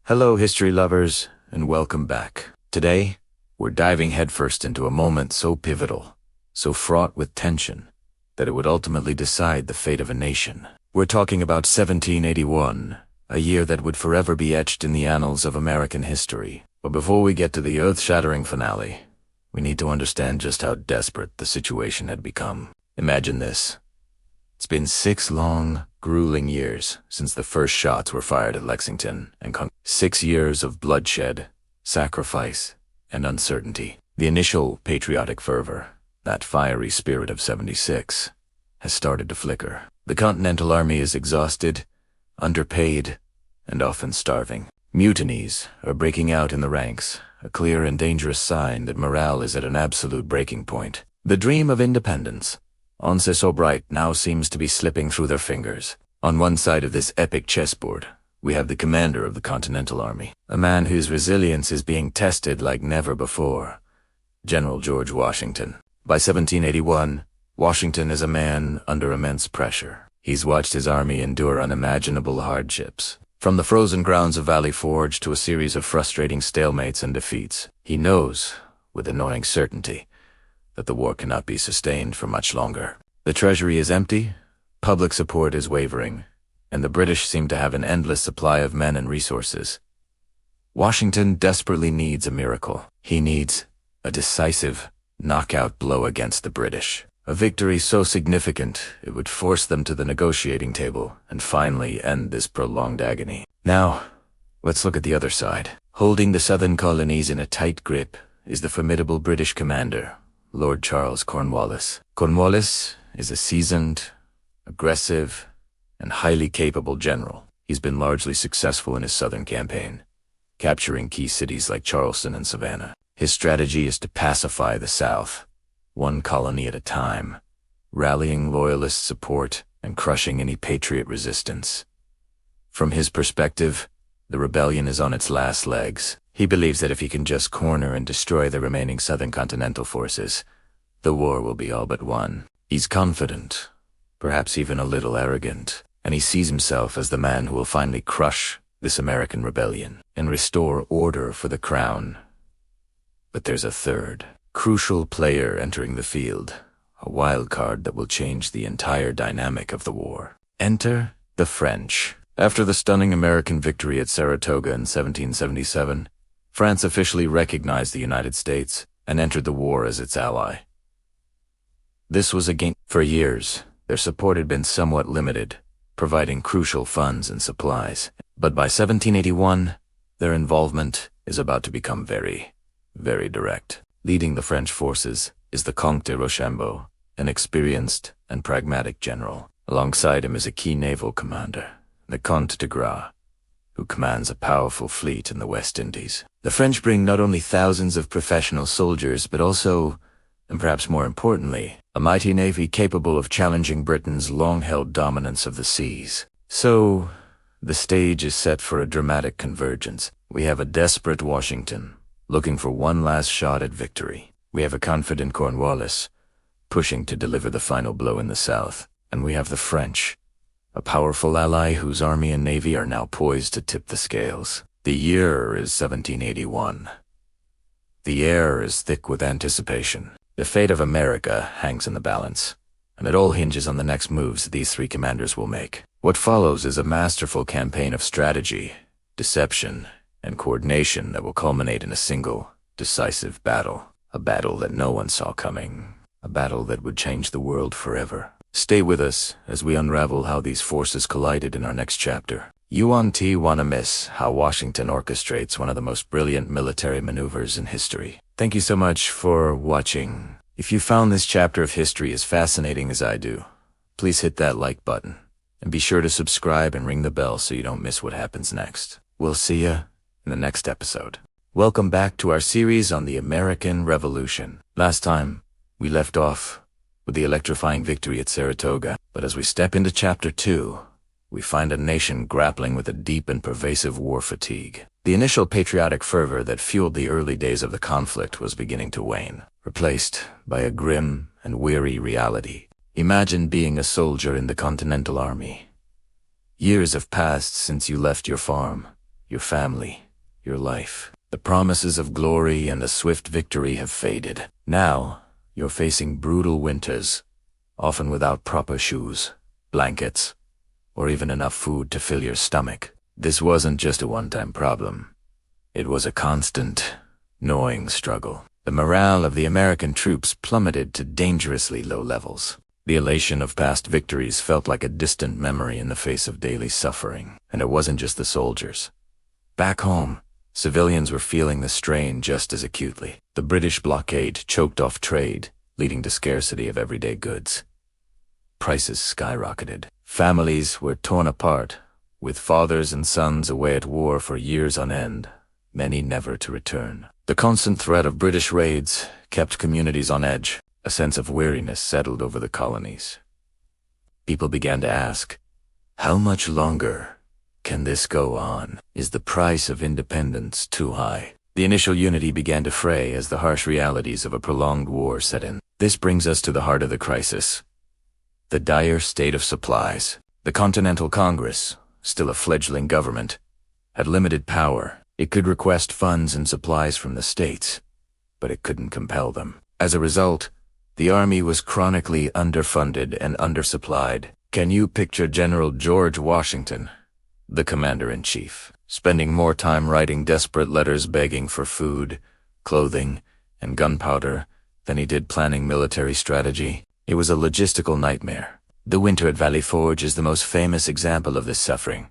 Hello, history lovers, and welcome back. Today, we're diving headfirst into a moment so pivotal, so fraught with tension, that it would ultimately decide the fate of a nation. We're talking about 1781, a year that would forever be etched in the annals of American history. But before we get to the earth-shattering finale, we need to understand just how desperate the situation had become. Imagine this. It's been 6 long, grueling years since the first shots were fired at Lexington and 6 years of bloodshed, sacrifice, and uncertainty. The initial patriotic fervor, that fiery spirit of '76, has started to flicker. The Continental Army is exhausted, underpaid, and often starving. Mutinies are breaking out in the ranks, a clear and dangerous sign that morale is at an absolute breaking point. The dream of independence, once so bright, now seems to be slipping through their fingers. On one side of this epic chessboard, we have the commander of the Continental Army, a man whose resilience is being tested like never before, General George Washington. By 1781, Washington is a man under immense pressure. He's watched his army endure unimaginable hardships. From the frozen grounds of Valley Forge to a series of frustrating stalemates and defeats, he knows, with annoying certainty, that the war cannot be sustained for much longer. The treasury is empty, public support is wavering, and the British seem to have an endless supply of men and resources. Washington desperately needs a miracle. He needs a decisive knockout blow against the British. A victory so significant it would force them to the negotiating table and finally end this prolonged agony. Now, let's look at the other side. Holding the southern colonies in a tight grip is the formidable British commander, Lord Charles Cornwallis. Cornwallis is a seasoned, aggressive, and highly capable general. He's been largely successful in his southern campaign, capturing key cities like Charleston and Savannah. His strategy is to pacify the South, one colony at a time, rallying loyalist support and crushing any patriot resistance. From his perspective, the rebellion is on its last legs. He believes that if he can just corner and destroy the remaining Southern Continental forces, the war will be all but won. He's confident, perhaps even a little arrogant, and he sees himself as the man who will finally crush this American rebellion and restore order for the crown. But there's a third, crucial player entering the field, a wild card that will change the entire dynamic of the war. Enter the French. After the stunning American victory at Saratoga in 1777, France officially recognized the United States and entered the war as its ally. This was a gain. For years, their support had been somewhat limited, providing crucial funds and supplies. But by 1781, their involvement is about to become very, very direct. Leading the French forces is the Comte de Rochambeau, an experienced and pragmatic general. Alongside him is a key naval commander, the Comte de Gras, who commands a powerful fleet in the West Indies. The French bring not only thousands of professional soldiers, but also, and perhaps more importantly, a mighty navy capable of challenging Britain's long-held dominance of the seas. So, the stage is set for a dramatic convergence. We have a desperate Washington, looking for one last shot at victory. We have a confident Cornwallis, pushing to deliver the final blow in the South. And we have the French, a powerful ally whose army and navy are now poised to tip the scales. The year is 1781. The air is thick with anticipation. The fate of America hangs in the balance, and it all hinges on the next moves these 3 commanders will make. What follows is a masterful campaign of strategy, deception, and coordination that will culminate in a single, decisive battle. A battle that no one saw coming. A battle that would change the world forever. Stay with us as we unravel how these forces collided in our next chapter. You won't wanna miss how Washington orchestrates one of the most brilliant military maneuvers in history. Thank you so much for watching. If you found this chapter of history as fascinating as I do, please hit that like button. And be sure to subscribe and ring the bell so you don't miss what happens next. We'll see ya in the next episode. Welcome back to our series on the American Revolution. Last time, we left off with the electrifying victory at Saratoga. But as we step into Chapter 2, we find a nation grappling with a deep and pervasive war fatigue. The initial patriotic fervor that fueled the early days of the conflict was beginning to wane, replaced by a grim and weary reality. Imagine being a soldier in the Continental Army. Years have passed since you left your farm, your family, your life. The promises of glory and a swift victory have faded. Now, you're facing brutal winters, often without proper shoes, blankets, or even enough food to fill your stomach. This wasn't just a one-time problem. It was a constant, gnawing struggle. The morale of the American troops plummeted to dangerously low levels. The elation of past victories felt like a distant memory in the face of daily suffering. And it wasn't just the soldiers. Back home, civilians were feeling the strain just as acutely. The British blockade choked off trade, leading to scarcity of everyday goods. Prices skyrocketed. Families were torn apart, with fathers and sons away at war for years on end, many never to return. The constant threat of British raids kept communities on edge. A sense of weariness settled over the colonies. People began to ask, how much longer can this go on? Is the price of independence too high? The initial unity began to fray as the harsh realities of a prolonged war set in. This brings us to the heart of the crisis. The dire state of supplies. The Continental Congress, still a fledgling government, had limited power. It could request funds and supplies from the states, but it couldn't compel them. As a result, the army was chronically underfunded and undersupplied. Can you picture General George Washington, the commander-in-chief, spending more time writing desperate letters begging for food, clothing, and gunpowder than he did planning military strategy? It was a logistical nightmare. The winter at Valley Forge is the most famous example of this suffering,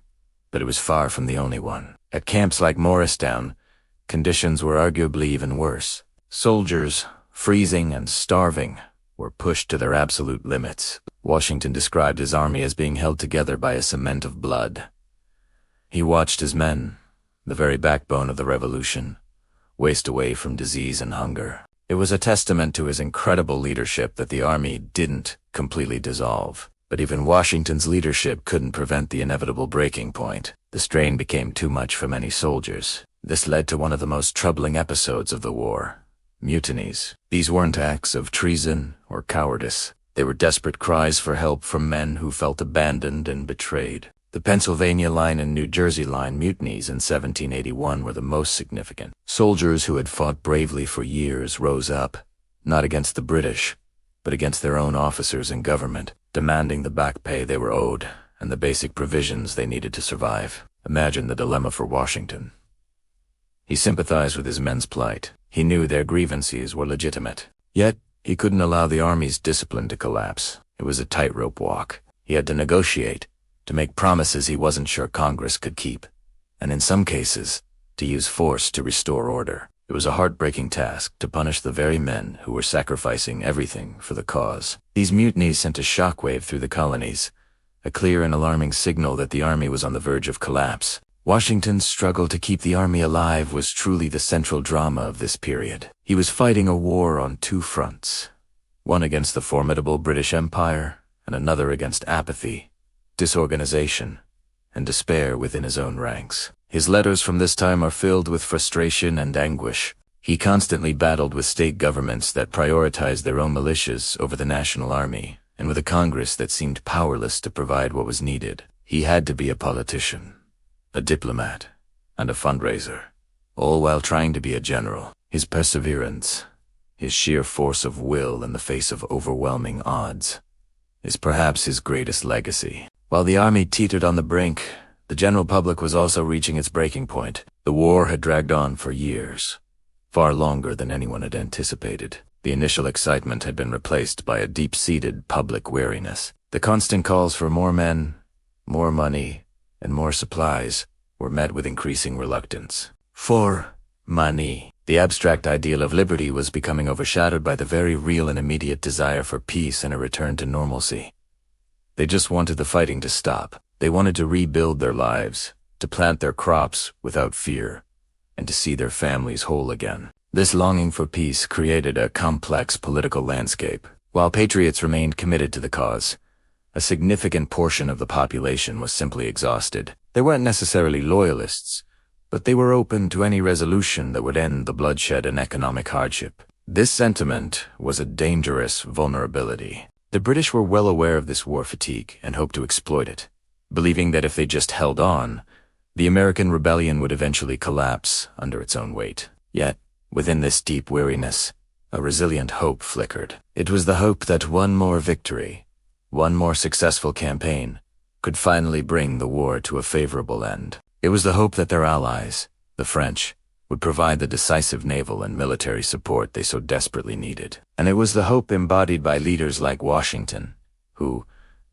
but it was far from the only one. At camps like Morristown, conditions were arguably even worse. Soldiers, freezing and starving, were pushed to their absolute limits. Washington described his army as being held together by a cement of blood. He watched his men, the very backbone of the revolution, waste away from disease and hunger. It was a testament to his incredible leadership that the army didn't completely dissolve. But even Washington's leadership couldn't prevent the inevitable breaking point. The strain became too much for many soldiers. This led to one of the most troubling episodes of the war. Mutinies. These weren't acts of treason or cowardice. They were desperate cries for help from men who felt abandoned and betrayed. The Pennsylvania Line and New Jersey Line mutinies in 1781 were the most significant. Soldiers who had fought bravely for years rose up, not against the British, but against their own officers and government, demanding the back pay they were owed and the basic provisions they needed to survive. Imagine the dilemma for Washington. He sympathized with his men's plight. He knew their grievances were legitimate. Yet, he couldn't allow the army's discipline to collapse. It was a tightrope walk. He had to negotiate, to make promises he wasn't sure Congress could keep, and in some cases, to use force to restore order. It was a heartbreaking task to punish the very men who were sacrificing everything for the cause. These mutinies sent a shockwave through the colonies, a clear and alarming signal that the army was on the verge of collapse. Washington's struggle to keep the army alive was truly the central drama of this period. He was fighting a war on two fronts, one against the formidable British Empire and another against apathy, disorganization, and despair within his own ranks. His letters from this time are filled with frustration and anguish. He constantly battled with state governments that prioritized their own militias over the national army, and with a Congress that seemed powerless to provide what was needed. He had to be a politician, a diplomat, and a fundraiser, all while trying to be a general. His perseverance, his sheer force of will in the face of overwhelming odds, is perhaps his greatest legacy. While the army teetered on the brink, the general public was also reaching its breaking point. The war had dragged on for years, far longer than anyone had anticipated. The initial excitement had been replaced by a deep-seated public weariness. The constant calls for more men, more money, and more supplies were met with increasing reluctance. For money. The abstract ideal of liberty was becoming overshadowed by the very real and immediate desire for peace and a return to normalcy. They just wanted the fighting to stop. They wanted to rebuild their lives, to plant their crops without fear, and to see their families whole again. This longing for peace created a complex political landscape. While patriots remained committed to the cause, a significant portion of the population was simply exhausted. They weren't necessarily loyalists, but they were open to any resolution that would end the bloodshed and economic hardship. This sentiment was a dangerous vulnerability. The British were well aware of this war fatigue and hoped to exploit it, believing that if they just held on, The American rebellion would eventually collapse under its own weight. Yet, within this deep weariness, a resilient hope flickered. It was the hope that one more victory, one more successful campaign, could finally bring the war to a favorable end. It was the hope that their allies, the French, would provide the decisive naval and military support they so desperately needed. And it was the hope embodied by leaders like Washington, who,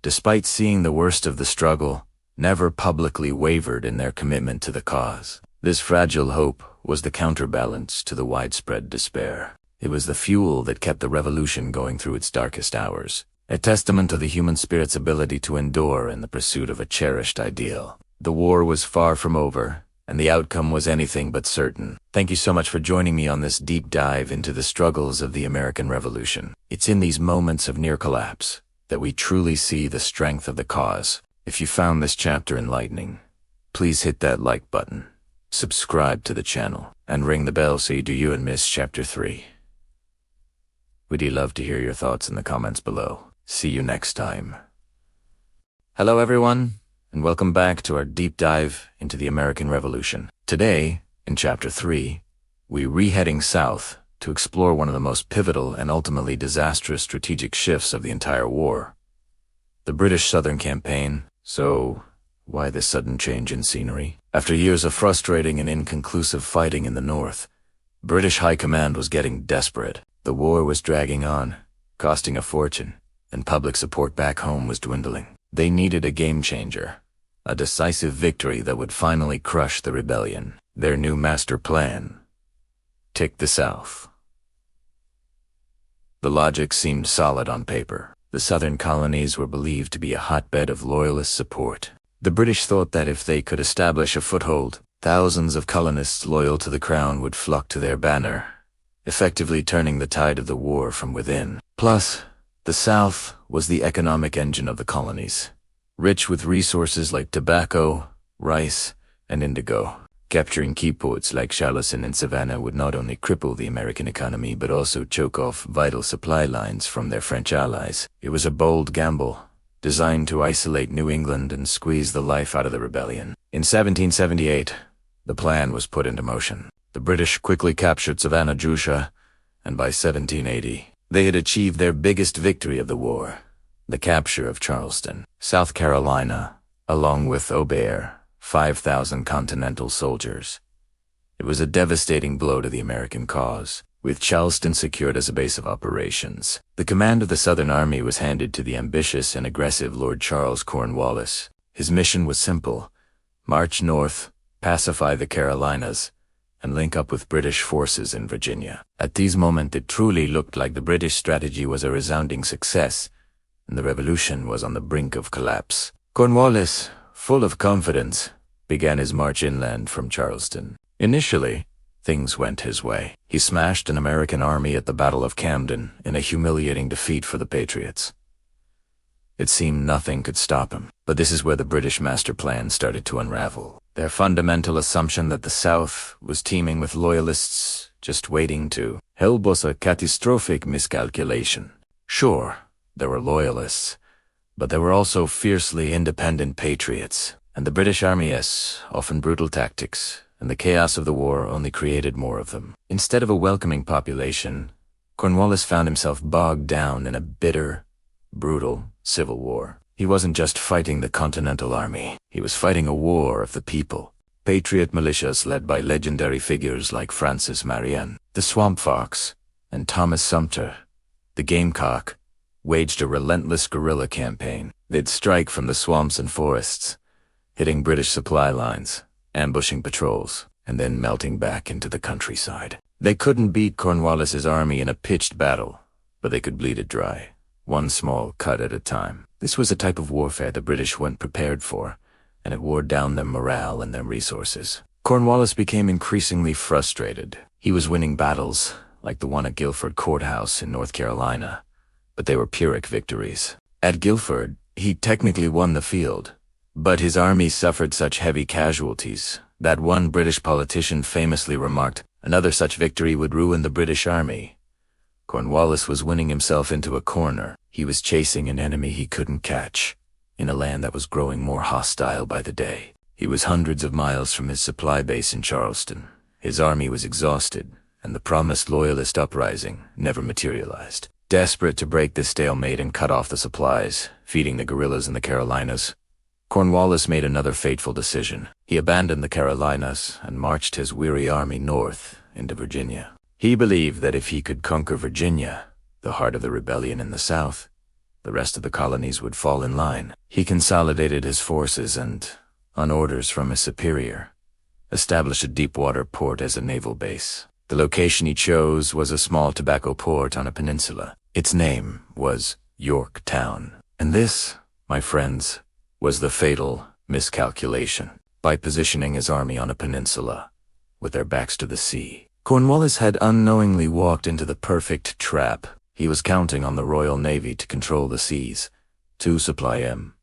despite seeing the worst of the struggle, never publicly wavered in their commitment to the cause. This fragile hope was the counterbalance to the widespread despair. It was the fuel that kept the revolution going through its darkest hours, a testament to the human spirit's ability to endure in the pursuit of a cherished ideal. The war was far from over, and the outcome was anything but certain. Thank you so much for joining me on this deep dive into the struggles of the American Revolution. It's in these moments of near collapse that we truly see the strength of the cause. If you found this chapter enlightening, please hit that like button, subscribe to the channel, and ring the bell so you don't miss chapter 3. We'd love to hear your thoughts in the comments below. See you next time. Hello everyone, and welcome back to our deep dive into the American Revolution. Today, in Chapter 3, we're heading south to explore one of the most pivotal and ultimately disastrous strategic shifts of the entire war. The British Southern Campaign. So, why this sudden change in scenery? After years of frustrating and inconclusive fighting in the north, British High Command was getting desperate. The war was dragging on, costing a fortune, and public support back home was dwindling. They needed a game changer. A decisive victory that would finally crush the rebellion. Their new master plan: take the South. The logic seemed solid on paper. The southern colonies were believed to be a hotbed of loyalist support. The British thought that if they could establish a foothold, thousands of colonists loyal to the crown would flock to their banner, effectively turning the tide of the war from within. Plus, the South was the economic engine of the colonies, rich with resources like tobacco, rice, and indigo. Capturing key ports like Charleston and Savannah would not only cripple the American economy but also choke off vital supply lines from their French allies. It was a bold gamble, designed to isolate New England and squeeze the life out of the rebellion. In 1778, the plan was put into motion. The British quickly captured Savannah, Georgia, and by 1780, they had achieved their biggest victory of the war, the capture of Charleston, South Carolina, along with Aubert, 5,000 Continental soldiers. It was a devastating blow to the American cause. With Charleston secured as a base of operations, the command of the Southern Army was handed to the ambitious and aggressive Lord Charles Cornwallis. His mission was simple: march north, pacify the Carolinas, and link up with British forces in Virginia. At this moment, it truly looked like the British strategy was a resounding success, and the revolution was on the brink of collapse. Cornwallis, full of confidence, began his march inland from Charleston. Initially, things went his way. He smashed an American army at the Battle of Camden in a humiliating defeat for the Patriots. It seemed nothing could stop him, but this is where the British master plan started to unravel. Their fundamental assumption that the South was teeming with loyalists just waiting to help was a catastrophic miscalculation. Sure, there were loyalists, but there were also fiercely independent patriots, and the British Army's often brutal tactics and the chaos of the war only created more of them. Instead of a welcoming population, Cornwallis found himself bogged down in a bitter, brutal civil war. He wasn't just fighting the Continental Army, he was fighting a war of the people. Patriot militias led by legendary figures like Francis Marion, the Swamp Fox, and Thomas Sumter, the Gamecock, waged a relentless guerrilla campaign. They'd strike from the swamps and forests, hitting British supply lines, ambushing patrols, and then melting back into the countryside. They couldn't beat Cornwallis's army in a pitched battle, but they could bleed it dry, one small cut at a time. This was a type of warfare the British weren't prepared for, and it wore down their morale and their resources. Cornwallis became increasingly frustrated. He was winning battles, like the one at Guilford Courthouse in North Carolina, but they were Pyrrhic victories. At Guilford, he technically won the field, but his army suffered such heavy casualties that one British politician famously remarked, "Another such victory would ruin the British army." Cornwallis was winning himself into a corner. He was chasing an enemy he couldn't catch, in a land that was growing more hostile by the day. He was hundreds of miles from his supply base in Charleston. His army was exhausted, and the promised Loyalist uprising never materialized. Desperate to break this stalemate and cut off the supplies, feeding the guerrillas in the Carolinas, Cornwallis made another fateful decision. He abandoned the Carolinas and marched his weary army north into Virginia. He believed that if he could conquer Virginia, the heart of the rebellion in the South, the rest of the colonies would fall in line. He consolidated his forces and, on orders from his superior, established a deep-water port as a naval base. The location he chose was a small tobacco port on a peninsula. Its name was Yorktown. And this, my friends, was the fatal miscalculation. By positioning his army on a peninsula, with their backs to the sea, Cornwallis had unknowingly walked into the perfect trap. He was counting on the Royal Navy to control the seas, to supply him,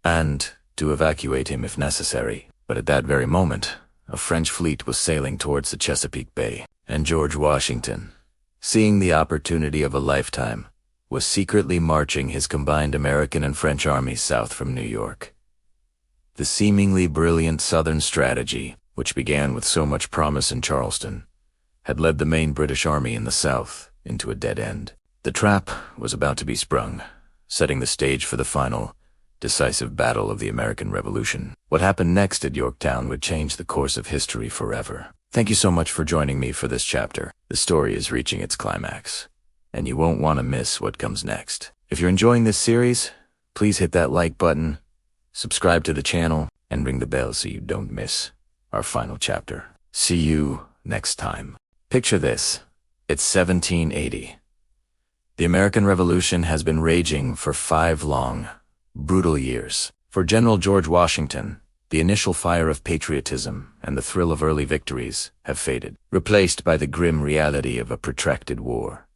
and to evacuate him if necessary. But at that very moment, a French fleet was sailing towards the Chesapeake Bay, and George Washington, seeing the opportunity of a lifetime, was secretly marching his combined American and French armies south from New York. The seemingly brilliant Southern strategy, which began with so much promise in Charleston, had led the main British army in the South into a dead end. The trap was about to be sprung, setting the stage for the final, decisive battle of the American Revolution. What happened next at Yorktown would change the course of history forever. Thank you so much for joining me for this chapter. The story is reaching its climax, and you won't want to miss what comes next. If you're enjoying this series, please hit that like button, subscribe to the channel, and ring the bell so you don't miss our final chapter. See you next time. Picture this. It's 1780. The American Revolution has been raging for 5 long, brutal years. For General George Washington, the initial fire of patriotism and the thrill of early victories have faded, replaced by the grim reality of a protracted war.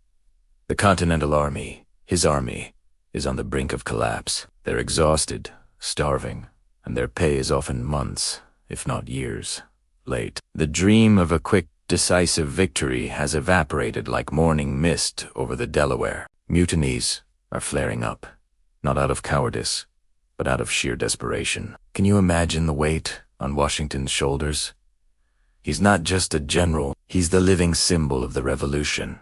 The Continental Army, his army, is on the brink of collapse. They're exhausted, starving, and their pay is often months, if not years, late. The dream of a quick, decisive victory has evaporated like morning mist over the Delaware. Mutinies are flaring up, not out of cowardice, but out of sheer desperation. Can you imagine the weight on Washington's shoulders? He's not just a general, he's the living symbol of the revolution.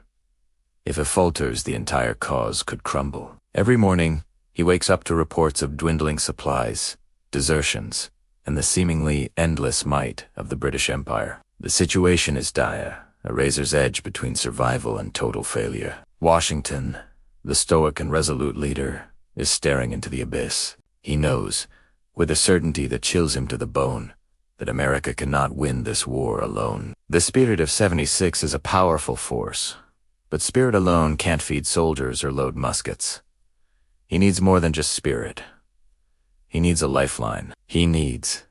If it falters, the entire cause could crumble. Every morning, he wakes up to reports of dwindling supplies, desertions, and the seemingly endless might of the British Empire. The situation is dire, a razor's edge between survival and total failure. Washington, the stoic and resolute leader, is staring into the abyss. He knows, with a certainty that chills him to the bone, that America cannot win this war alone. The spirit of '76 is a powerful force, but spirit alone can't feed soldiers or load muskets. He needs more than just spirit. He needs a lifeline. He needs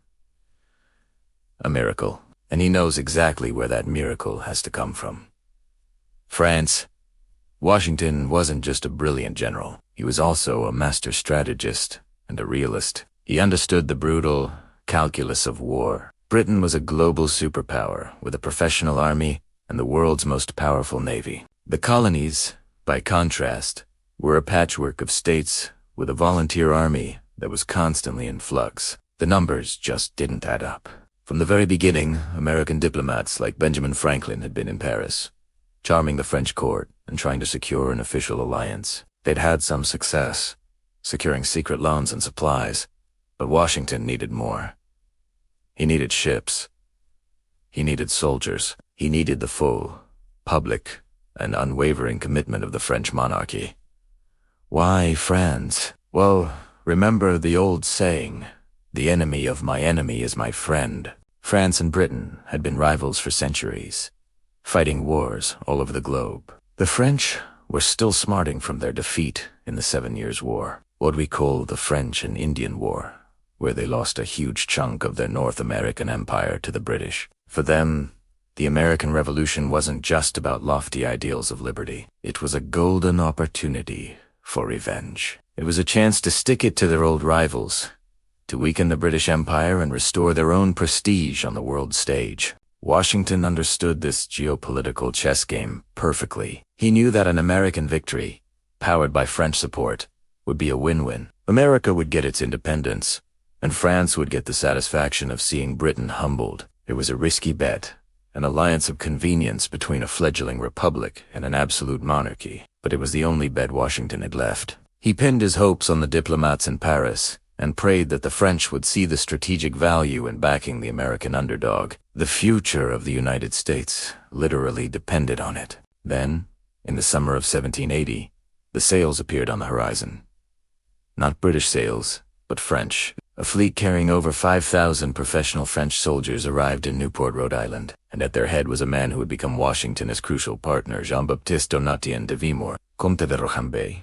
a miracle. And he knows exactly where that miracle has to come from. France. Washington wasn't just a brilliant general. He was also a master strategist and a realist. He understood the brutal calculus of war. Britain was a global superpower with a professional army and the world's most powerful navy. The colonies, by contrast, were a patchwork of states with a volunteer army that was constantly in flux. The numbers just didn't add up. From the very beginning, American diplomats like Benjamin Franklin had been in Paris, charming the French court and trying to secure an official alliance. They'd had some success, securing secret loans and supplies, but Washington needed more. He needed ships. He needed soldiers. He needed the full, public, and unwavering commitment of the French monarchy. Why France? Well, remember the old saying, "The enemy of my enemy is my friend." France and Britain had been rivals for centuries, fighting wars all over the globe. The French were still smarting from their defeat in the 7 Years' War, what we call the French and Indian War, where they lost a huge chunk of their North American empire to the British. For them, the American Revolution wasn't just about lofty ideals of liberty. It was a golden opportunity for revenge. It was a chance to stick it to their old rivals, to weaken the British Empire and restore their own prestige on the world stage. Washington understood this geopolitical chess game perfectly. He knew that an American victory, powered by French support, would be a win-win. America would get its independence, and France would get the satisfaction of seeing Britain humbled. It was a risky bet, an alliance of convenience between a fledgling republic and an absolute monarchy, but it was the only bet Washington had left. He pinned his hopes on the diplomats in Paris and prayed that the French would see the strategic value in backing the American underdog. The future of the United States literally depended on it. Then, in the summer of 1780, the sails appeared on the horizon. Not British sails, but French. A fleet carrying over 5,000 professional French soldiers arrived in Newport, Rhode Island, and at their head was a man who would become Washington's crucial partner, Jean-Baptiste Donatien de Vimour, Comte de Rochambeau.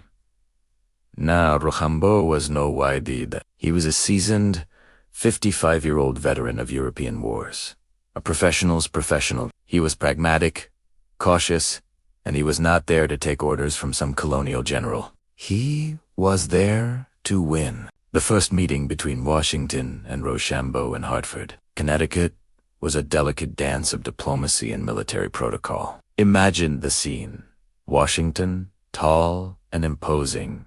Now, Rochambeau was no widey. He was a seasoned, 55-year-old veteran of European wars. A professional's professional. He was pragmatic, cautious, and he was not there to take orders from some colonial general. He was there to win. The first meeting between Washington and Rochambeau in Hartford, Connecticut, was a delicate dance of diplomacy and military protocol. Imagine the scene. Washington, tall and imposing,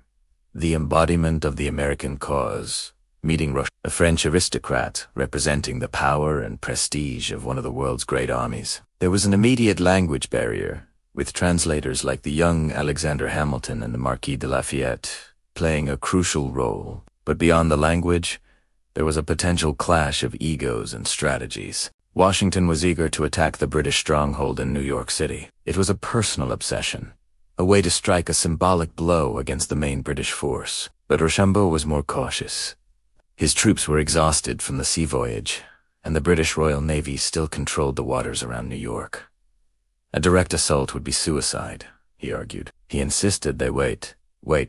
the embodiment of the American cause, meeting a French aristocrat representing the power and prestige of one of the world's great armies. There was an immediate language barrier, with translators like the young Alexander Hamilton and the Marquis de Lafayette playing a crucial role. But beyond the language, there was a potential clash of egos and strategies. Washington was eager to attack the British stronghold in New York City. It was a personal obsession, a way to strike a symbolic blow against the main British force. But Rochambeau was more cautious. His troops were exhausted from the sea voyage, and the British Royal Navy still controlled the waters around New York. A direct assault would be suicide, he argued. He insisted they wait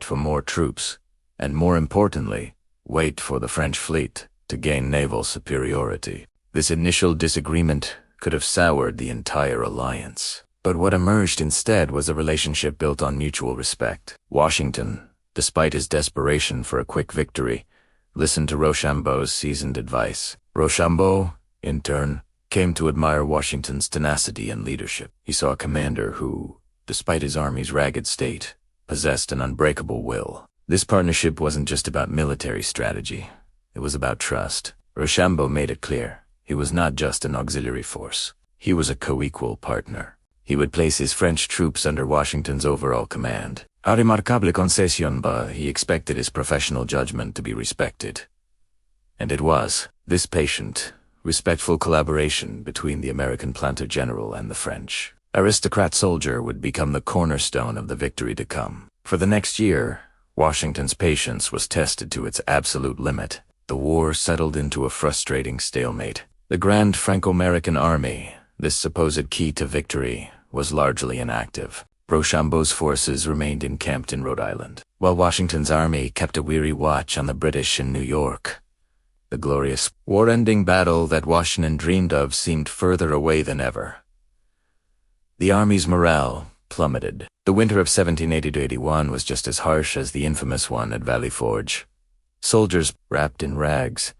for more troops, and more importantly, wait for the French fleet to gain naval superiority. This initial disagreement could have soured the entire alliance. But what emerged instead was a relationship built on mutual respect. Washington, despite his desperation for a quick victory, listened to Rochambeau's seasoned advice. Rochambeau, in turn, came to admire Washington's tenacity and leadership. He saw a commander who, despite his army's ragged state, possessed an unbreakable will. This partnership wasn't just about military strategy. It was about trust. Rochambeau made it clear he was not just an auxiliary force. He was a co-equal partner. He would place his French troops under Washington's overall command. A remarquable concession, but he expected his professional judgment to be respected. And it was. This patient, respectful collaboration between the American planter general and the French aristocrat soldier would become the cornerstone of the victory to come. For the next year, Washington's patience was tested to its absolute limit. The war settled into a frustrating stalemate. The Grand Franco-American Army, this supposed key to victory, was largely inactive. Rochambeau's forces remained encamped in Rhode Island, while Washington's army kept a weary watch on the British in New York. The glorious, war-ending battle that Washington dreamed of seemed further away than ever. The army's morale plummeted. The winter of 1780-81 was just as harsh as the infamous one at Valley Forge. Soldiers, wrapped in rags,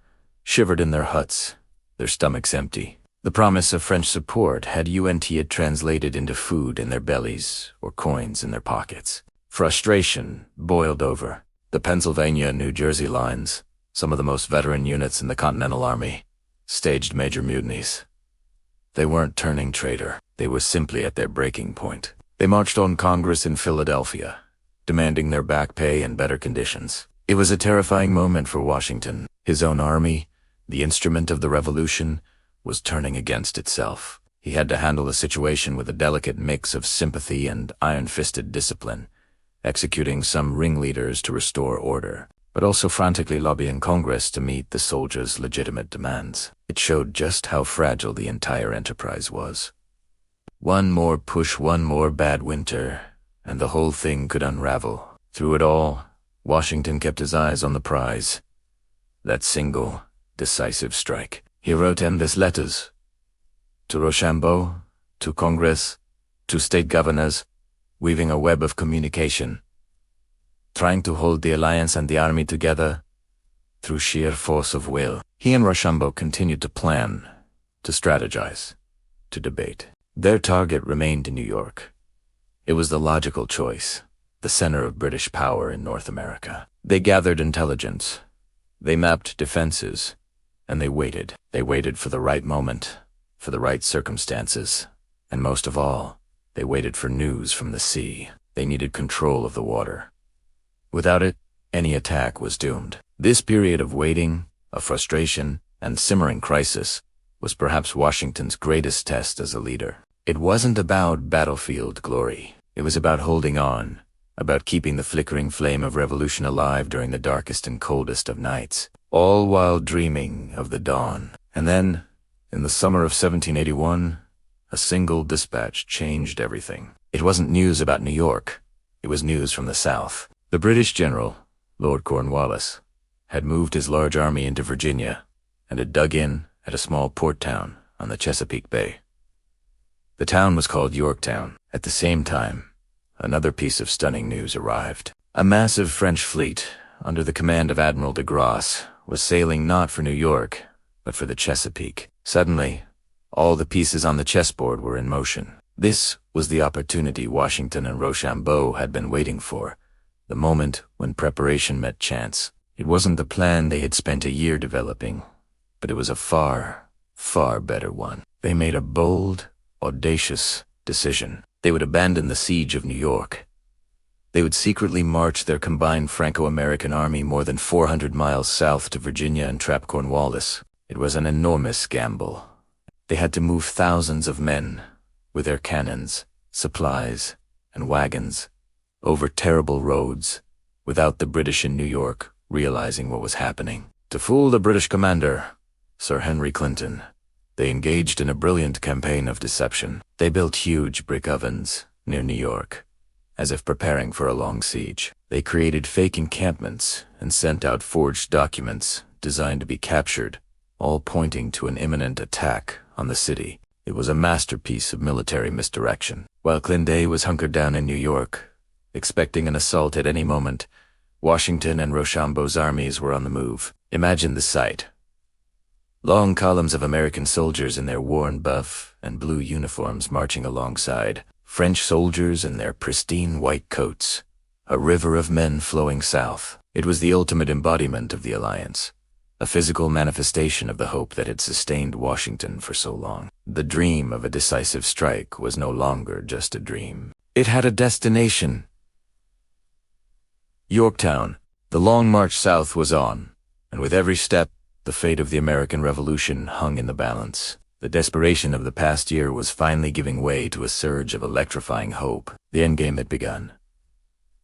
shivered in their huts, their stomachs empty. The promise of French support had UNT translated into food in their bellies or coins in their pockets. Frustration boiled over. The Pennsylvania and New Jersey lines, some of the most veteran units in the Continental Army, staged major mutinies. They weren't turning traitor. They were simply at their breaking point. They marched on Congress in Philadelphia, demanding their back pay and better conditions. It was a terrifying moment for Washington. His own army, the instrument of the revolution, was turning against itself. He had to handle the situation with a delicate mix of sympathy and iron-fisted discipline, executing some ringleaders to restore order, but also frantically lobbying Congress to meet the soldiers' legitimate demands. It showed just how fragile the entire enterprise was. One more push, one more bad winter, and the whole thing could unravel. Through it all, Washington kept his eyes on the prize. That single, decisive strike. He wrote endless letters. To Rochambeau, to Congress, to state governors, weaving a web of communication, trying to hold the alliance and the army together through sheer force of will. He and Rochambeau continued to plan, to strategize, to debate. Their target remained in New York. It was the logical choice, the center of British power in North America. They gathered intelligence, They mapped defenses, and they waited. They waited for the right moment, for the right circumstances, and most of all, they waited for news from the sea. They needed control of the water. Without it, any attack was doomed. This period of waiting, of frustration, and simmering crisis was perhaps Washington's greatest test as a leader. It wasn't about battlefield glory. It was about holding on, about keeping the flickering flame of revolution alive during the darkest and coldest of nights, all while dreaming of the dawn. And then, in the summer of 1781, a single dispatch changed everything. It wasn't news about New York. It was news from the South. The British General, Lord Cornwallis, had moved his large army into Virginia and had dug in at a small port town on the Chesapeake Bay. The town was called Yorktown. At the same time, another piece of stunning news arrived. A massive French fleet, under the command of Admiral de Grasse, was sailing not for New York, but for the Chesapeake. Suddenly, all the pieces on the chessboard were in motion. This was the opportunity Washington and Rochambeau had been waiting for, the moment when preparation met chance. It wasn't the plan they had spent a year developing, but it was a far, far better one. They made a bold, audacious decision. They would abandon the siege of New York. They would secretly march their combined Franco-American army more than 400 miles south to Virginia and trap Cornwallis. It was an enormous gamble. They had to move thousands of men, with their cannons, supplies, and wagons, over terrible roads, without the British in New York realizing what was happening. To fool the British commander, Sir Henry Clinton, they engaged in a brilliant campaign of deception. They built huge brick ovens near New York, as if preparing for a long siege. They created fake encampments and sent out forged documents designed to be captured, all pointing to an imminent attack on the city. It was a masterpiece of military misdirection. While Clinton was hunkered down in New York, expecting an assault at any moment, Washington and Rochambeau's armies were on the move. Imagine the sight. Long columns of American soldiers in their worn buff and blue uniforms marching alongside, French soldiers in their pristine white coats, a river of men flowing south. It was the ultimate embodiment of the alliance, a physical manifestation of the hope that had sustained Washington for so long. The dream of a decisive strike was no longer just a dream. It had a destination. Yorktown. The long march south was on, and with every step, the fate of the American Revolution hung in the balance. The desperation of the past year was finally giving way to a surge of electrifying hope. The endgame had begun.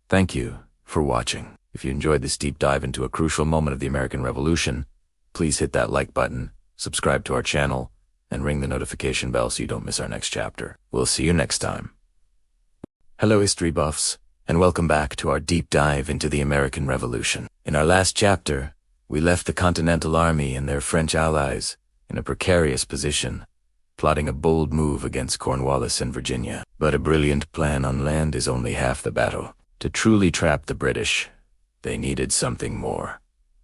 Thank you for watching. If you enjoyed this deep dive into a crucial moment of the American Revolution, please hit that like button, subscribe to our channel, and ring the notification bell so you don't miss our next chapter. We'll see you next time. Hello, history buffs, and welcome back to our deep dive into the American Revolution. In our last chapter, we left the Continental Army and their French allies in a precarious position, plotting a bold move against Cornwallis and Virginia. But a brilliant plan on land is only half the battle. To truly trap the British, they needed something more.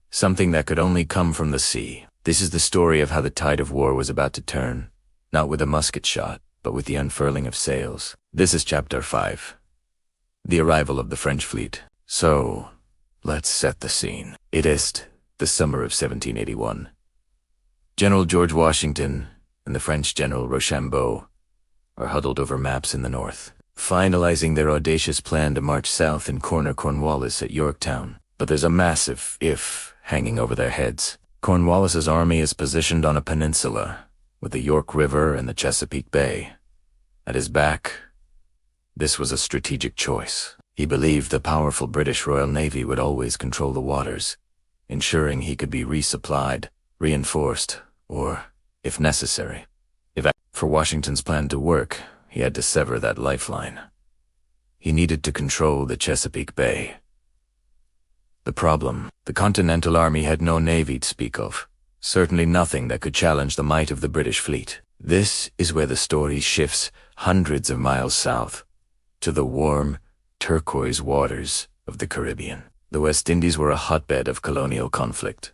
Something that could only come from the sea. This is the story of how the tide of war was about to turn, not with a musket shot, but with the unfurling of sails. This is Chapter 5. The arrival of the French fleet. So, let's set the scene. It is the summer of 1781. General George Washington and the French General Rochambeau are huddled over maps in the north, finalizing their audacious plan to march south and corner Cornwallis at Yorktown. But there's a massive if hanging over their heads. Cornwallis's army is positioned on a peninsula, with the York River and the Chesapeake Bay at his back. This was a strategic choice. He believed the powerful British Royal Navy would always control the waters, ensuring he could be resupplied, reinforced, or, if necessary, for Washington's plan to work, he had to sever that lifeline. He needed to control the Chesapeake Bay. The problem: the Continental Army had no navy to speak of, certainly nothing that could challenge the might of the British fleet. This is where the story shifts hundreds of miles south, to the warm, turquoise waters of the Caribbean. The West Indies were a hotbed of colonial conflict,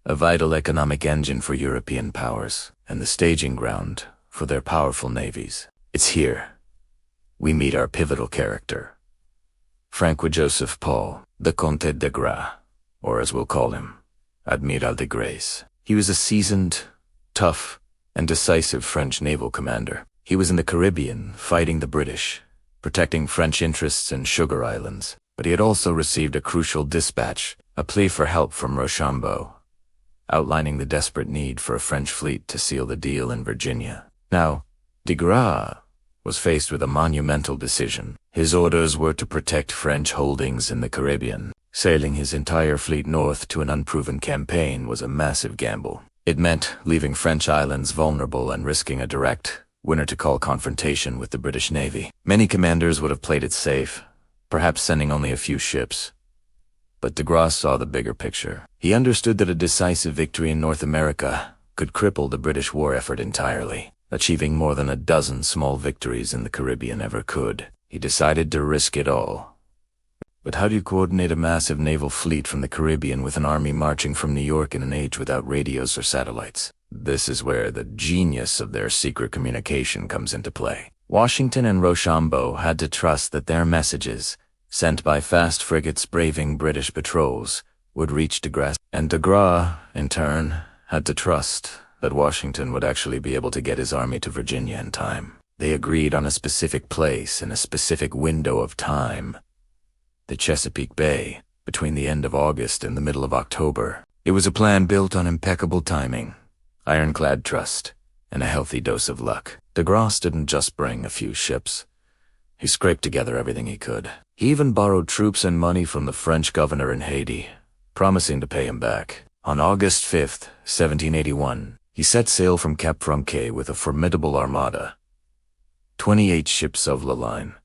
a vital economic engine for European powers, and the staging ground for their powerful navies. It's here we meet our pivotal character, Francois Joseph Paul, the Comte de Grasse, or as we'll call him, Admiral de Grace. He was a seasoned, tough, and decisive French naval commander. He was in the Caribbean, fighting the British, protecting French interests in Sugar Islands. But he had also received a crucial dispatch, a plea for help from Rochambeau, outlining the desperate need for a French fleet to seal the deal in Virginia. Now, de Grasse was faced with a monumental decision. His orders were to protect French holdings in the Caribbean. Sailing his entire fleet north to an unproven campaign was a massive gamble. It meant leaving French islands vulnerable and risking a direct, winner-to-call confrontation with the British Navy. Many commanders would have played it safe, perhaps sending only a few ships. But de Grasse saw the bigger picture. He understood that a decisive victory in North America could cripple the British war effort entirely, achieving more than a dozen small victories in the Caribbean ever could. He decided to risk it all. But how do you coordinate a massive naval fleet from the Caribbean with an army marching from New York in an age without radios or satellites? This is where the genius of their secret communication comes into play. Washington and Rochambeau had to trust that their messages, sent by fast frigates braving British patrols, would reach de Grasse. And de Grasse, in turn, had to trust that Washington would actually be able to get his army to Virginia in time. They agreed on a specific place in a specific window of time. The Chesapeake Bay, between the end of August and the middle of October. It was a plan built on impeccable timing, ironclad trust, and a healthy dose of luck. De Grasse didn't just bring a few ships. He scraped together everything he could. He even borrowed troops and money from the French governor in Haiti, promising to pay him back. On August 5th, 1781, he set sail from Cap Franque with a formidable armada, 28 ships of the line,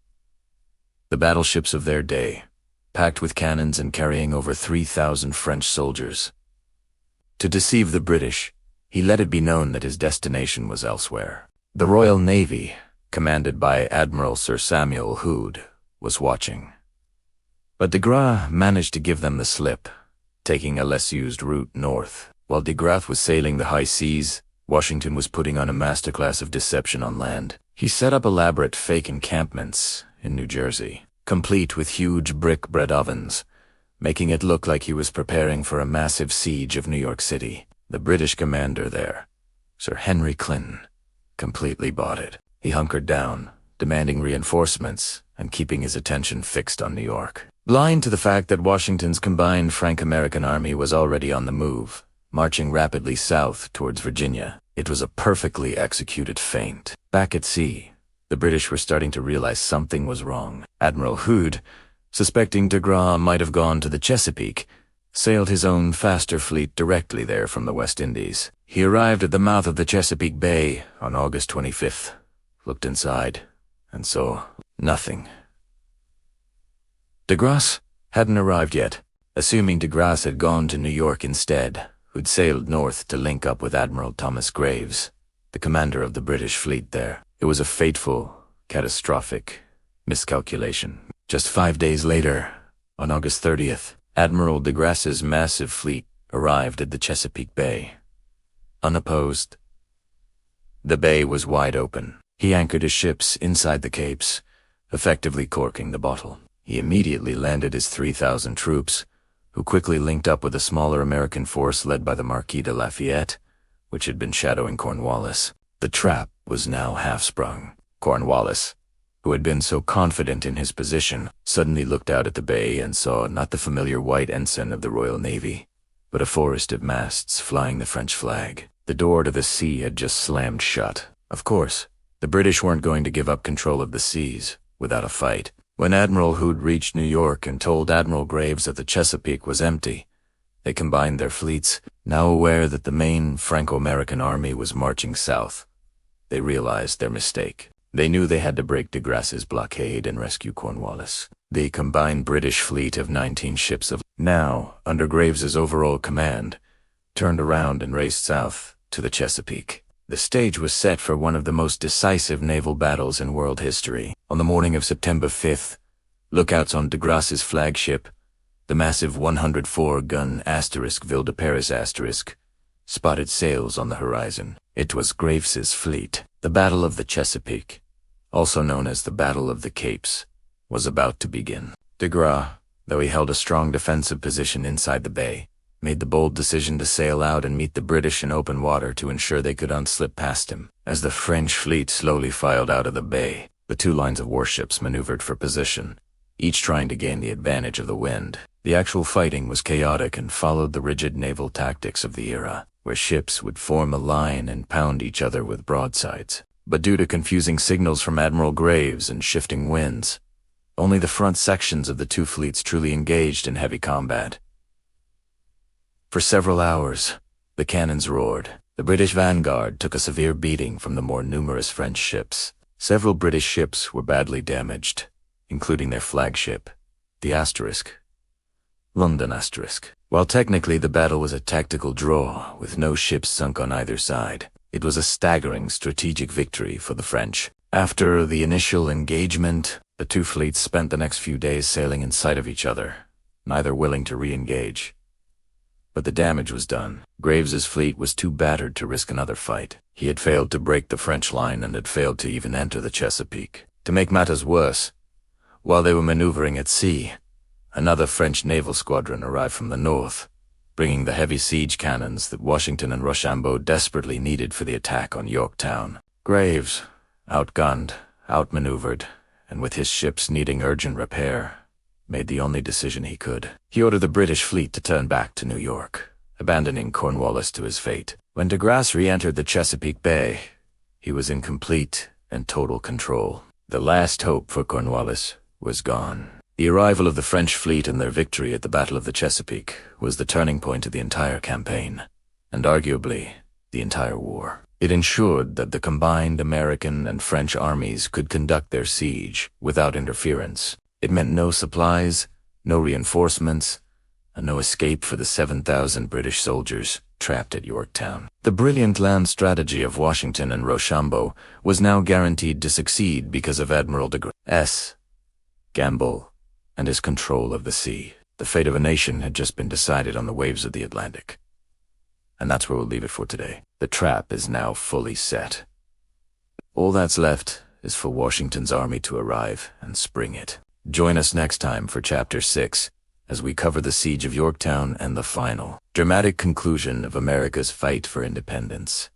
the battleships of their day, packed with cannons and carrying over 3,000 French soldiers. To deceive the British, he let it be known that his destination was elsewhere. The Royal Navy, commanded by Admiral Sir Samuel Hood, was watching. But de Grasse managed to give them the slip, taking a less used route north. While de Grasse was sailing the high seas, Washington was putting on a masterclass of deception on land. He set up elaborate fake encampments in New Jersey, complete with huge brick bread ovens, making it look like he was preparing for a massive siege of New York City. The British commander there, Sir Henry Clinton, completely bought it. He hunkered down, demanding reinforcements and keeping his attention fixed on New York. Blind to the fact that Washington's combined Franco-American army was already on the move, marching rapidly south towards Virginia, it was a perfectly executed feint. Back at sea, the British were starting to realize something was wrong. Admiral Hood, suspecting de Grasse might have gone to the Chesapeake, sailed his own faster fleet directly there from the West Indies. He arrived at the mouth of the Chesapeake Bay on August 25th, looked inside, and saw nothing. De Grasse hadn't arrived yet. Assuming de Grasse had gone to New York instead, Hood sailed north to link up with Admiral Thomas Graves, the commander of the British fleet there. It was a fateful, catastrophic miscalculation. Just 5 days later, on August 30th, Admiral de Grasse's massive fleet arrived at the Chesapeake Bay. Unopposed, the bay was wide open. He anchored his ships inside the capes, effectively corking the bottle. He immediately landed his 3,000 troops, who quickly linked up with a smaller American force led by the Marquis de Lafayette, which had been shadowing Cornwallis. The trap was now half-sprung. Cornwallis, who had been so confident in his position, suddenly looked out at the bay and saw not the familiar white ensign of the Royal Navy, but a forest of masts flying the French flag. The door to the sea had just slammed shut. Of course, the British weren't going to give up control of the seas without a fight. When Admiral Hood reached New York and told Admiral Graves that the Chesapeake was empty, they combined their fleets, now aware that the main Franco-American army was marching south. They realized their mistake. They knew they had to break de Grasse's blockade and rescue Cornwallis. The combined British fleet of 19 ships now, under Graves's overall command, turned around and raced south to the Chesapeake. The stage was set for one of the most decisive naval battles in world history. On the morning of September 5th, lookouts on de Grasse's flagship, the massive 104-gun Ville de Paris spotted sails on the horizon. It was Graves's fleet. The Battle of the Chesapeake, also known as the Battle of the Capes, was about to begin. De Grasse, though he held a strong defensive position inside the bay, made the bold decision to sail out and meet the British in open water to ensure they could unslip past him. As the French fleet slowly filed out of the bay, the two lines of warships maneuvered for position, each trying to gain the advantage of the wind. The actual fighting was chaotic and followed the rigid naval tactics of the era, where ships would form a line and pound each other with broadsides. But due to confusing signals from Admiral Graves and shifting winds, only the front sections of the two fleets truly engaged in heavy combat. For several hours, the cannons roared. The British vanguard took a severe beating from the more numerous French ships. Several British ships were badly damaged, including their flagship, the London Asterisk. While technically the battle was a tactical draw, with no ships sunk on either side, it was a staggering strategic victory for the French. After the initial engagement, the two fleets spent the next few days sailing in sight of each other, neither willing to re-engage. But the damage was done. Graves's fleet was too battered to risk another fight. He had failed to break the French line and had failed to even enter the Chesapeake. To make matters worse, while they were maneuvering at sea, another French naval squadron arrived from the north, bringing the heavy siege cannons that Washington and Rochambeau desperately needed for the attack on Yorktown. Graves, outgunned, outmaneuvered, and with his ships needing urgent repair, made the only decision he could. He ordered the British fleet to turn back to New York, abandoning Cornwallis to his fate. When de Grasse re-entered the Chesapeake Bay, he was in complete and total control. The last hope for Cornwallis was gone. The arrival of the French fleet and their victory at the Battle of the Chesapeake was the turning point of the entire campaign, and arguably the entire war. It ensured that the combined American and French armies could conduct their siege without interference. It meant no supplies, no reinforcements, and no escape for the 7,000 British soldiers trapped at Yorktown. The brilliant land strategy of Washington and Rochambeau was now guaranteed to succeed because of Admiral de Grasse, Gamble, and his control of the sea. The fate of a nation had just been decided on the waves of the Atlantic. And that's where we'll leave it for today. The trap is now fully set. All that's left is for Washington's army to arrive and spring it. Join us next time for Chapter 6 as we cover the siege of Yorktown and the final, dramatic conclusion of America's fight for independence.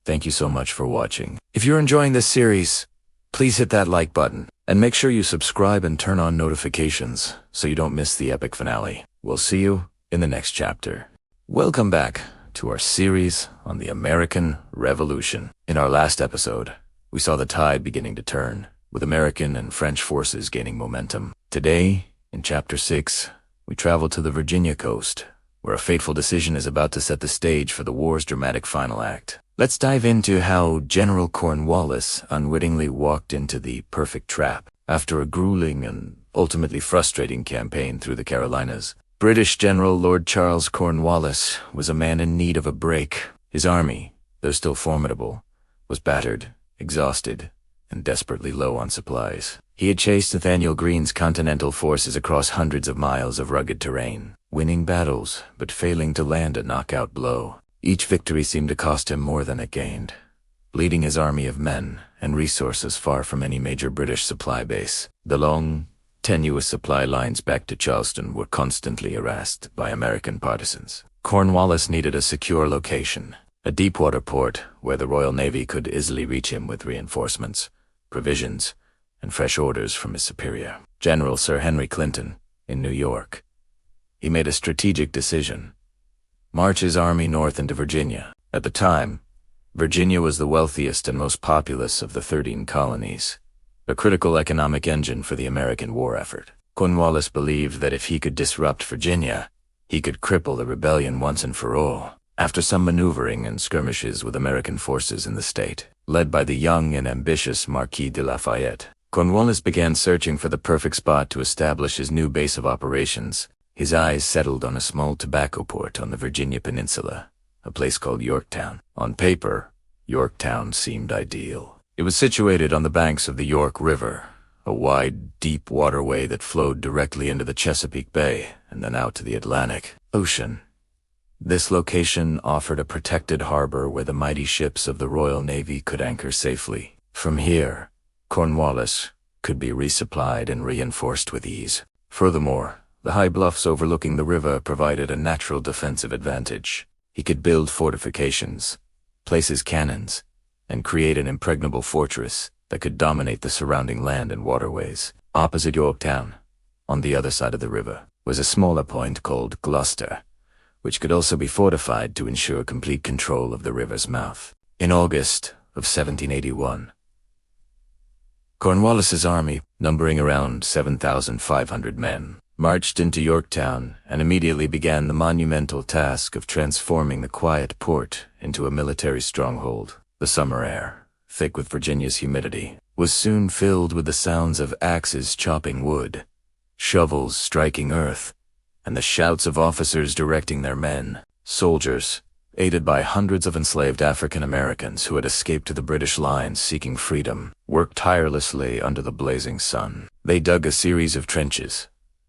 Thank you so much for watching. If you're enjoying this series, please hit that like button and make sure you subscribe and turn on notifications so you don't miss the epic finale. We'll see you in the next chapter. Welcome back to our series on the American Revolution. In our last episode, we saw the tide beginning to turn, with American and French forces gaining momentum. Today, in Chapter 6, we travel to the Virginia coast, where a fateful decision is about to set the stage for the war's dramatic final act. Let's dive into how General Cornwallis unwittingly walked into the perfect trap. After a grueling and ultimately frustrating campaign through the Carolinas, British General Lord Charles Cornwallis was a man in need of a break. His army, though still formidable, was battered, exhausted, and desperately low on supplies. He had chased Nathaniel Greene's Continental forces across hundreds of miles of rugged terrain, winning battles but failing to land a knockout blow. Each victory seemed to cost him more than it gained, leading his army of men and resources far from any major British supply base. The long, tenuous supply lines back to Charleston were constantly harassed by American partisans. Cornwallis needed a secure location, a deep-water port where the Royal Navy could easily reach him with reinforcements, provisions, and fresh orders from his superior, General Sir Henry Clinton, in New York. He made a strategic decision: march his army north into Virginia. At the time, Virginia was the wealthiest and most populous of the 13 colonies, a critical economic engine for the American war effort. Cornwallis believed that if he could disrupt Virginia, he could cripple the rebellion once and for all. After some maneuvering and skirmishes with American forces in the state, led by the young and ambitious Marquis de Lafayette, Cornwallis began searching for the perfect spot to establish his new base of operations. His eyes settled on a small tobacco port on the Virginia Peninsula, a place called Yorktown. On paper, Yorktown seemed ideal. It was situated on the banks of the York River, a wide, deep waterway that flowed directly into the Chesapeake Bay and then out to the Atlantic Ocean. This location offered a protected harbor where the mighty ships of the Royal Navy could anchor safely. From here, Cornwallis could be resupplied and reinforced with ease. Furthermore, The high bluffs overlooking the river provided a natural defensive advantage. He could build fortifications, place his cannons, and create an impregnable fortress that could dominate the surrounding land and waterways. Opposite Yorktown, on the other side of the river, was a smaller point called Gloucester, which could also be fortified to ensure complete control of the river's mouth. In August of 1781, Cornwallis's army, numbering around 7,500 men, marched into Yorktown and immediately began the monumental task of transforming the quiet port into a military stronghold. The summer air, thick with Virginia's humidity, was soon filled with the sounds of axes chopping wood, shovels striking earth, and the shouts of officers directing their men. Soldiers, aided by hundreds of enslaved African Americans who had escaped to the British lines seeking freedom, worked tirelessly under the blazing sun. They dug a series of trenches,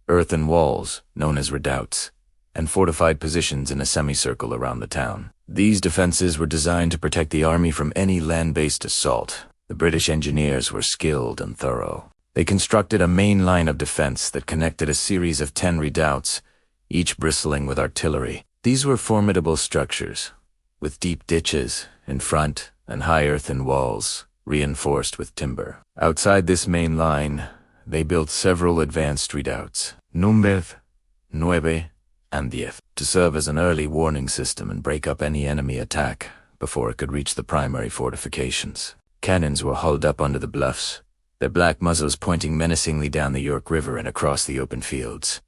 earthen walls known as redoubts, and fortified positions in a semicircle around the town. These defenses were designed to protect the army from any land-based assault. The British engineers were skilled and thorough. They constructed a main line of defense that connected a series of 10 redoubts, each bristling with artillery. These were formidable structures, with deep ditches in front and high earthen walls, reinforced with timber. Outside this main line, they built several advanced redoubts, Number 9 and 10, to serve as an early warning system and break up any enemy attack before it could reach the primary fortifications. Cannons were hauled up under the bluffs, their black muzzles pointing menacingly down the York River and across the open fields.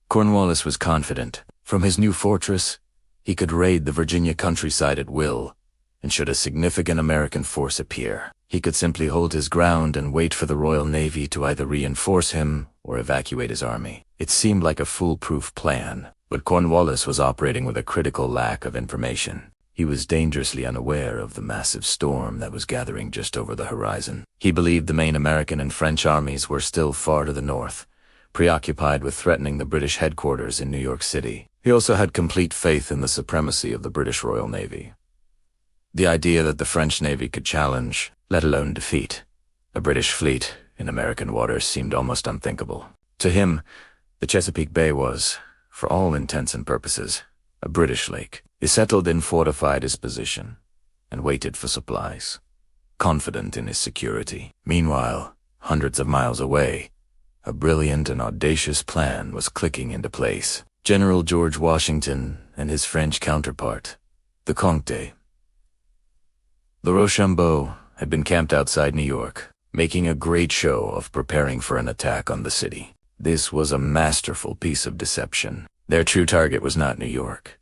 Cornwallis was confident. From his new fortress, he could raid the Virginia countryside at will, and should a significant American force appear, he could simply hold his ground and wait for the Royal Navy to either reinforce him or evacuate his army. It seemed like a foolproof plan, but Cornwallis was operating with a critical lack of information. He was dangerously unaware of the massive storm that was gathering just over the horizon. He believed the main American and French armies were still far to the north, preoccupied with threatening the British headquarters in New York City. He also had complete faith in the supremacy of the British Royal Navy. The idea that the French Navy could challenge, let alone defeat, a British fleet in American waters seemed almost unthinkable. To him, the Chesapeake Bay was, for all intents and purposes, a British lake. He settled and fortified his position, and waited for supplies, confident in his security. Meanwhile, hundreds of miles away, a brilliant and audacious plan was clicking into place. General George Washington and his French counterpart, the Comte de Rochambeau, had been camped outside New York, making a great show of preparing for an attack on the city. This was a masterful piece of deception. Their true target was not New York.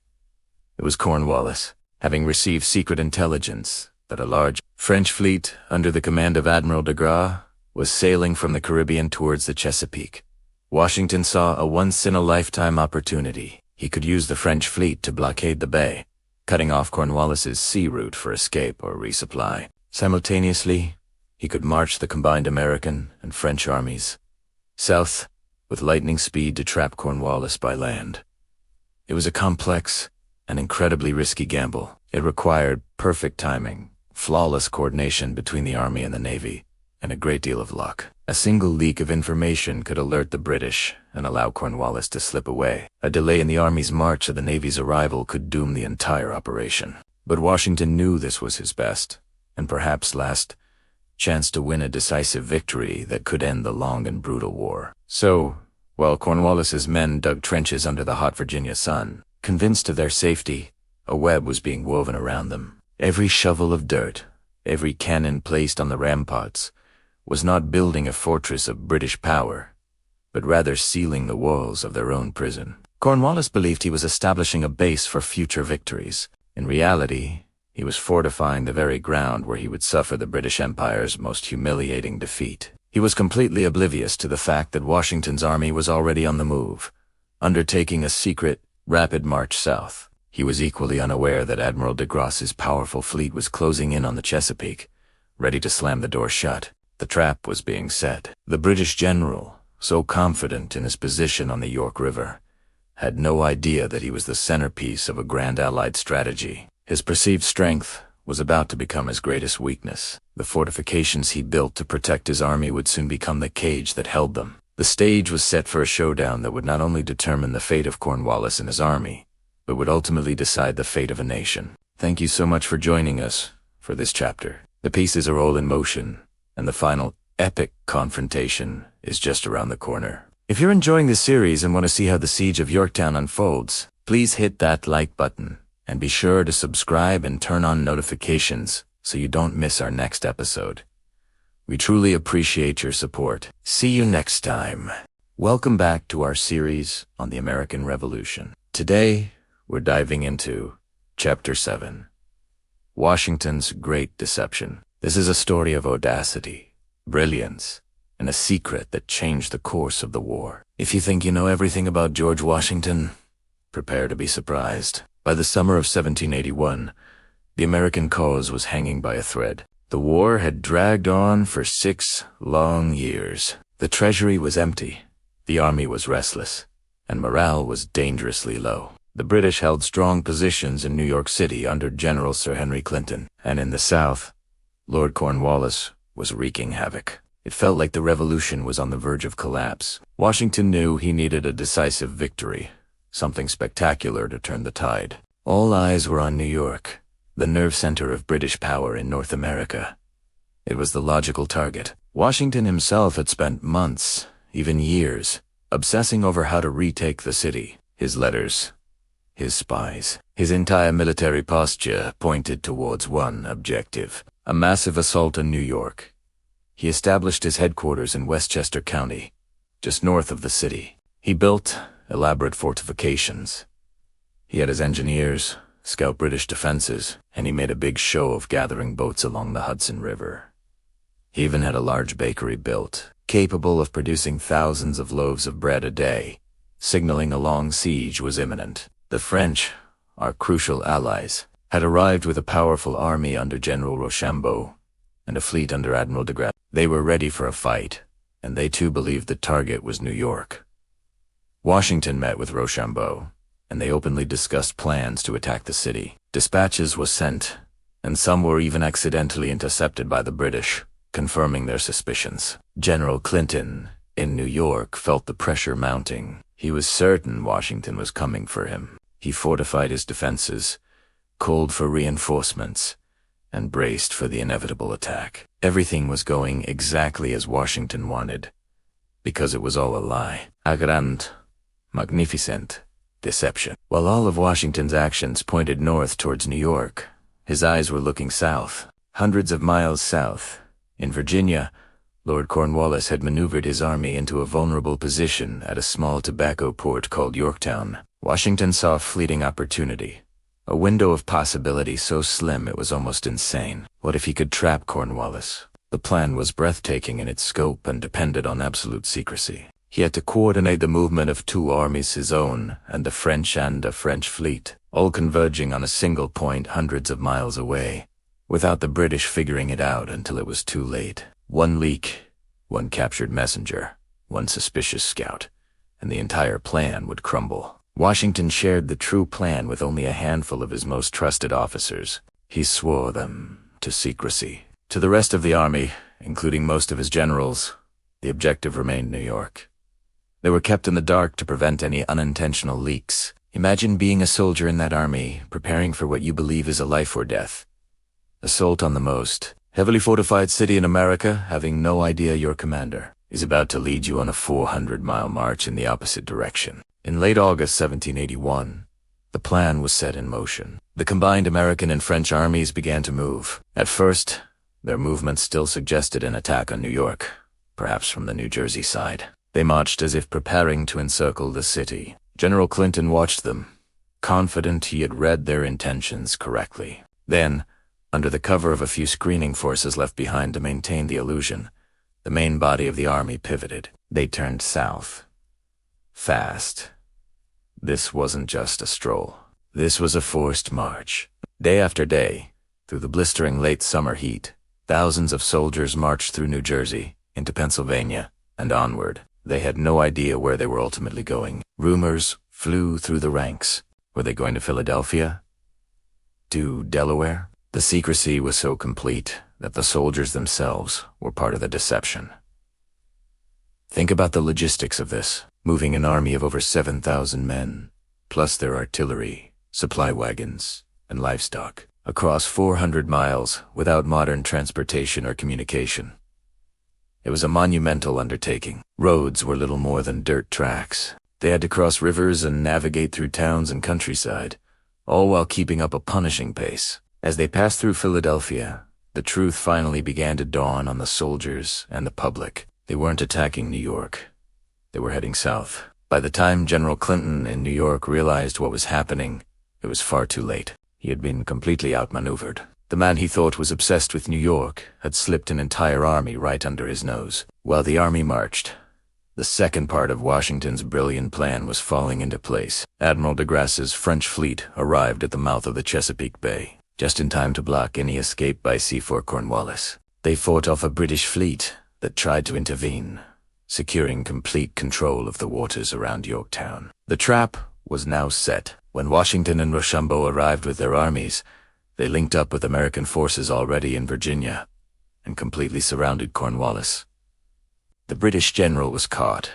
It was Cornwallis, having received secret intelligence that a large French fleet under the command of Admiral de Grasse was sailing from the Caribbean towards the Chesapeake. Washington saw a once-in-a-lifetime opportunity. He could use the French fleet to blockade the bay, cutting off Cornwallis's sea route for escape or resupply. Simultaneously, he could march the combined American and French armies south with lightning speed to trap Cornwallis by land. It was a complex and incredibly risky gamble. It required perfect timing, flawless coordination between the Army and the Navy, and a great deal of luck. A single leak of information could alert the British and allow Cornwallis to slip away. A delay in the Army's march or the Navy's arrival could doom the entire operation. But Washington knew this was his best, and perhaps last, chance to win a decisive victory that could end the long and brutal war. So, while Cornwallis's men dug trenches under the hot Virginia sun, convinced of their safety, a web was being woven around them. Every shovel of dirt, every cannon placed on the ramparts, was not building a fortress of British power, but rather sealing the walls of their own prison. Cornwallis believed he was establishing a base for future victories. In reality, he was fortifying the very ground where he would suffer the British Empire's most humiliating defeat. He was completely oblivious to the fact that Washington's army was already on the move, undertaking a secret, rapid march south. He was equally unaware that Admiral de Grasse's powerful fleet was closing in on the Chesapeake, ready to slam the door shut. The trap was being set. The British general, so confident in his position on the York River, had no idea that he was the centerpiece of a grand Allied strategy. His perceived strength was about to become his greatest weakness. The fortifications he built to protect his army would soon become the cage that held them. The stage was set for a showdown that would not only determine the fate of Cornwallis and his army, but would ultimately decide the fate of a nation. Thank you so much for joining us for this chapter. The pieces are all in motion, and the final epic confrontation is just around the corner. If you're enjoying this series and want to see how the siege of Yorktown unfolds, please hit that like button, and be sure to subscribe and turn on notifications so you don't miss our next episode. We truly appreciate your support. See you next time. Welcome back to our series on the American Revolution. Today, we're diving into Chapter 7, Washington's Great Deception. This is a story of audacity, brilliance, and a secret that changed the course of the war. If you think you know everything about George Washington, prepare to be surprised. By the summer of 1781, the American cause was hanging by a thread. The war had dragged on for 6 long years. The treasury was empty, the army was restless, and morale was dangerously low. The British held strong positions in New York City under General Sir Henry Clinton, and in the South, Lord Cornwallis was wreaking havoc. It felt like the revolution was on the verge of collapse. Washington knew he needed a decisive victory, something spectacular to turn the tide. All eyes were on New York, the nerve center of British power in North America. It was the logical target. Washington himself had spent months, even years, obsessing over how to retake the city. His letters, his spies, his entire military posture pointed towards one objective: a massive assault on New York. He established his headquarters in Westchester County, just north of the city. He built elaborate fortifications. He had his engineers scout British defenses, and he made a big show of gathering boats along the Hudson River. He even had a large bakery built, capable of producing thousands of loaves of bread a day, signaling a long siege was imminent. The French, our crucial allies, had arrived with a powerful army under General Rochambeau and a fleet under Admiral de Grasse. They were ready for a fight, and they too believed the target was New York. Washington met with Rochambeau, and they openly discussed plans to attack the city. Dispatches were sent, and some were even accidentally intercepted by the British, confirming their suspicions. General Clinton, in New York, felt the pressure mounting. He was certain Washington was coming for him. He fortified his defenses, called for reinforcements, and braced for the inevitable attack. Everything was going exactly as Washington wanted, because it was all a lie. A grand, magnificent deception. While all of Washington's actions pointed north towards New York, his eyes were looking south. Hundreds of miles south, in Virginia, Lord Cornwallis had maneuvered his army into a vulnerable position at a small tobacco port called Yorktown. Washington saw a fleeting opportunity, a window of possibility so slim it was almost insane. What if he could trap Cornwallis? The plan was breathtaking in its scope and depended on absolute secrecy. He had to coordinate the movement of 2 armies, his own and a French fleet, all converging on a single point hundreds of miles away, without the British figuring it out until it was too late. One leak, one captured messenger, one suspicious scout, and the entire plan would crumble. Washington shared the true plan with only a handful of his most trusted officers. He swore them to secrecy. To the rest of the army, including most of his generals, the objective remained New York. They were kept in the dark to prevent any unintentional leaks. Imagine being a soldier in that army, preparing for what you believe is a life or death. Assault on the most heavily fortified city in America, having no idea your commander is about to lead you on a 400-mile march in the opposite direction. In late August 1781, the plan was set in motion. The combined American and French armies began to move. At first, their movements still suggested an attack on New York, perhaps from the New Jersey side. They marched as if preparing to encircle the city. General Clinton watched them, confident he had read their intentions correctly. Then, under the cover of a few screening forces left behind to maintain the illusion, the main body of the army pivoted. They turned south. Fast. This wasn't just a stroll. This was a forced march. Day after day, through the blistering late summer heat, thousands of soldiers marched through New Jersey, into Pennsylvania, and onward. They had no idea where they were ultimately going. Rumors flew through the ranks. Were they going to Philadelphia? To Delaware? The secrecy was so complete that the soldiers themselves were part of the deception. Think about the logistics of this, moving an army of over 7,000 men, plus their artillery, supply wagons, and livestock, across 400 miles without modern transportation or communication. It was a monumental undertaking. Roads were little more than dirt tracks. They had to cross rivers and navigate through towns and countryside, all while keeping up a punishing pace. As they passed through Philadelphia, the truth finally began to dawn on the soldiers and the public. They weren't attacking New York. They were heading south. By the time General Clinton in New York realized what was happening, it was far too late. He had been completely outmaneuvered. The man he thought was obsessed with New York had slipped an entire army right under his nose. While the army marched, the second part of Washington's brilliant plan was falling into place. Admiral de Grasse's French fleet arrived at the mouth of the Chesapeake Bay, just in time to block any escape by sea for Cornwallis. They fought off a British fleet that tried to intervene, securing complete control of the waters around Yorktown. The trap was now set. When Washington and Rochambeau arrived with their armies, they linked up with American forces already in Virginia and completely surrounded Cornwallis. The British general was caught.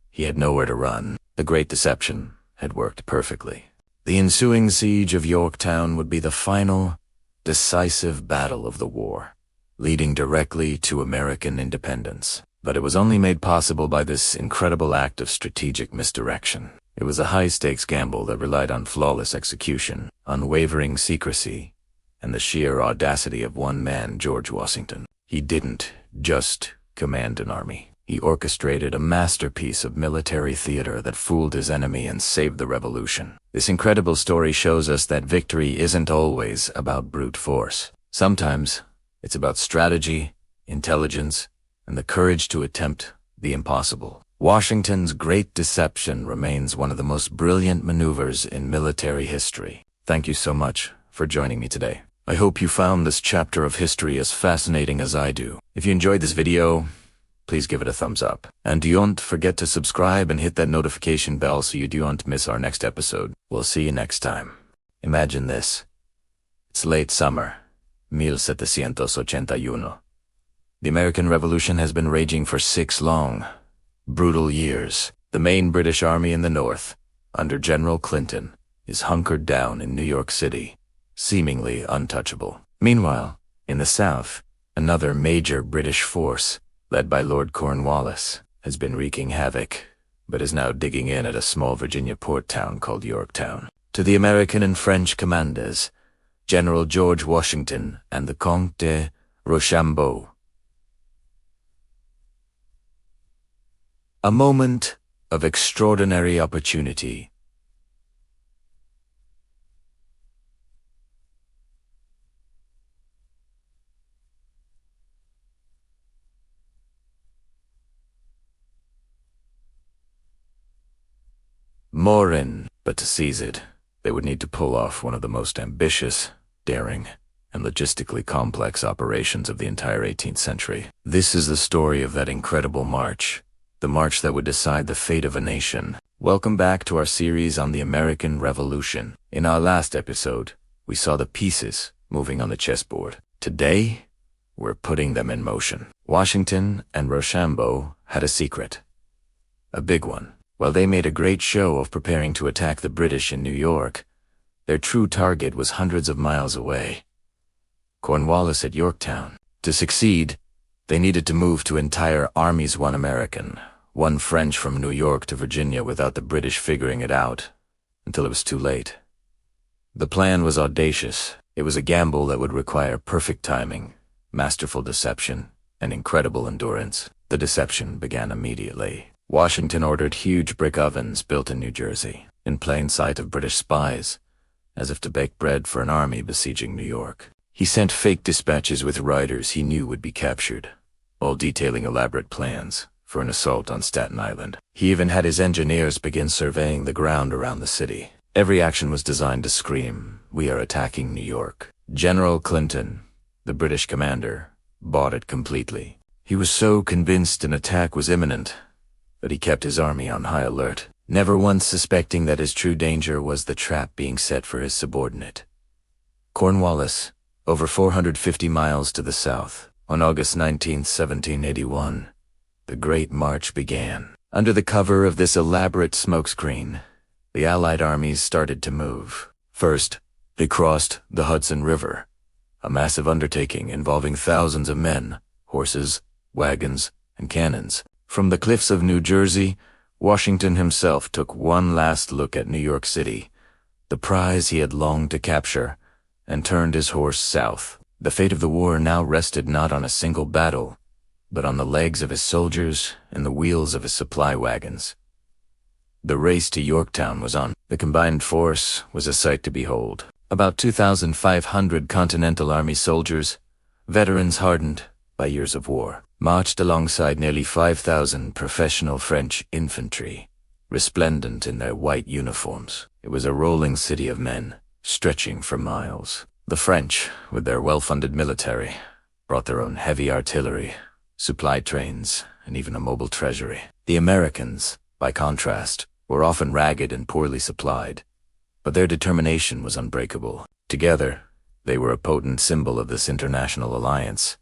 He had nowhere to run. The Great Deception had worked perfectly. The ensuing siege of Yorktown would be the final, decisive battle of the war, leading directly to American independence. But it was only made possible by this incredible act of strategic misdirection. It was a high-stakes gamble that relied on flawless execution, unwavering secrecy, and the sheer audacity of one man, George Washington. He didn't just command an army. He orchestrated a masterpiece of military theater that fooled his enemy and saved the revolution. This incredible story shows us that victory isn't always about brute force. Sometimes it's about strategy, intelligence, and the courage to attempt the impossible. Washington's Great Deception remains one of the most brilliant maneuvers in military history. Thank you so much for joining me today. I hope you found this chapter of history as fascinating as I do. If you enjoyed this video, please give it a thumbs up. And don't forget to subscribe and hit that notification bell so you don't miss our next episode. We'll see you next time. Imagine this. It's late summer, 1781. The American Revolution has been raging for 6 long, brutal years. The main British army in the north, under General Clinton, is hunkered down in New York City, seemingly untouchable. Meanwhile, in the south, another major British force, led by Lord Cornwallis, has been wreaking havoc, but is now digging in at a small Virginia port town called Yorktown. To the American and French commanders, General George Washington and the Comte de Rochambeau. A moment of extraordinary opportunity. Morin, but to seize it, they would need to pull off one of the most ambitious, daring, and logistically complex operations of the entire 18th century. This is the story of that incredible march, the march that would decide the fate of a nation. Welcome back to our series on the American Revolution. In our last episode, we saw the pieces moving on the chessboard. Today, we're putting them in motion. Washington and Rochambeau had a secret. A big one. While they made a great show of preparing to attack the British in New York, their true target was hundreds of miles away. Cornwallis at Yorktown. To succeed, they needed to move two entire armies, one American, one French, from New York to Virginia without the British figuring it out, until it was too late. The plan was audacious. It was a gamble that would require perfect timing, masterful deception, and incredible endurance. The deception began immediately. Washington ordered huge brick ovens built in New Jersey, in plain sight of British spies, as if to bake bread for an army besieging New York. He sent fake dispatches with riders he knew would be captured, all detailing elaborate plans for an assault on Staten Island. He even had his engineers begin surveying the ground around the city. Every action was designed to scream, "We are attacking New York." General Clinton, the British commander, bought it completely. He was so convinced an attack was imminent that he kept his army on high alert, never once suspecting that his true danger was the trap being set for his subordinate. Cornwallis, over 450 miles to the south, on August 19, 1781, the Great March began. Under the cover of this elaborate smokescreen, the Allied armies started to move. First, they crossed the Hudson River, a massive undertaking involving thousands of men, horses, wagons, and cannons. From the cliffs of New Jersey, Washington himself took one last look at New York City, the prize he had longed to capture, and turned his horse south. The fate of the war now rested not on a single battle, but on the legs of his soldiers and the wheels of his supply wagons. The race to Yorktown was on. The combined force was a sight to behold. About 2,500 Continental Army soldiers, veterans hardened by years of war, marched alongside nearly 5,000 professional French infantry, resplendent in their white uniforms. It was a rolling city of men, stretching for miles. The French, with their well-funded military, brought their own heavy artillery, supply trains, and even a mobile treasury. The Americans, by contrast, were often ragged and poorly supplied, but their determination was unbreakable. Together, they were a potent symbol of this international alliance,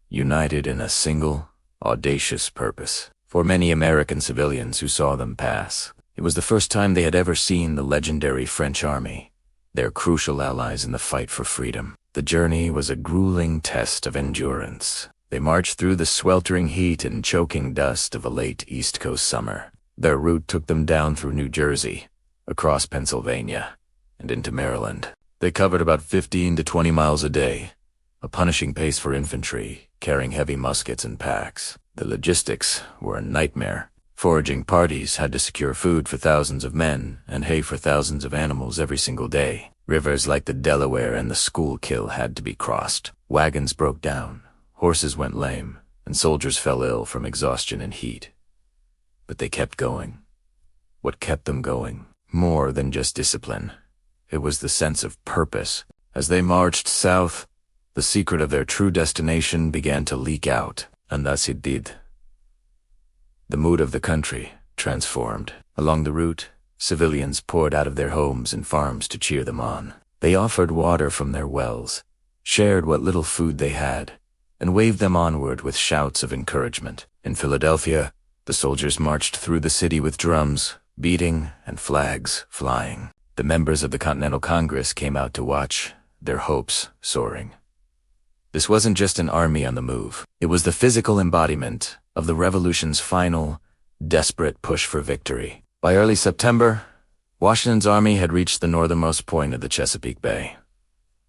united in a single, audacious purpose. For many American civilians who saw them pass, it was the first time they had ever seen the legendary French army, their crucial allies in the fight for freedom. The journey was a grueling test of endurance. They marched through the sweltering heat and choking dust of a late East Coast summer. Their route took them down through New Jersey, across Pennsylvania, and into Maryland. They covered about 15 to 20 miles a day, a punishing pace for infantry, carrying heavy muskets and packs. The logistics were a nightmare. Foraging parties had to secure food for thousands of men and hay for thousands of animals every single day. Rivers like the Delaware and the Schuylkill had to be crossed. Wagons broke down, horses went lame, and soldiers fell ill from exhaustion and heat. But they kept going. What kept them going? More than just discipline. It was the sense of purpose. As they marched south, the secret of their true destination began to leak out, and thus it did. The mood of the country transformed. Along the route, civilians poured out of their homes and farms to cheer them on. They offered water from their wells, shared what little food they had, and waved them onward with shouts of encouragement. In Philadelphia, the soldiers marched through the city with drums beating and flags flying. The members of the Continental Congress came out to watch, their hopes soaring. This wasn't just an army on the move. It was the physical embodiment of the revolution's final, desperate push for victory. By early September, Washington's army had reached the northernmost point of the Chesapeake Bay.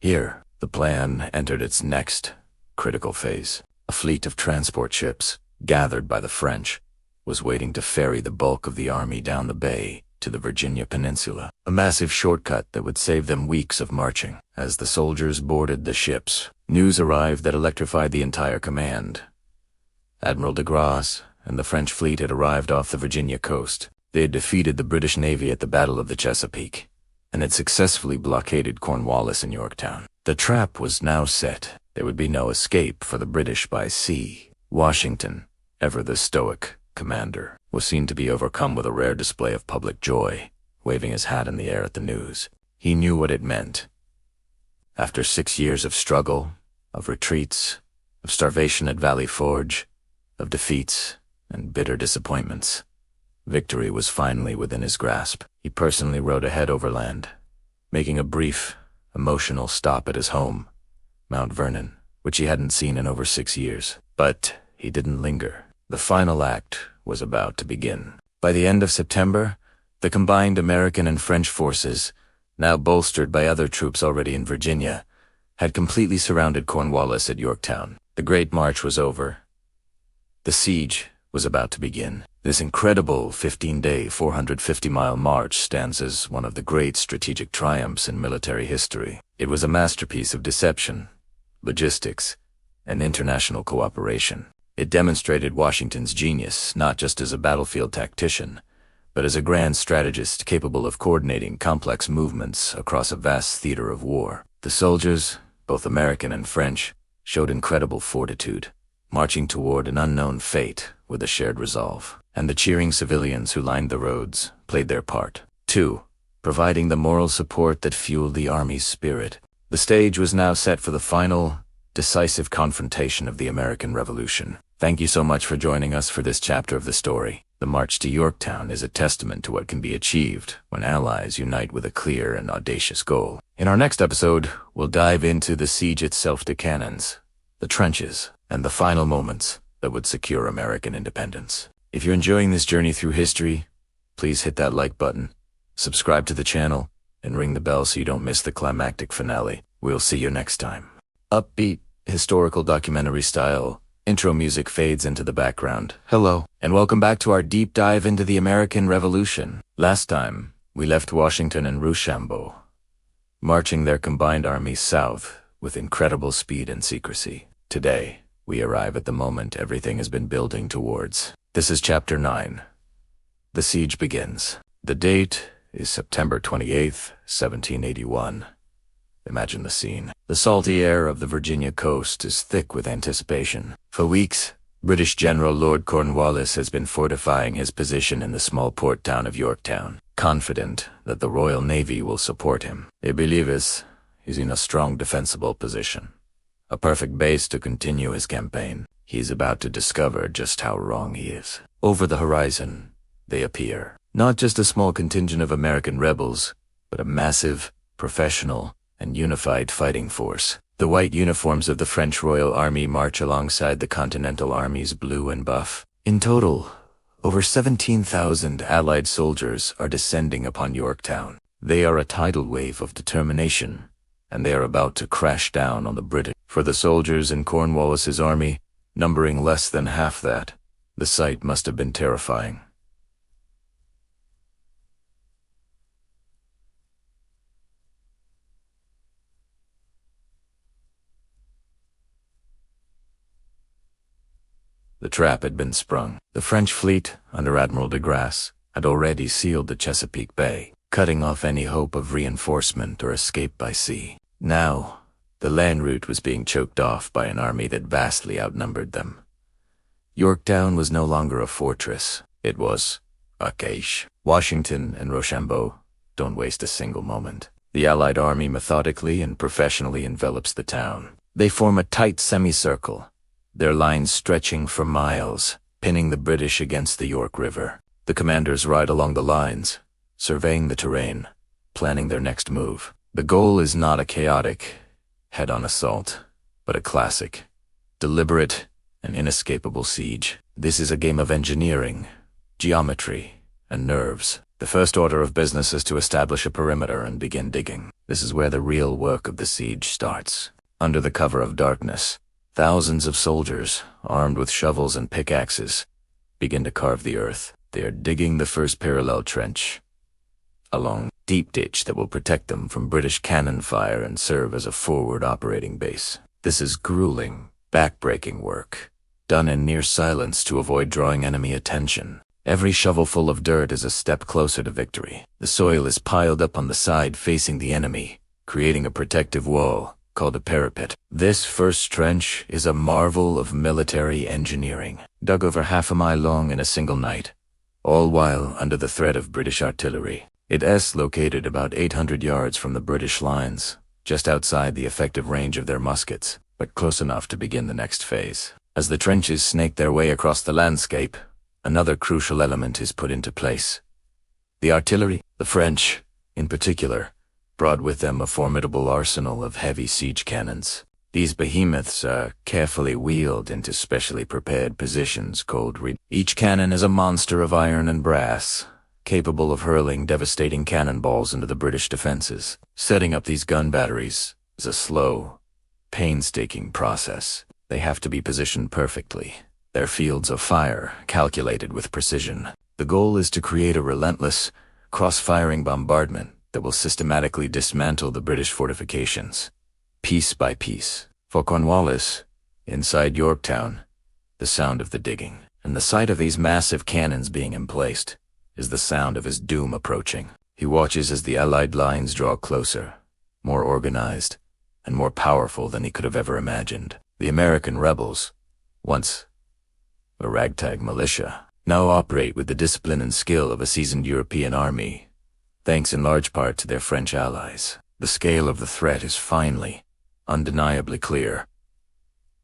Here, the plan entered its next critical phase. A fleet of transport ships, gathered by the French, was waiting to ferry the bulk of the army down the bay to the Virginia Peninsula, a massive shortcut that would save them weeks of marching. As the soldiers boarded the ships, news arrived that electrified the entire command. Admiral de Grasse and the French fleet had arrived off the Virginia coast. They had defeated the British Navy at the Battle of the Chesapeake, and had successfully blockaded Cornwallis and Yorktown. The trap was now set. There would be no escape for the British by sea. Washington, ever the stoic commander, was seen to be overcome with a rare display of public joy, waving his hat in the air at the news. He knew what it meant. After 6 years of struggle, of retreats, of starvation at Valley Forge, of defeats and bitter disappointments, victory was finally within his grasp. He personally rode ahead overland, making a brief, emotional stop at his home, Mount Vernon, which he hadn't seen in over 6 years. But he didn't linger. The final act was about to begin. By the end of September, the combined American and French forces, now bolstered by other troops already in Virginia, had completely surrounded Cornwallis at Yorktown. The Great March was over. The siege was about to begin. This incredible 15-day, 450-mile march stands as one of the great strategic triumphs in military history. It was a masterpiece of deception, logistics, and international cooperation. It demonstrated Washington's genius not just as a battlefield tactician, but as a grand strategist capable of coordinating complex movements across a vast theater of war. The soldiers, both American and French, showed incredible fortitude, marching toward an unknown fate with a shared resolve. And the cheering civilians who lined the roads played their part, too, providing the moral support that fueled the Army's spirit. The stage was now set for the final, decisive confrontation of the American Revolution. Thank you so much for joining us for this chapter of the story. The march to Yorktown is a testament to what can be achieved when allies unite with a clear and audacious goal. In our next episode, we'll dive into the siege itself to cannons, the trenches, and the final moments that would secure American independence. If you're enjoying this journey through history, please hit that like button, subscribe to the channel, and ring the bell so you don't miss the climactic finale. We'll see you next time. Upbeat, historical documentary style intro music fades into the background. Hello, and welcome back to our deep dive into the American Revolution. Last time, we left Washington and Rochambeau, marching their combined armies south with incredible speed and secrecy. Today, we arrive at the moment everything has been building towards. This is Chapter 9. The siege begins. The date is September 28th, 1781. Imagine the scene. The salty air of the Virginia coast is thick with anticipation. For weeks, British General Lord Cornwallis has been fortifying his position in the small port town of Yorktown, confident that the Royal Navy will support him. He believes he's in a strong defensible position, a perfect base to continue his campaign. He's about to discover just how wrong he is. Over the horizon, they appear. Not just a small contingent of American rebels, but a massive, professional, and unified fighting force. The white uniforms of the French Royal Army march alongside the Continental Army's blue and buff. In total, over 17,000 Allied soldiers are descending upon Yorktown. They are a tidal wave of determination, and they are about to crash down on the British. For the soldiers in Cornwallis's army, numbering less than half that, the sight must have been terrifying. The trap had been sprung. The French fleet, under Admiral de Grasse, had already sealed the Chesapeake Bay, cutting off any hope of reinforcement or escape by sea. Now, the land route was being choked off by an army that vastly outnumbered them. Yorktown was no longer a fortress. It was a cache. Washington and Rochambeau don't waste a single moment. The Allied army methodically and professionally envelops the town. They form a tight semicircle, their lines stretching for miles, pinning the British against the York River. The commanders ride along the lines, surveying the terrain, planning their next move. The goal is not a chaotic, head-on assault, but a classic, deliberate, and inescapable siege. This is a game of engineering, geometry, and nerves. The first order of business is to establish a perimeter and begin digging. This is where the real work of the siege starts. Under the cover of darkness, thousands of soldiers, armed with shovels and pickaxes, begin to carve the earth. They are digging the first parallel trench, a long, deep ditch that will protect them from British cannon fire and serve as a forward operating base. This is grueling, back-breaking work, done in near silence to avoid drawing enemy attention. Every shovelful of dirt is a step closer to victory. The soil is piled up on the side facing the enemy, creating a protective wall called a parapet. This first trench is a marvel of military engineering, dug over half a mile long in a single night, all while under the threat of British artillery. It is located about 800 yards from the British lines, just outside the effective range of their muskets, but close enough to begin the next phase. As the trenches snake their way across the landscape, another crucial element is put into place. The artillery. The French, in particular, brought with them a formidable arsenal of heavy siege cannons. These behemoths are carefully wheeled into specially prepared positions called Each cannon is a monster of iron and brass, capable of hurling devastating cannonballs into the British defenses. Setting up these gun batteries is a slow, painstaking process. They have to be positioned perfectly, their fields of fire calculated with precision. The goal is to create a relentless, cross-firing bombardment that will systematically dismantle the British fortifications, piece by piece. For Cornwallis, inside Yorktown, the sound of the digging and the sight of these massive cannons being emplaced is the sound of his doom approaching. He watches as the Allied lines draw closer, more organized, and more powerful than he could have ever imagined. The American rebels, once a ragtag militia, now operate with the discipline and skill of a seasoned European army, thanks in large part to their French allies. The scale of the threat is finally, undeniably clear.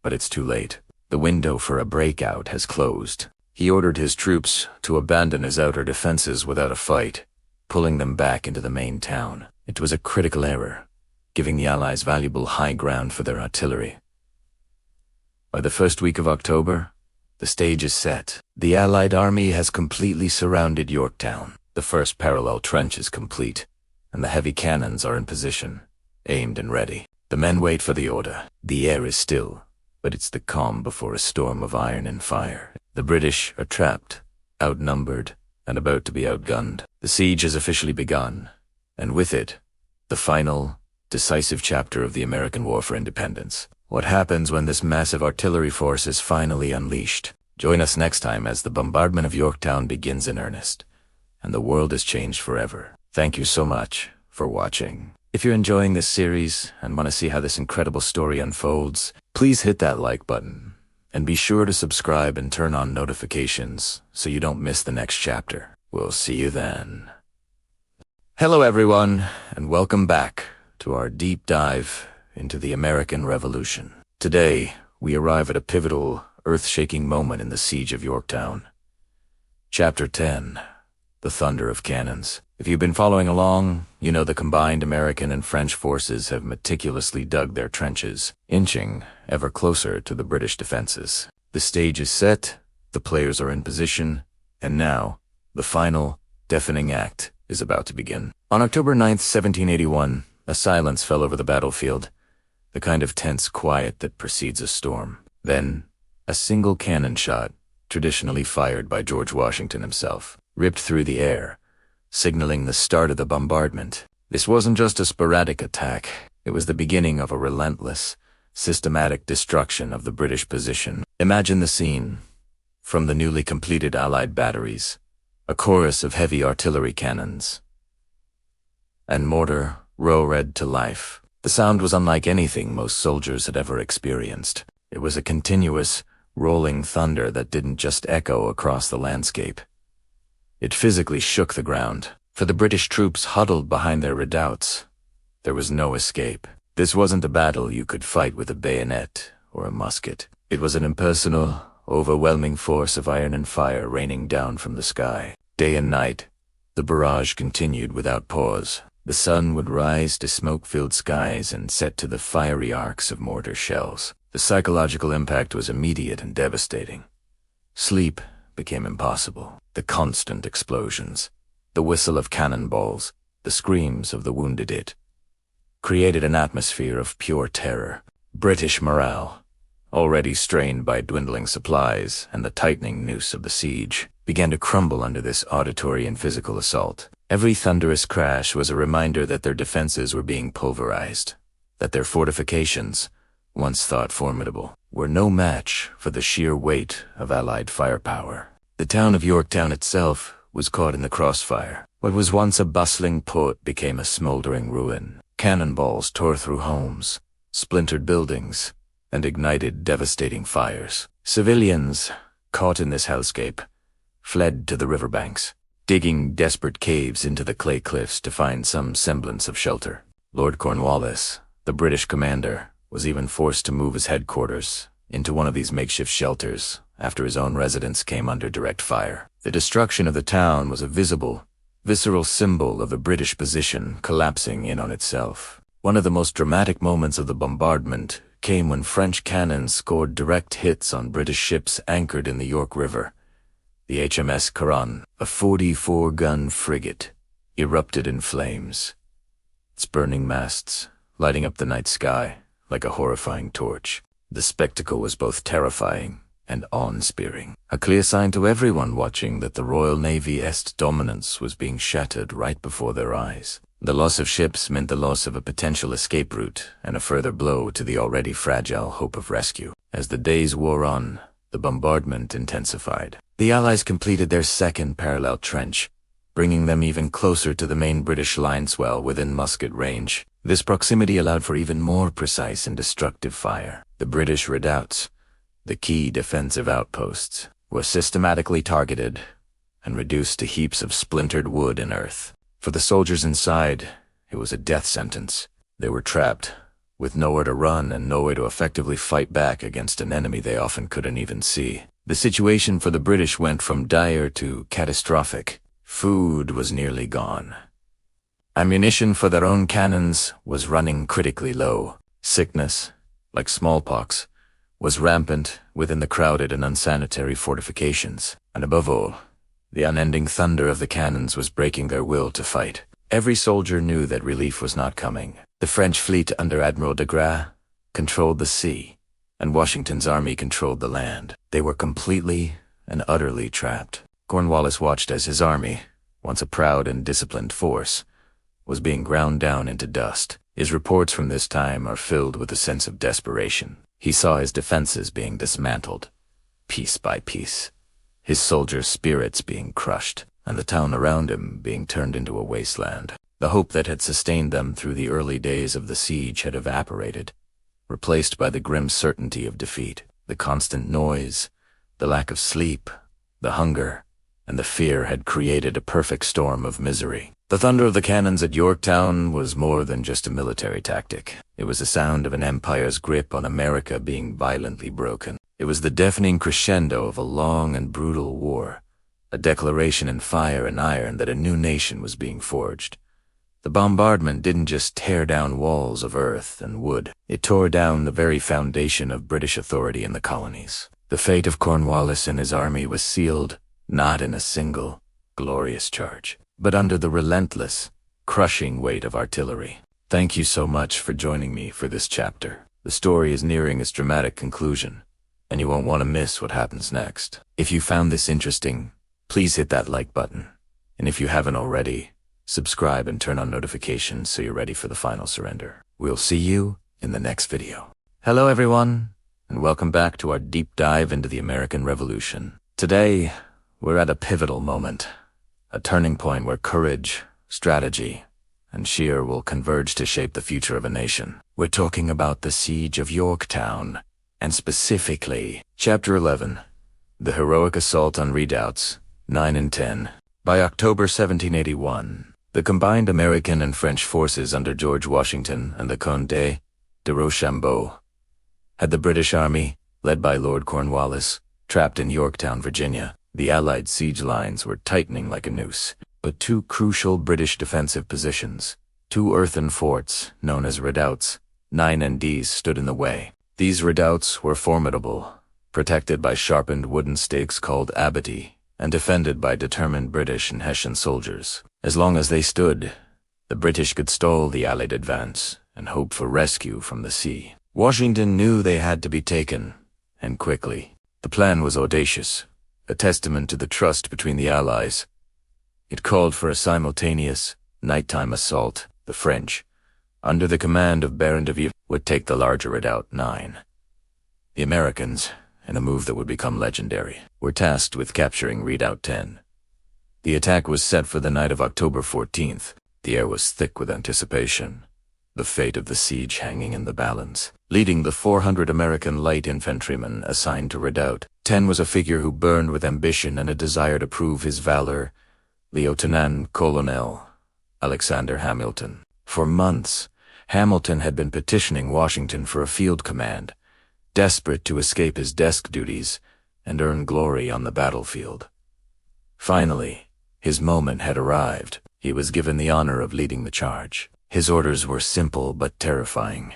But it's too late. The The window for a breakout has closed. He ordered his troops to abandon his outer defenses without a fight, pulling them back into the main town. It was a critical error, giving the Allies valuable high ground for their artillery. By the first week of October, the stage is set. The Allied army has completely surrounded Yorktown. The first parallel trench is complete, and the heavy cannons are in position, aimed and ready. The men wait for the order. The air is still, but it's the calm before a storm of iron and fire. The British are trapped, outnumbered, and about to be outgunned. The siege has officially begun, and with it, the final, decisive chapter of the American War for Independence. What happens when this massive artillery force is finally unleashed? Join us next time as the bombardment of Yorktown begins in earnest, and the world is changed forever. Thank you so much for watching. If you're enjoying this series and want to see how this incredible story unfolds, please hit that like button, and be sure to subscribe and turn on notifications so you don't miss the next chapter. We'll see you then. Hello everyone, and welcome back to our deep dive into the American Revolution. Today, we arrive at a pivotal, earth-shaking moment in the Siege of Yorktown. Chapter 10, The Thunder of Cannons. If you've been following along, you know the combined American and French forces have meticulously dug their trenches, inching ever closer to the British defenses. The stage is set, the players are in position, and now, the final, deafening act is about to begin. On October 9th, 1781, a silence fell over the battlefield, the kind of tense quiet that precedes a storm. Then, a single cannon shot, traditionally fired by George Washington himself, ripped through the air, signaling the start of the bombardment. This wasn't just a sporadic attack, it was the beginning of a relentless, systematic destruction of the British position. Imagine the scene. From the newly completed Allied batteries, a chorus of heavy artillery cannons and mortar roared to life. The sound was unlike anything most soldiers had ever experienced. It was a continuous, rolling thunder that didn't just echo across the landscape. It physically shook the ground. For the British troops huddled behind their redoubts, there was no escape. This wasn't a battle you could fight with a bayonet or a musket. It was an impersonal, overwhelming force of iron and fire raining down from the sky. Day and night, the barrage continued without pause. The sun would rise to smoke-filled skies and set to the fiery arcs of mortar shells. The psychological impact was immediate and devastating. Sleep became impossible. The constant explosions, the whistle of cannonballs, the screams of the wounded created an atmosphere of pure terror. British morale, already strained by dwindling supplies and the tightening noose of the siege, began to crumble under this auditory and physical assault. Every thunderous crash was a reminder that their defenses were being pulverized, that their fortifications, once thought formidable, were no match for the sheer weight of Allied firepower. The town of Yorktown itself was caught in the crossfire. What was once a bustling port became a smoldering ruin. Cannonballs tore through homes, splintered buildings, and ignited devastating fires. Civilians, caught in this hellscape, fled to the riverbanks, digging desperate caves into the clay cliffs to find some semblance of shelter. Lord Cornwallis, the British commander, was even forced to move his headquarters into one of these makeshift shelters after his own residence came under direct fire. The destruction of the town was a visible, visceral symbol of the British position collapsing in on itself. One of the most dramatic moments of the bombardment came when French cannons scored direct hits on British ships anchored in the York River. The HMS Caron, a 44-gun frigate, erupted in flames, its burning masts lighting up the night sky like a horrifying torch. The spectacle was both terrifying and awe-inspiring, a clear sign to everyone watching that the Royal Navy's dominance was being shattered right before their eyes. The loss of ships meant the loss of a potential escape route and a further blow to the already fragile hope of rescue. As the days wore on, the bombardment intensified. The Allies completed their second parallel trench, bringing them even closer to the main British line swell within musket range. This proximity allowed for even more precise and destructive fire. The British redoubts, the key defensive outposts, were systematically targeted and reduced to heaps of splintered wood and earth. For the soldiers inside, it was a death sentence. They were trapped, with nowhere to run and no way to effectively fight back against an enemy they often couldn't even see. The situation for the British went from dire to catastrophic. Food was nearly gone. Ammunition for their own cannons was running critically low. Sickness, like smallpox, was rampant within the crowded and unsanitary fortifications. And above all, the unending thunder of the cannons was breaking their will to fight. Every soldier knew that relief was not coming. The French fleet under Admiral de Grasse controlled the sea, and Washington's army controlled the land. They were completely and utterly trapped. Cornwallis watched as his army, once a proud and disciplined force, was being ground down into dust. His reports from this time are filled with a sense of desperation. He saw his defenses being dismantled, piece by piece, his soldiers' spirits being crushed, and the town around him being turned into a wasteland. The hope that had sustained them through the early days of the siege had evaporated, replaced by the grim certainty of defeat. The constant noise, the lack of sleep, the hunger, and the fear had created a perfect storm of misery. The thunder of the cannons at Yorktown was more than just a military tactic. It was the sound of an empire's grip on America being violently broken. It was the deafening crescendo of a long and brutal war, a declaration in fire and iron that a new nation was being forged. The bombardment didn't just tear down walls of earth and wood. It tore down the very foundation of British authority in the colonies. The fate of Cornwallis and his army was sealed not in a single, glorious charge, but under the relentless, crushing weight of artillery. Thank you so much for joining me for this chapter. The story is nearing its dramatic conclusion, and you won't want to miss what happens next. If you found this interesting, please hit that like button. And if you haven't already, subscribe and turn on notifications so you're ready for the final surrender. We'll see you in the next video. Hello everyone, and welcome back to our deep dive into the American Revolution. Today, we're at a pivotal moment, a turning point where courage, strategy, and cheer will converge to shape the future of a nation. We're talking about the Siege of Yorktown, and specifically, Chapter 11, The Heroic Assault on Redoubts, 9 and 10. By October 1781, the combined American and French forces under George Washington and the Comte de Rochambeau had the British Army, led by Lord Cornwallis, trapped in Yorktown, Virginia. The Allied siege lines were tightening like a noose, but two crucial British defensive positions, two earthen forts known as redoubts, 9 and D's, stood in the way. These redoubts were formidable, protected by sharpened wooden stakes called abattis, and defended by determined British and Hessian soldiers. As long as they stood, the British could stall the Allied advance and hope for rescue from the sea. Washington knew they had to be taken, and quickly. The plan was audacious, a testament to the trust between the Allies. It called for a simultaneous, nighttime assault. The French, under the command of Baron de Vieux, would take the larger redoubt 9. The Americans, in a move that would become legendary, were tasked with capturing Redoubt 10. The attack was set for the night of October 14th. The air was thick with anticipation, the fate of the siege hanging in the balance. Leading the 400 American light infantrymen assigned to Redoubt 10 was a figure who burned with ambition and a desire to prove his valor, Lieutenant-Colonel Alexander Hamilton. For months, Hamilton had been petitioning Washington for a field command, desperate to escape his desk duties and earn glory on the battlefield. Finally, his moment had arrived. He was given the honor of leading the charge. His orders were simple but terrifying.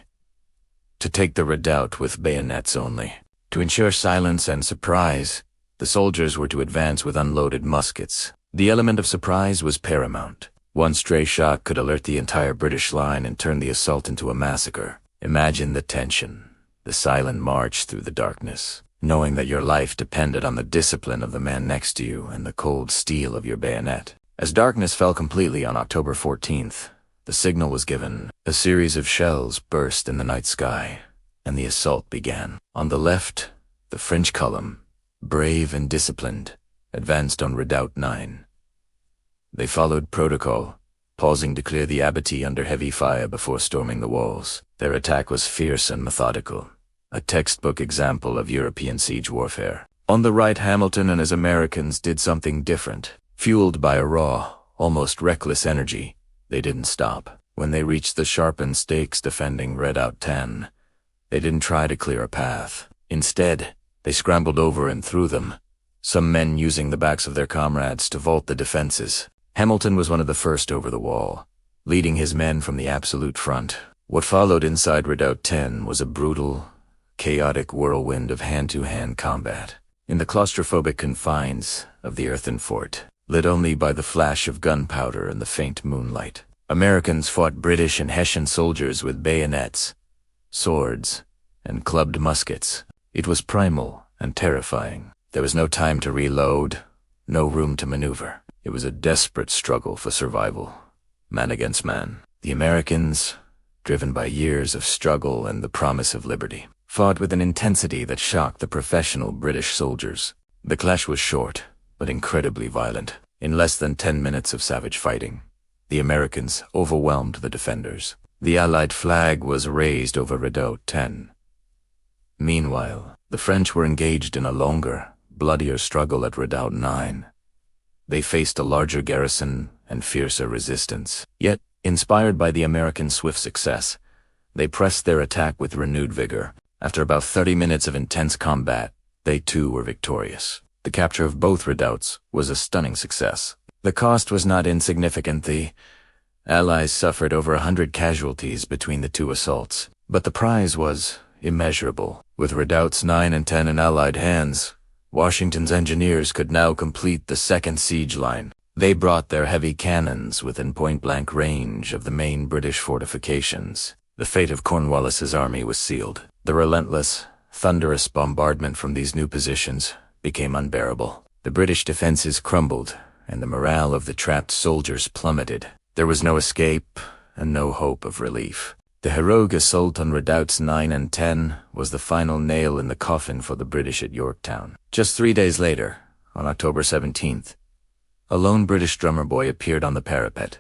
To take the redoubt with bayonets only. To ensure silence and surprise, the soldiers were to advance with unloaded muskets. The element of surprise was paramount. One stray shot could alert the entire British line and turn the assault into a massacre. Imagine the tension, the silent march through the darkness, knowing that your life depended on the discipline of the man next to you and the cold steel of your bayonet. As darkness fell completely on October 14th, the signal was given. A series of shells burst in the night sky, and the assault began. On the left, the French column, brave and disciplined, advanced on Redoubt 9. They followed protocol, pausing to clear the abattis under heavy fire before storming the walls. Their attack was fierce and methodical, a textbook example of European siege warfare. On the right, Hamilton and his Americans did something different. Fueled by a raw, almost reckless energy, they didn't stop. When they reached the sharpened stakes defending Redoubt 10, they didn't try to clear a path. Instead, they scrambled over and through them, some men using the backs of their comrades to vault the defenses. Hamilton was one of the first over the wall, leading his men from the absolute front. What followed inside Redoubt 10 was a brutal, chaotic whirlwind of hand-to-hand combat. In the claustrophobic confines of the earthen fort, lit only by the flash of gunpowder and the faint moonlight, Americans fought British and Hessian soldiers with bayonets, swords, and clubbed muskets. It was primal and terrifying. There was no time to reload, no room to maneuver. It was a desperate struggle for survival, man against man. The Americans, driven by years of struggle and the promise of liberty, fought with an intensity that shocked the professional British soldiers. The clash was short, but incredibly violent. In less than 10 minutes of savage fighting, the Americans overwhelmed the defenders. The Allied flag was raised over Redoubt 10. Meanwhile, the French were engaged in a longer, bloodier struggle at Redoubt 9. They faced a larger garrison and fiercer resistance. Yet, inspired by the American swift success, they pressed their attack with renewed vigor. After about 30 minutes of intense combat, they too were victorious. The capture of both redoubts was a stunning success. The cost was not insignificant. The Allies suffered over 100 casualties between the two assaults, but the prize was immeasurable. With Redoubts 9 and 10 in Allied hands, Washington's engineers could now complete the second siege line. They brought their heavy cannons within point-blank range of the main British fortifications. The fate of Cornwallis's army was sealed. The relentless, thunderous bombardment from these new positions became unbearable. The British defenses crumbled, and the morale of the trapped soldiers plummeted. There was no escape and no hope of relief. The heroic assault on Redoubts 9 and 10 was the final nail in the coffin for the British at Yorktown. Just 3 days later, on October 17th, a lone British drummer boy appeared on the parapet,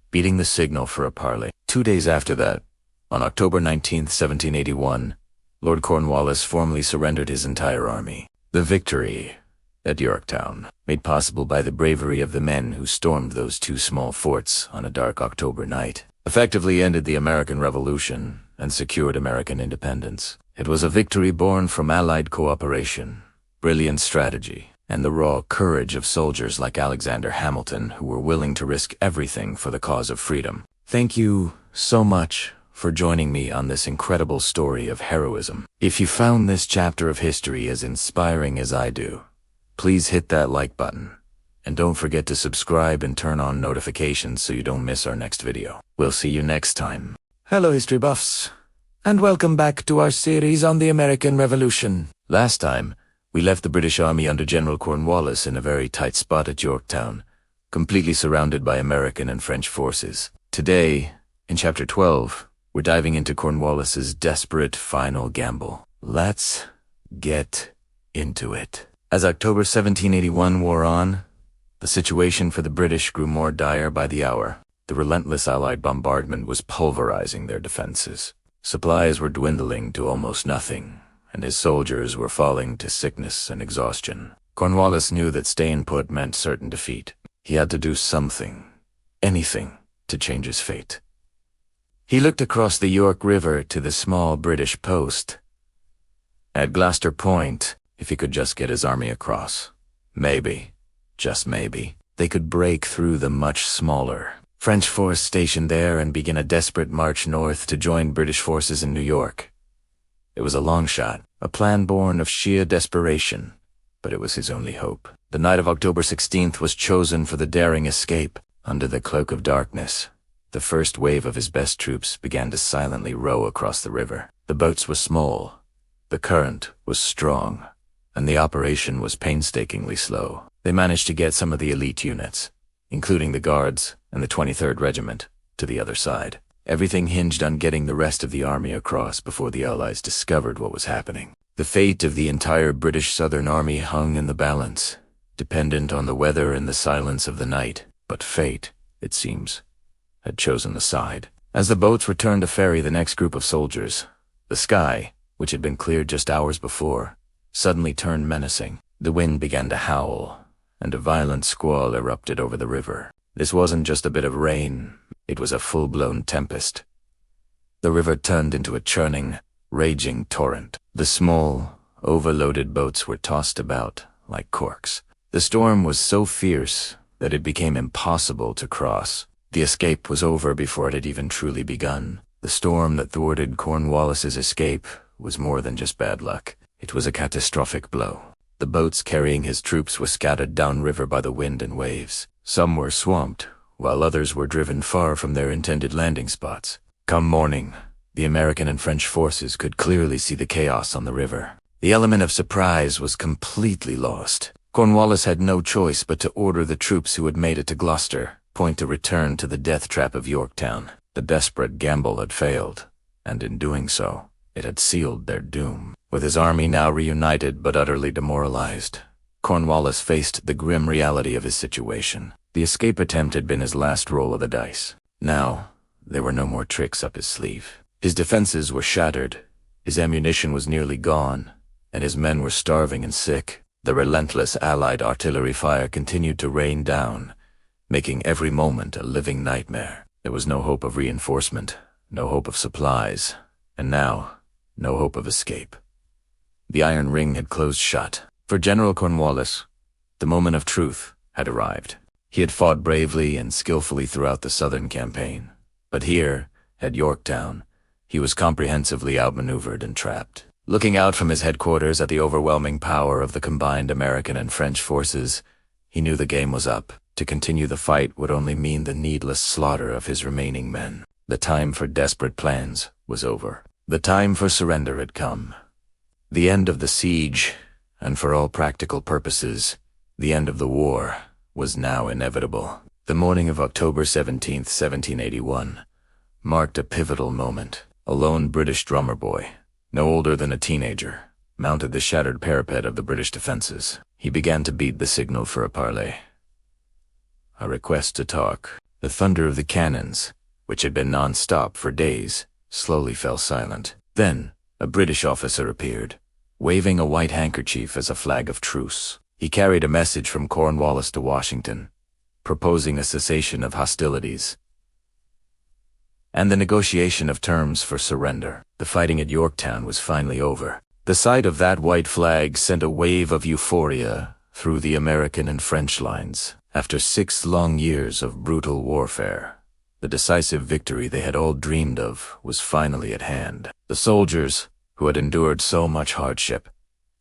beating the signal for a parley. 2 days after that, on October 19th, 1781, Lord Cornwallis formally surrendered his entire army. The victory at Yorktown, made possible by the bravery of the men who stormed those two small forts on a dark October night, effectively ended the American Revolution and secured American independence. It was a victory born from Allied cooperation, brilliant strategy, and the raw courage of soldiers like Alexander Hamilton who were willing to risk everything for the cause of freedom. Thank you so much for joining me on this incredible story of heroism. If you found this chapter of history as inspiring as I do, please hit that like button. And don't forget to subscribe and turn on notifications so you don't miss our next video. We'll see you next time. Hello, history buffs, and welcome back to our series on the American Revolution. Last time, we left the British Army under General Cornwallis in a very tight spot at Yorktown, completely surrounded by American and French forces. Today, in Chapter 12, we're diving into Cornwallis's desperate final gamble. Let's get into it. As October 1781 wore on, the situation for the British grew more dire by the hour. The relentless Allied bombardment was pulverizing their defenses. Supplies were dwindling to almost nothing, and his soldiers were falling to sickness and exhaustion. Cornwallis knew that staying put meant certain defeat. He had to do something, anything, to change his fate. He looked across the York River to the small British post at Gloucester Point. If he could just get his army across, maybe, just maybe, they could break through the much smaller French force stationed there and begin a desperate march north to join British forces in New York. It was a long shot, a plan born of sheer desperation, but it was his only hope. The night of October 16th was chosen for the daring escape. Under the cloak of darkness, the first wave of his best troops began to silently row across the river. The boats were small, the current was strong, and the operation was painstakingly slow. They managed to get some of the elite units, including the Guards and the 23rd Regiment, to the other side. Everything hinged on getting the rest of the army across before the Allies discovered what was happening. The fate of the entire British Southern Army hung in the balance, dependent on the weather and the silence of the night. But fate, it seems, had chosen the side. As the boats returned to ferry the next group of soldiers, the sky, which had been cleared just hours before, suddenly turned menacing. The wind began to howl, and a violent squall erupted over the river. This wasn't just a bit of rain. It was a full-blown tempest. The river turned into a churning, raging torrent. The small, overloaded boats were tossed about like corks. The storm was so fierce that it became impossible to cross. The escape was over before it had even truly begun. The storm that thwarted Cornwallis's escape was more than just bad luck. It was a catastrophic blow. The boats carrying his troops were scattered downriver by the wind and waves. Some were swamped, while others were driven far from their intended landing spots. Come morning, the American and French forces could clearly see the chaos on the river. The element of surprise was completely lost. Cornwallis had no choice but to order the troops who had made it to Gloucester point to return to the death trap of Yorktown. The desperate gamble had failed, and in doing so, it had sealed their doom. With his army now reunited but utterly demoralized, Cornwallis faced the grim reality of his situation. The escape attempt had been his last roll of the dice. Now, there were no more tricks up his sleeve. His defenses were shattered, his ammunition was nearly gone, and his men were starving and sick. The relentless Allied artillery fire continued to rain down, making every moment a living nightmare. There was no hope of reinforcement, no hope of supplies, and now, no hope of escape. The iron ring had closed shut. For General Cornwallis, the moment of truth had arrived. He had fought bravely and skillfully throughout the southern campaign, but here, at Yorktown, he was comprehensively outmaneuvered and trapped. Looking out from his headquarters at the overwhelming power of the combined American and French forces, he knew the game was up. To continue the fight would only mean the needless slaughter of his remaining men. The time for desperate plans was over. The time for surrender had come. The end of the siege, and for all practical purposes, the end of the war, was now inevitable. The morning of October 17th, 1781, marked a pivotal moment. A lone British drummer boy, no older than a teenager, mounted the shattered parapet of the British defenses. He began to beat the signal for a parley. A request to talk. The thunder of the cannons, which had been non-stop for days, slowly fell silent. Then, a British officer appeared, waving a white handkerchief as a flag of truce. He carried a message from Cornwallis to Washington, proposing a cessation of hostilities and the negotiation of terms for surrender. The fighting at Yorktown was finally over. The sight of that white flag sent a wave of euphoria through the American and French lines. After 6 long years of brutal warfare, the decisive victory they had all dreamed of was finally at hand. The soldiers, who had endured so much hardship,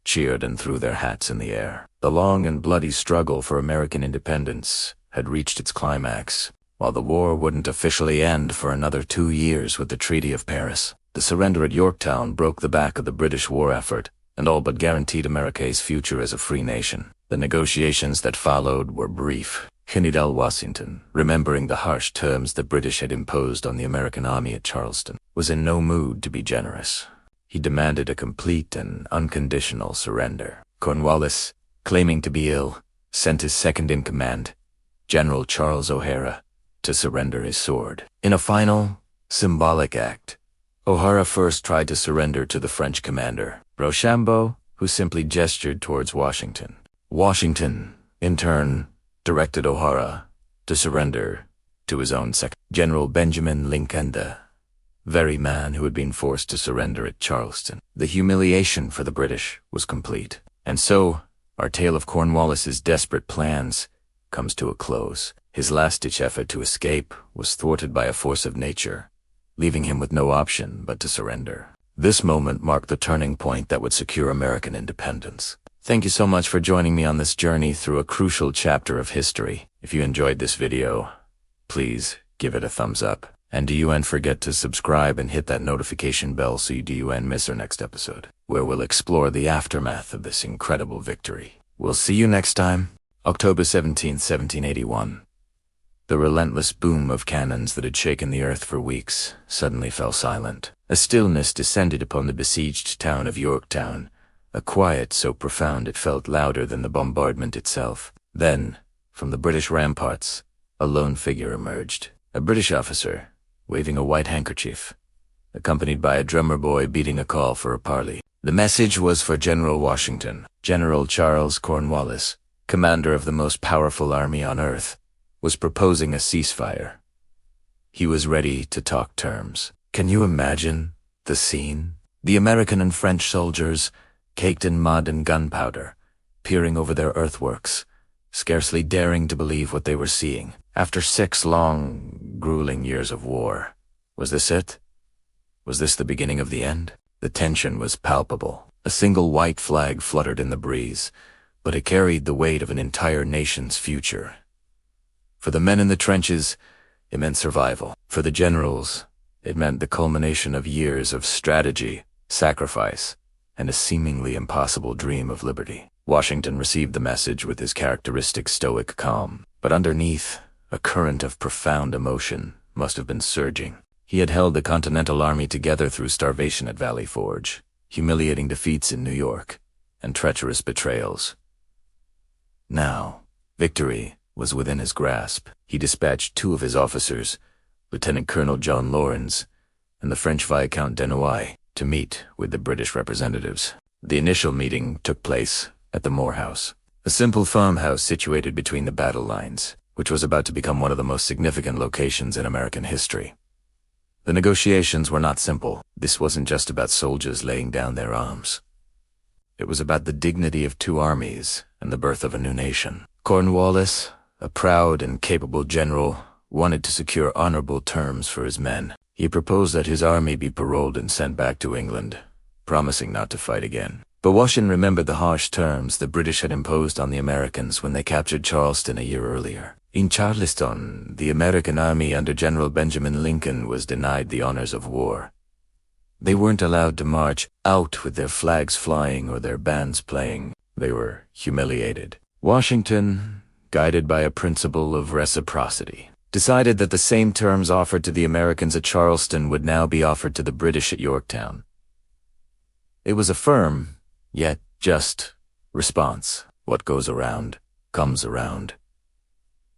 cheered and threw their hats in the air. The long and bloody struggle for American independence had reached its climax. While the war wouldn't officially end for another 2 years with the Treaty of Paris, the surrender at Yorktown broke the back of the British war effort and all but guaranteed America's future as a free nation. The negotiations that followed were brief. General Washington, remembering the harsh terms the British had imposed on the American army at Charleston, was in no mood to be generous. He demanded a complete and unconditional surrender. Cornwallis, claiming to be ill, sent his second-in-command, General Charles O'Hara, to surrender his sword. In a final, symbolic act, O'Hara first tried to surrender to the French commander, Rochambeau, who simply gestured towards Washington. Washington, in turn, directed O'Hara to surrender to his own General Benjamin Lincoln, the very man who had been forced to surrender at Charleston. The humiliation for the British was complete. And so, our tale of Cornwallis's desperate plans comes to a close. His last-ditch effort to escape was thwarted by a force of nature, leaving him with no option but to surrender. This moment marked the turning point that would secure American independence. Thank you so much for joining me on this journey through a crucial chapter of history. If you enjoyed this video, please give it a thumbs up. And do you forget to subscribe and hit that notification bell so you don't miss our next episode, where we'll explore the aftermath of this incredible victory. We'll see you next time. October 17th, 1781. The relentless boom of cannons that had shaken the earth for weeks suddenly fell silent. A stillness descended upon the besieged town of Yorktown, a quiet so profound it felt louder than the bombardment itself. Then, from the British ramparts, a lone figure emerged. A British officer, waving a white handkerchief, accompanied by a drummer boy beating a call for a parley. The message was for General Washington. General Charles Cornwallis, commander of the most powerful army on earth, was proposing a ceasefire. He was ready to talk terms. Can you imagine the scene? The American and French soldiers, caked in mud and gunpowder, peering over their earthworks, scarcely daring to believe what they were seeing. After 6 long, grueling years of war, was this it? Was this the beginning of the end? The tension was palpable. A single white flag fluttered in the breeze, but it carried the weight of an entire nation's future. For the men in the trenches, it meant survival. For the generals, it meant the culmination of years of strategy, sacrifice, and a seemingly impossible dream of liberty. Washington received the message with his characteristic stoic calm, but underneath, a current of profound emotion must have been surging. He had held the Continental Army together through starvation at Valley Forge, humiliating defeats in New York, and treacherous betrayals. Now, victory was within his grasp. He dispatched 2 of his officers, Lieutenant Colonel John Laurens and the French Viscount Denouai, to meet with the British representatives. The initial meeting took place at the Moore House, a simple farmhouse situated between the battle lines, which was about to become one of the most significant locations in American history. The negotiations were not simple. This wasn't just about soldiers laying down their arms. It was about the dignity of 2 armies and the birth of a new nation. Cornwallis, a proud and capable general, wanted to secure honorable terms for his men. He proposed that his army be paroled and sent back to England, promising not to fight again. But Washington remembered the harsh terms the British had imposed on the Americans when they captured Charleston a year earlier. In Charleston, the American army under General Benjamin Lincoln was denied the honors of war. They weren't allowed to march out with their flags flying or their bands playing. They were humiliated. Washington, guided by a principle of reciprocity, decided that the same terms offered to the Americans at Charleston would now be offered to the British at Yorktown. It was a firm, yet just, response. What goes around, comes around.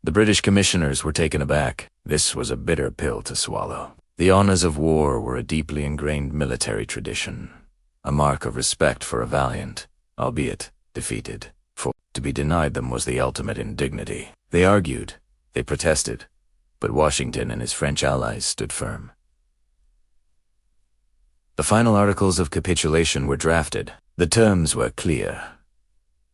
The British commissioners were taken aback. This was a bitter pill to swallow. The honors of war were a deeply ingrained military tradition, a mark of respect for a valiant, albeit defeated. For to be denied them was the ultimate indignity. They argued, they protested, but Washington and his French allies stood firm. The final articles of capitulation were drafted. The terms were clear.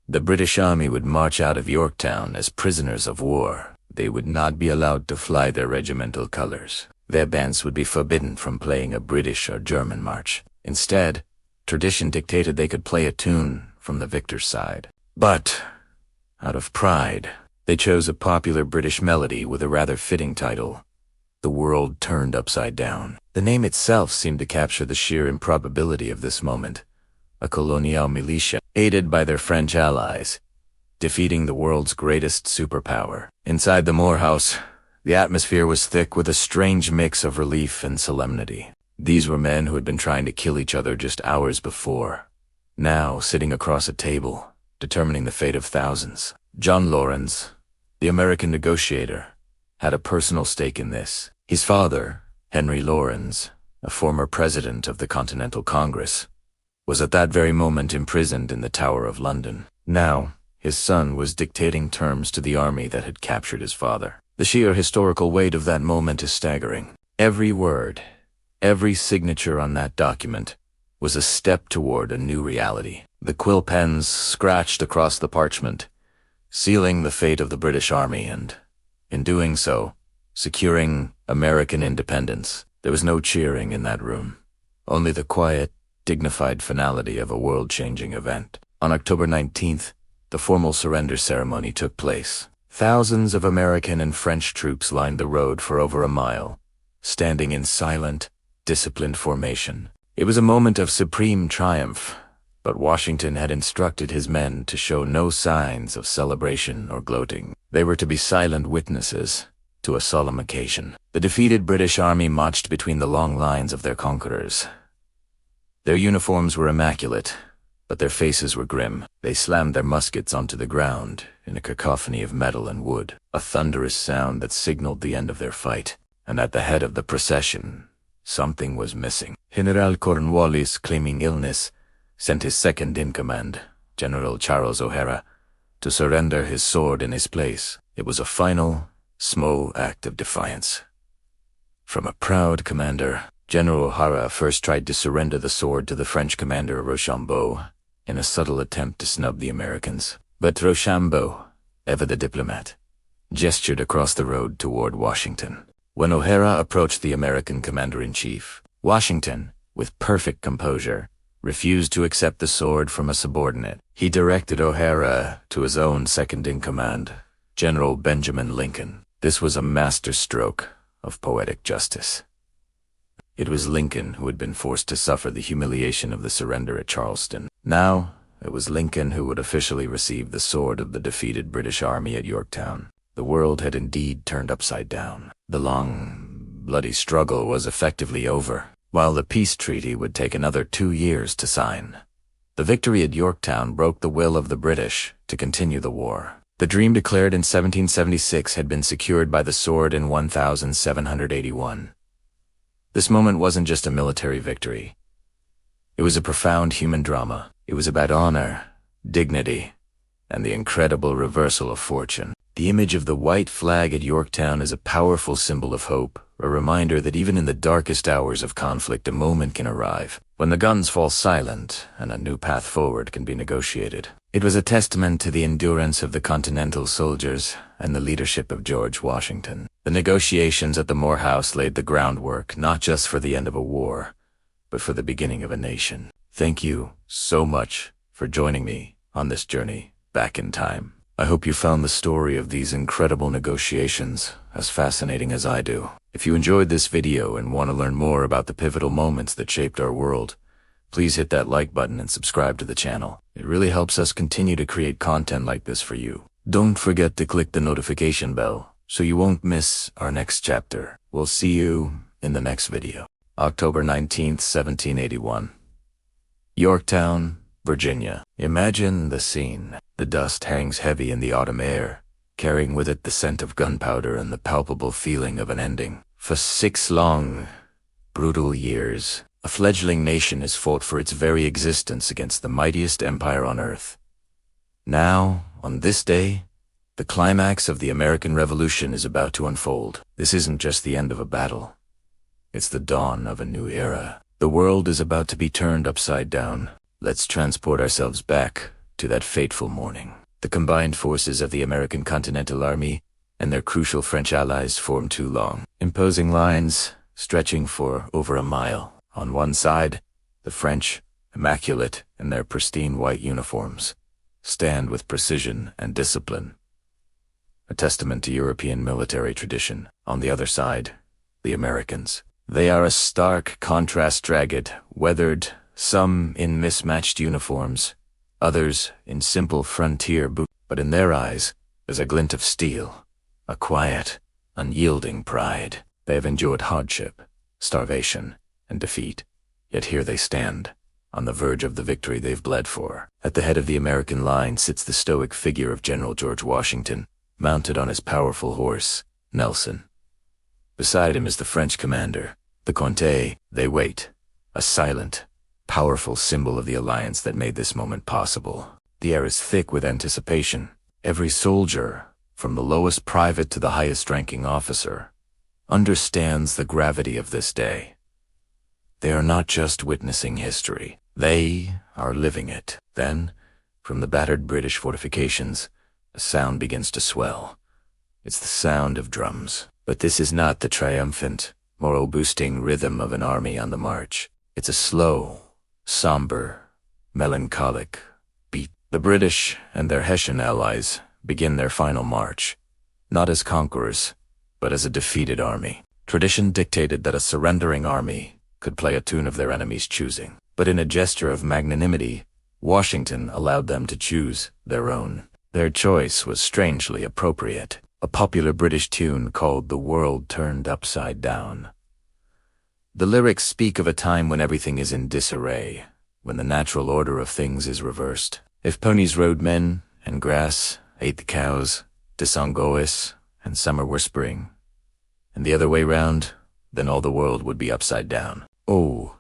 The British Army would march out of Yorktown as prisoners of war. They would not be allowed to fly their regimental colors. Their bands would be forbidden from playing a British or German march. Instead, tradition dictated they could play a tune from the victor's side. But, out of pride, they chose a popular British melody with a rather fitting title, "The World Turned Upside Down." The name itself seemed to capture the sheer improbability of this moment. A colonial militia, aided by their French allies, defeating the world's greatest superpower. Inside the Moore House, the atmosphere was thick with a strange mix of relief and solemnity. These were men who had been trying to kill each other just hours before, now sitting across a table, determining the fate of thousands. John Laurens, the American negotiator, had a personal stake in this. His father, Henry Laurens, a former president of the Continental Congress, was at that very moment imprisoned in the Tower of London. Now, his son was dictating terms to the army that had captured his father. The sheer historical weight of that moment is staggering. Every word, every signature on that document was a step toward a new reality. The quill pens scratched across the parchment, sealing the fate of the British Army and, in doing so, securing American independence. There was no cheering in that room, only the quiet, dignified finality of a world-changing event. On October 19th, the formal surrender ceremony took place. Thousands of American and French troops lined the road for over a mile, standing in silent, disciplined formation. It was a moment of supreme triumph, but Washington had instructed his men to show no signs of celebration or gloating. They were to be silent witnesses to a solemn occasion. The defeated British Army marched between the long lines of their conquerors. Their uniforms were immaculate, but their faces were grim. They slammed their muskets onto the ground in a cacophony of metal and wood, a thunderous sound that signaled the end of their fight. And at the head of the procession, something was missing. General Cornwallis, claiming illness, sent his second-in-command, General Charles O'Hara, to surrender his sword in his place. It was a final, small act of defiance. From a proud commander, General O'Hara first tried to surrender the sword to the French commander Rochambeau in a subtle attempt to snub the Americans. But Rochambeau, ever the diplomat, gestured across the road toward Washington. When O'Hara approached the American commander-in-chief, Washington, with perfect composure, refused to accept the sword from a subordinate. He directed O'Hara to his own second-in-command, General Benjamin Lincoln. This was a masterstroke of poetic justice. It was Lincoln who had been forced to suffer the humiliation of the surrender at Charleston. Now, it was Lincoln who would officially receive the sword of the defeated British Army at Yorktown. The world had indeed turned upside down. The long, bloody struggle was effectively over, while the peace treaty would take another 2 years to sign. The victory at Yorktown broke the will of the British to continue the war. The dream declared in 1776 had been secured by the sword in 1781. This moment wasn't just a military victory. It was a profound human drama. It was about honor, dignity, and the incredible reversal of fortune. The image of the white flag at Yorktown is a powerful symbol of hope, a reminder that even in the darkest hours of conflict, a moment can arrive when the guns fall silent and a new path forward can be negotiated. It was a testament to the endurance of the Continental soldiers and the leadership of George Washington. The negotiations at the Moore House laid the groundwork not just for the end of a war, but for the beginning of a nation. Thank you so much for joining me on this journey back in time. I hope you found the story of these incredible negotiations as fascinating as I do. If you enjoyed this video and want to learn more about the pivotal moments that shaped our world, please hit that like button and subscribe to the channel. It really helps us continue to create content like this for you. Don't forget to click the notification bell so you won't miss our next chapter. We'll see you in the next video. October 19th, 1781. Yorktown, Virginia. Imagine the scene. The dust hangs heavy in the autumn air, carrying with it the scent of gunpowder and the palpable feeling of an ending. For 6 long, brutal years, a fledgling nation has fought for its very existence against the mightiest empire on earth. Now, on this day, the climax of the American Revolution is about to unfold. This isn't just the end of a battle. It's the dawn of a new era. The world is about to be turned upside down. Let's transport ourselves back to that fateful morning. The combined forces of the American Continental Army and their crucial French allies form 2 long, imposing lines stretching for over a mile. On one side, the French, immaculate in their pristine white uniforms, stand with precision and discipline, a testament to European military tradition. On the other side, the Americans. They are a stark contrast, ragged, weathered, some in mismatched uniforms, others in simple frontier boots, but in their eyes is a glint of steel, a quiet, unyielding pride. They have endured hardship, starvation, and defeat, yet here they stand, on the verge of the victory they've bled for. At the head of the American line sits the stoic figure of General George Washington, mounted on his powerful horse, Nelson. Beside him is the French commander, the Comte. They wait, a silent, powerful symbol of the alliance that made this moment possible. The air is thick with anticipation. Every soldier, from the lowest private to the highest-ranking officer, understands the gravity of this day. They are not just witnessing history. They are living it. Then, from the battered British fortifications, a sound begins to swell. It's the sound of drums. But this is not the triumphant, morale-boosting rhythm of an army on the march. It's a slow, somber, melancholic beat. The British and their Hessian allies begin their final march, not as conquerors, but as a defeated army. Tradition dictated that a surrendering army could play a tune of their enemy's choosing. But in a gesture of magnanimity, Washington allowed them to choose their own. Their choice was strangely appropriate. A popular British tune called "The World Turned Upside Down." The lyrics speak of a time when everything is in disarray, when the natural order of things is reversed. If ponies rode men, and grass ate the cows, Disongois and summer were spring, and the other way round, then all the world would be upside down. Oh,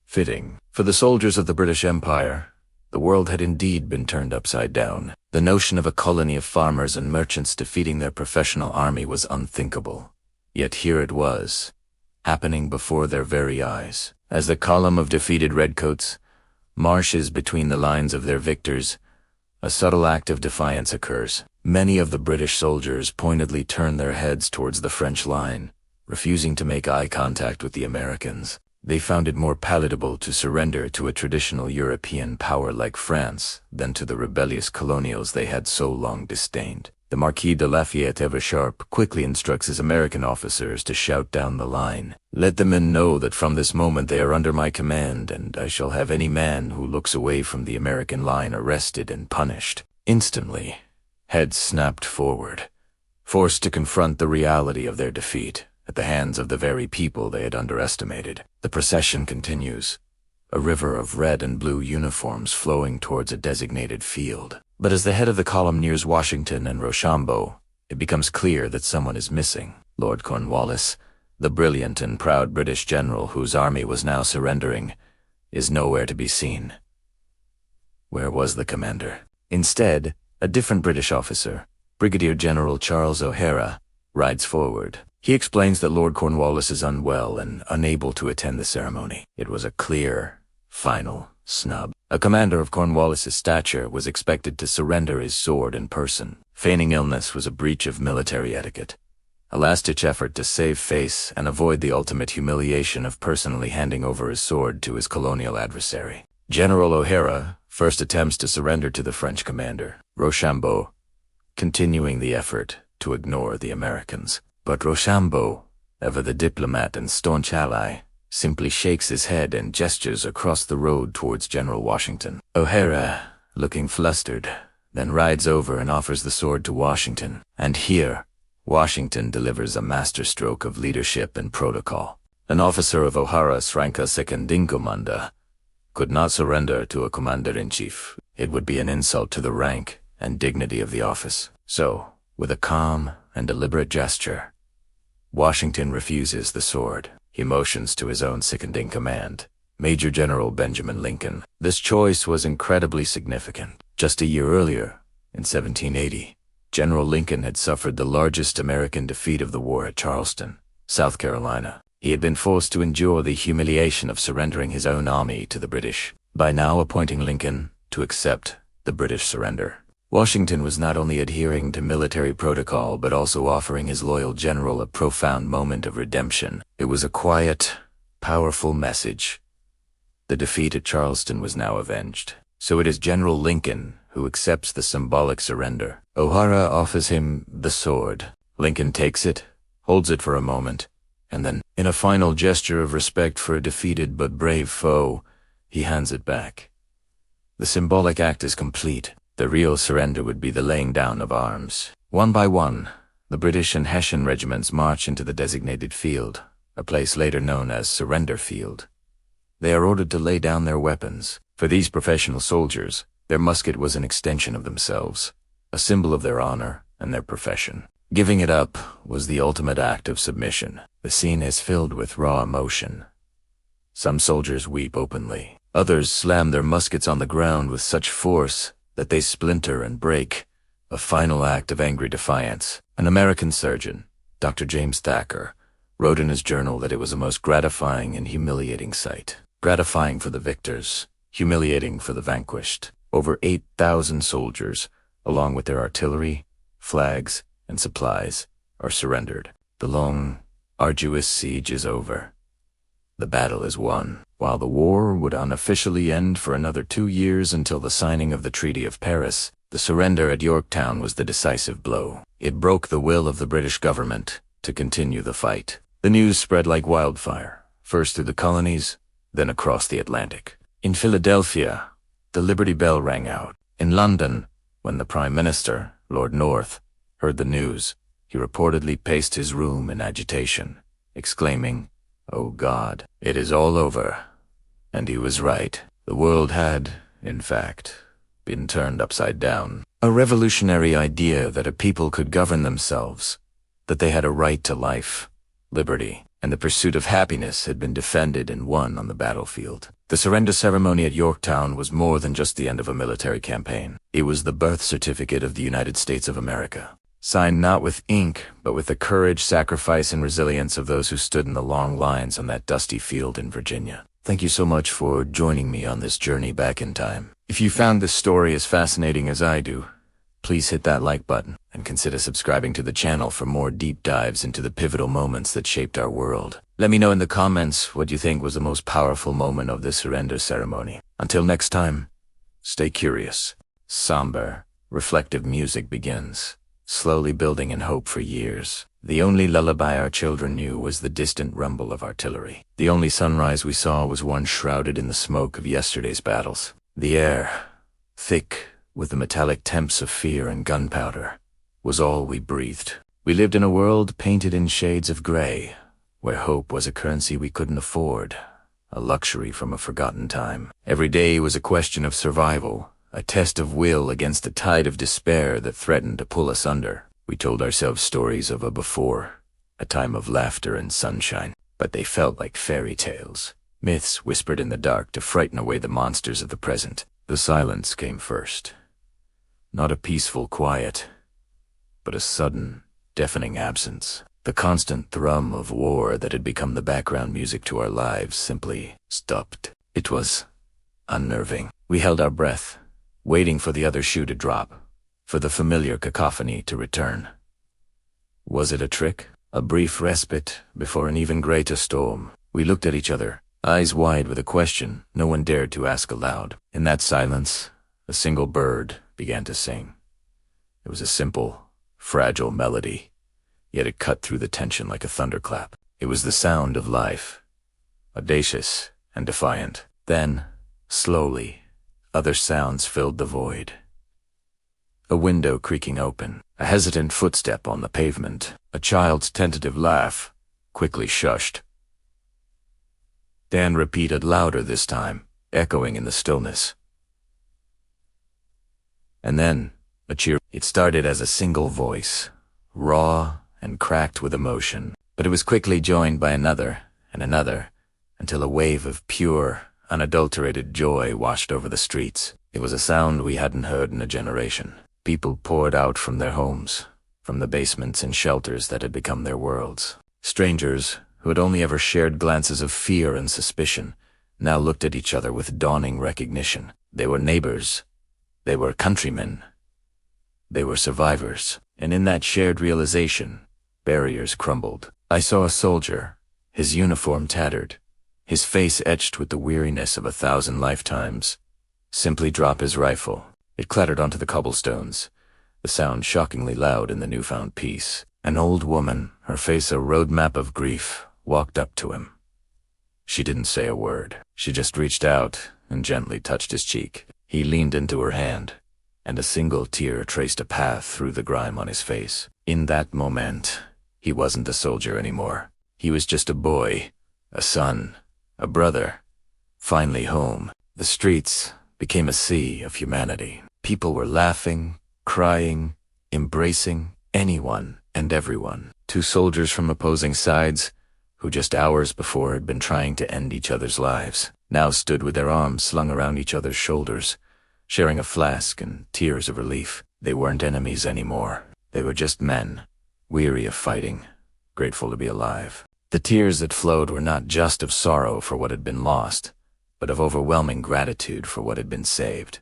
fitting. For the soldiers of the British Empire, the world had indeed been turned upside down. The notion of a colony of farmers and merchants defeating their professional army was unthinkable. Yet here it was, happening before their very eyes. As the column of defeated redcoats marches between the lines of their victors, a subtle act of defiance occurs. Many of the British soldiers pointedly turn their heads towards the French line, refusing to make eye contact with the Americans. They found it more palatable to surrender to a traditional European power like France than to the rebellious colonials they had so long disdained. The Marquis de Lafayette, ever sharp, quickly instructs his American officers to shout down the line. "Let the men know that from this moment they are under my command, and I shall have any man who looks away from the American line arrested and punished." Instantly, heads snapped forward, forced to confront the reality of their defeat at the hands of the very people they had underestimated. The procession continues, a river of red and blue uniforms flowing towards a designated field. But as the head of the column nears Washington and Rochambeau, it becomes clear that someone is missing. Lord Cornwallis, the brilliant and proud British general whose army was now surrendering, is nowhere to be seen. Where was the commander? Instead, a different British officer, Brigadier General Charles O'Hara, rides forward. He explains that Lord Cornwallis is unwell and unable to attend the ceremony. It was a clear, final snub. A commander of Cornwallis's stature was expected to surrender his sword in person. Feigning illness was a breach of military etiquette, a last-ditch effort to save face and avoid the ultimate humiliation of personally handing over his sword to his colonial adversary. General O'Hara first attempts to surrender to the French commander, Rochambeau, continuing the effort to ignore the Americans. But Rochambeau, ever the diplomat and staunch ally, simply shakes his head and gestures across the road towards General Washington. O'Hara, looking flustered, then rides over and offers the sword to Washington. And here, Washington delivers a masterstroke of leadership and protocol. An officer of O'Hara's rank as second-in-command could not surrender to a commander-in-chief. It would be an insult to the rank and dignity of the office. So, with a calm and deliberate gesture, Washington refuses the sword. He motions to his own second-in-command, Major General Benjamin Lincoln. This choice was incredibly significant. Just a year earlier, in 1780, General Lincoln had suffered the largest American defeat of the war at Charleston, South Carolina. He had been forced to endure the humiliation of surrendering his own army to the British, by now appointing Lincoln to accept the British surrender. Washington was not only adhering to military protocol but also offering his loyal general a profound moment of redemption. It was a quiet, powerful message. The defeat at Charleston was now avenged. So it is General Lincoln who accepts the symbolic surrender. O'Hara offers him the sword. Lincoln takes it, holds it for a moment, and then, in a final gesture of respect for a defeated but brave foe, he hands it back. The symbolic act is complete. The real surrender would be the laying down of arms. One by one, the British and Hessian regiments march into the designated field, a place later known as Surrender Field. They are ordered to lay down their weapons. For these professional soldiers, their musket was an extension of themselves, a symbol of their honor and their profession. Giving it up was the ultimate act of submission. The scene is filled with raw emotion. Some soldiers weep openly. Others slam their muskets on the ground with such force that they splinter and break, a final act of angry defiance. An American surgeon, Dr. James Thacker, wrote in his journal that it was a most gratifying and humiliating sight. Gratifying for the victors, humiliating for the vanquished. Over 8,000 soldiers, along with their artillery, flags, and supplies, are surrendered. The long, arduous siege is over. The battle is won. While the war would unofficially end for another 2 years until the signing of the Treaty of Paris, the surrender at Yorktown was the decisive blow. It broke the will of the British government to continue the fight. The news spread like wildfire, first through the colonies, then across the Atlantic. In Philadelphia, the Liberty Bell rang out. In London, when the Prime Minister, Lord North, heard the news, he reportedly paced his room in agitation, exclaiming, "Oh God, it is all over." And he was right. The world had, in fact, been turned upside down. A revolutionary idea that a people could govern themselves, that they had a right to life, liberty, and the pursuit of happiness had been defended and won on the battlefield. The surrender ceremony at Yorktown was more than just the end of a military campaign. It was the birth certificate of the United States of America. signed not with ink, but with the courage, sacrifice, and resilience of those who stood in the long lines on that dusty field in Virginia. Thank you so much for joining me on this journey back in time. If you found this story as fascinating as I do, please hit that like button and consider subscribing to the channel for more deep dives into the pivotal moments that shaped our world. Let me know in the comments what you think was the most powerful moment of this surrender ceremony. Until next time, stay curious. Somber, reflective music begins, slowly building in hope for years. The only lullaby our children knew was the distant rumble of artillery. The only sunrise we saw was one shrouded in the smoke of yesterday's battles. The air, thick with the metallic temps of fear and gunpowder, was all we breathed. We lived in a world painted in shades of gray, where hope was a currency we couldn't afford, a luxury from a forgotten time. Every day was a question of survival, a test of will against a tide of despair that threatened to pull us under. We told ourselves stories of a before, a time of laughter and sunshine, but they felt like fairy tales, myths whispered in the dark to frighten away the monsters of the present. The silence came first. Not a peaceful quiet, but a sudden, deafening absence. The constant thrum of war that had become the background music to our lives simply stopped. It was unnerving. We held our breath, waiting for the other shoe to drop, for the familiar cacophony to return. Was it a trick? A brief respite before an even greater storm? We looked at each other, eyes wide with a question no one dared to ask aloud. In that silence, a single bird began to sing. It was a simple, fragile melody, yet it cut through the tension like a thunderclap. It was the sound of life, audacious and defiant. Then, slowly, other sounds filled the void. A window creaking open, a hesitant footstep on the pavement, a child's tentative laugh, quickly shushed. Dan repeated louder this time, echoing in the stillness. And then, a cheer. It started as a single voice, raw and cracked with emotion, but it was quickly joined by another and another, until a wave of pure, unadulterated joy washed over the streets. It was a sound we hadn't heard in a generation. People poured out from their homes, from the basements and shelters that had become their worlds. Strangers, who had only ever shared glances of fear and suspicion, now looked at each other with dawning recognition. They were neighbors. They were countrymen. They were survivors. And in that shared realization, barriers crumbled. I saw a soldier, his uniform tattered, his face etched with the weariness of 1,000 lifetimes, simply drop his rifle. It clattered onto the cobblestones, the sound shockingly loud in the newfound peace. An old woman, her face a roadmap of grief, walked up to him. She didn't say a word. She just reached out and gently touched his cheek. He leaned into her hand, and a single tear traced a path through the grime on his face. In that moment, he wasn't a soldier anymore. He was just a boy, a son, a brother, finally home. The streets became a sea of humanity. People were laughing, crying, embracing anyone and everyone. Two soldiers from opposing sides, who just hours before had been trying to end each other's lives, now stood with their arms slung around each other's shoulders, sharing a flask and tears of relief. They weren't enemies anymore. They were just men, weary of fighting, grateful to be alive. The tears that flowed were not just of sorrow for what had been lost, but of overwhelming gratitude for what had been saved.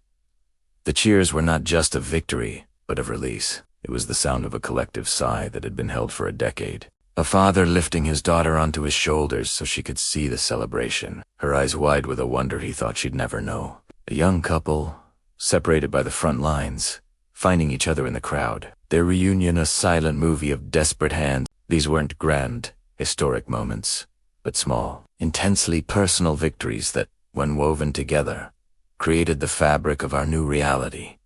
The cheers were not just of victory, but of release. It was the sound of a collective sigh that had been held for a decade. A father lifting his daughter onto his shoulders so she could see the celebration, her eyes wide with a wonder he thought she'd never know. A young couple, separated by the front lines, finding each other in the crowd. Their reunion a silent movie of desperate hands. These weren't grand, historic moments, but small, intensely personal victories that, when woven together, created the fabric of our new reality.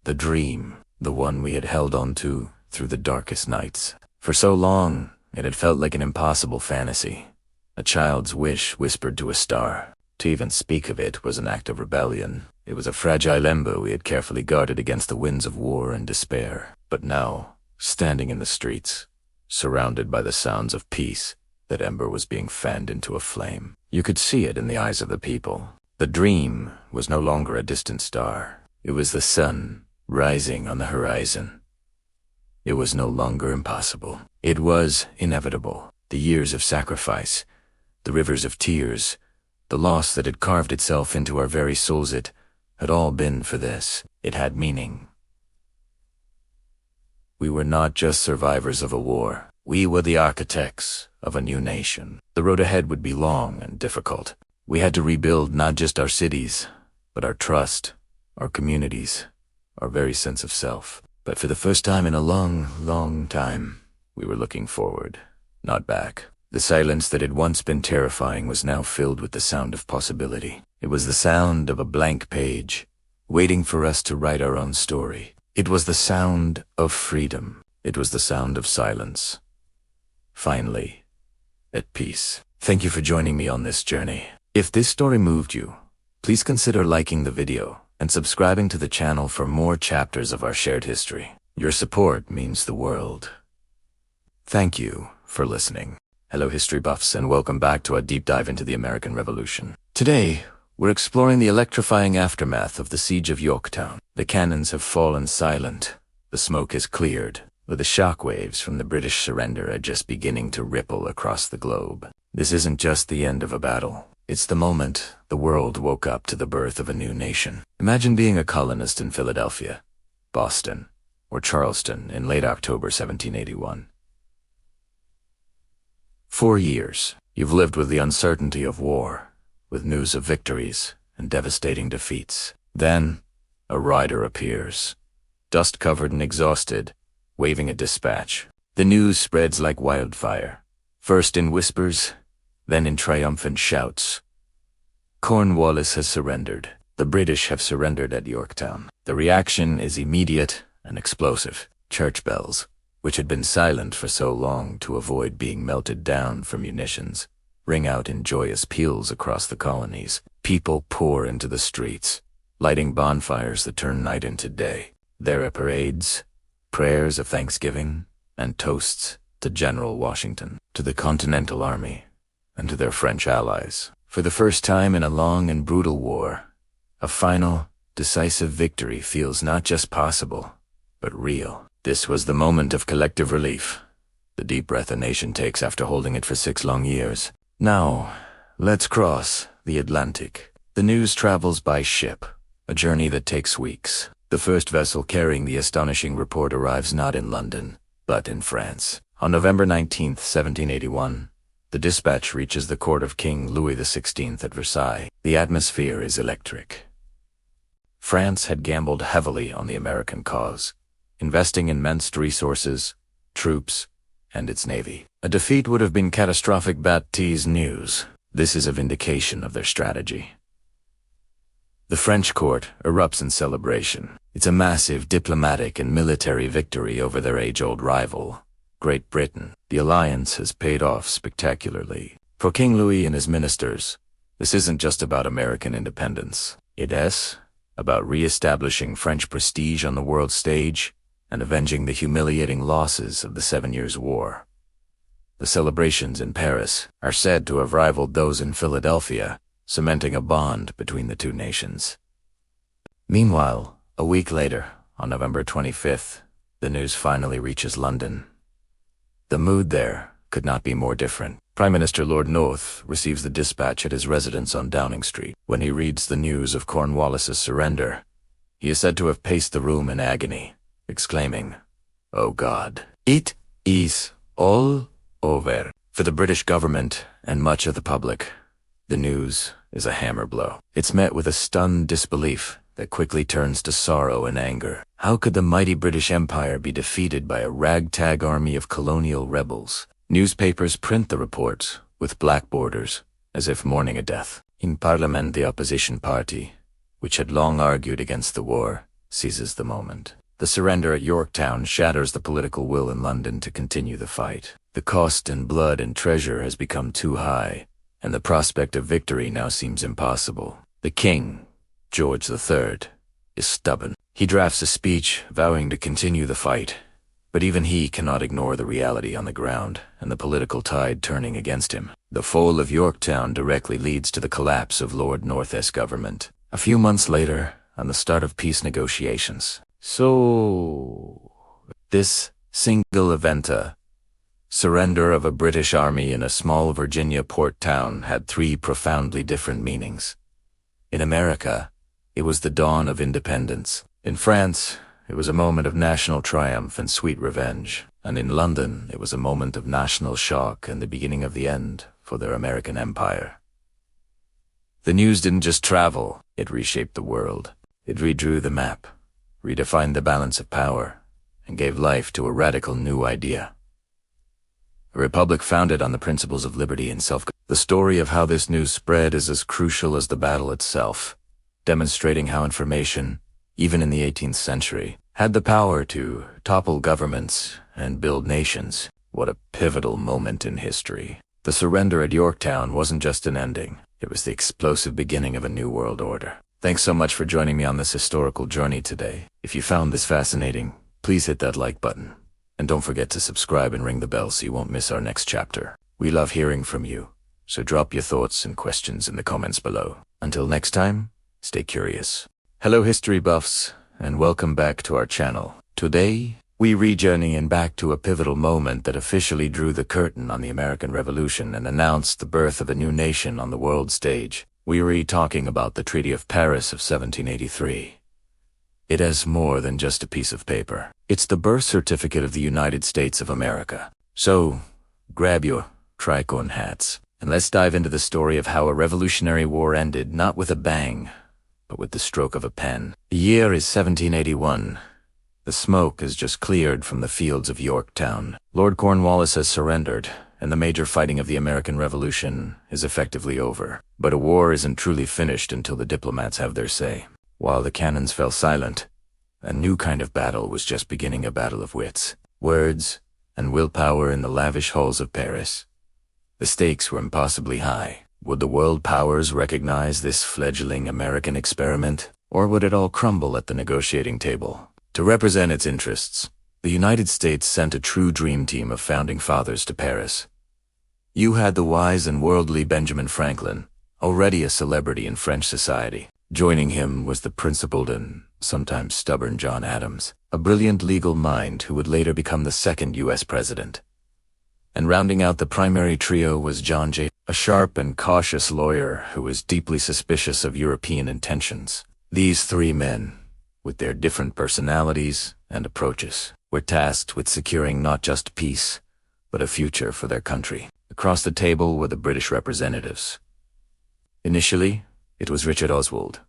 The dream, the one we had held on to through the darkest nights. For so long, it had felt like an impossible fantasy, a child's wish whispered to a star. To even speak of it was an act of rebellion. It was a fragile ember we had carefully guarded against the winds of war and despair. But now, standing in the streets, surrounded by the sounds of peace, that ember was being fanned into a flame. You could see it in the eyes of the people. The dream was no longer a distant star. It was the sun rising on the horizon. It was no longer impossible. It was inevitable. The years of sacrifice, the rivers of tears, the loss that had carved itself into our very souls, it had all been for this. It had meaning. We were not just survivors of a war. We were the architects of a new nation. The road ahead would be long and difficult. We had to rebuild not just our cities, but our trust, our communities, our very sense of self. But for the first time in a long, long time, we were looking forward, not back. The silence that had once been terrifying was now filled with the sound of possibility. It was the sound of a blank page, waiting for us to write our own story. It was the sound of freedom. It was the sound of silence. Finally, at peace. Thank you for joining me on this journey. If this story moved you, please consider liking the video and subscribing to the channel for more chapters of our shared history. Your support means the world. Thank you for listening. Hello history buffs, and welcome back to a deep dive into the American Revolution. Today, we're exploring the electrifying aftermath of the Siege of Yorktown. The cannons have fallen silent. The smoke has cleared, but the shockwaves from the British surrender are just beginning to ripple across the globe. This isn't just the end of a battle. It's the moment the world woke up to the birth of a new nation. Imagine being a colonist in Philadelphia, Boston, or Charleston in late October 1781. 4 years, you've lived with the uncertainty of war, with news of victories and devastating defeats. Then, a rider appears, dust-covered and exhausted, waving a dispatch. The news spreads like wildfire, first in whispers, then in triumphant shouts. Cornwallis has surrendered. The British have surrendered at Yorktown. The reaction is immediate and explosive. Church bells, which had been silent for so long to avoid being melted down for munitions, ring out in joyous peals across the colonies. People pour into the streets, lighting bonfires that turn night into day. There are parades, prayers of thanksgiving, and toasts to General Washington, to the Continental Army, and to their French allies. For the first time in a long and brutal war, a final, decisive victory feels not just possible, but real. This was the moment of collective relief, the deep breath a nation takes after holding it for 6 long years. Now, let's cross the Atlantic. The news travels by ship, a journey that takes weeks. The first vessel carrying the astonishing report arrives not in London, but in France. On November 19, 1781, the dispatch reaches the court of King Louis XVI at Versailles. The atmosphere is electric. France had gambled heavily on the American cause, investing in immense resources, troops, and its navy. A defeat would have been catastrophic, but tease news. This is a vindication of their strategy. The French court erupts in celebration. It's a massive diplomatic and military victory over their age-old rival, Great Britain. The alliance has paid off spectacularly. For King Louis and his ministers, this isn't just about American independence. It is about re-establishing French prestige on the world stage and avenging the humiliating losses of the 7 Years' War. The celebrations in Paris are said to have rivaled those in Philadelphia, cementing a bond between the two nations. Meanwhile, a week later, on November 25th, the news finally reaches London. The mood there could not be more different. Prime Minister Lord North receives the dispatch at his residence on Downing Street. When he reads the news of Cornwallis's surrender, he is said to have paced the room in agony, exclaiming, "Oh God, it is all over." For the British government and much of the public, the news is a hammer blow. It's met with a stunned disbelief that quickly turns to sorrow and anger. How could the mighty British Empire be defeated by a ragtag army of colonial rebels? Newspapers print the reports with black borders, as if mourning a death. In Parliament, the opposition party, which had long argued against the war, seizes the moment. The surrender at Yorktown shatters the political will in London to continue the fight. The cost in blood and treasure has become too high, and the prospect of victory now seems impossible. The king, George III, is stubborn. He drafts a speech vowing to continue the fight, but even he cannot ignore the reality on the ground and the political tide turning against him. The fall of Yorktown directly leads to the collapse of Lord North's government. A few months later, and the start of peace negotiations. So, this single event. Surrender of a British army in a small Virginia port town had three profoundly different meanings. In America, it was the dawn of independence. In France, it was a moment of national triumph and sweet revenge. And in London, it was a moment of national shock and the beginning of the end for their American empire. The news didn't just travel, it reshaped the world. It redrew the map, redefined the balance of power, and gave life to a radical new idea. A republic founded on the principles of liberty and self-government. The story of how this news spread is as crucial as the battle itself, demonstrating how information, even in the 18th century, had the power to topple governments and build nations. What a pivotal moment in history. The surrender at Yorktown wasn't just an ending, it was the explosive beginning of a new world order. Thanks so much for joining me on this historical journey today. If you found this fascinating, please hit that like button. And don't forget to subscribe and ring the bell so you won't miss our next chapter. We love hearing from you, so drop your thoughts and questions in the comments below. Until next time, stay curious. Hello history buffs, and welcome back to our channel. Today, we re-journey back to a pivotal moment that officially drew the curtain on the American Revolution and announced the birth of a new nation on the world stage. We're talking about the Treaty of Paris of 1783. It is more than just a piece of paper. It's the birth certificate of the United States of America. So, grab your tricorn hats, and let's dive into the story of how a revolutionary war ended not with a bang, but with the stroke of a pen. The year is 1781. The smoke has just cleared from the fields of Yorktown. Lord Cornwallis has surrendered, and the major fighting of the American Revolution is effectively over. But a war isn't truly finished until the diplomats have their say. While the cannons fell silent, a new kind of battle was just beginning, a battle of wits, words, and willpower in the lavish halls of Paris. The stakes were impossibly high. Would the world powers recognize this fledgling American experiment, or would it all crumble at the negotiating table? To represent its interests, the United States sent a true dream team of founding fathers to Paris. You had the wise and worldly Benjamin Franklin, already a celebrity in French society. Joining him was the principled and sometimes stubborn John Adams, a brilliant legal mind who would later become the second U.S. president. And rounding out the primary trio was John Jay, a sharp and cautious lawyer who was deeply suspicious of European intentions. These three men, with their different personalities and approaches, were tasked with securing not just peace, but a future for their country. Across the table were the British representatives. Initially, it was Richard Oswald,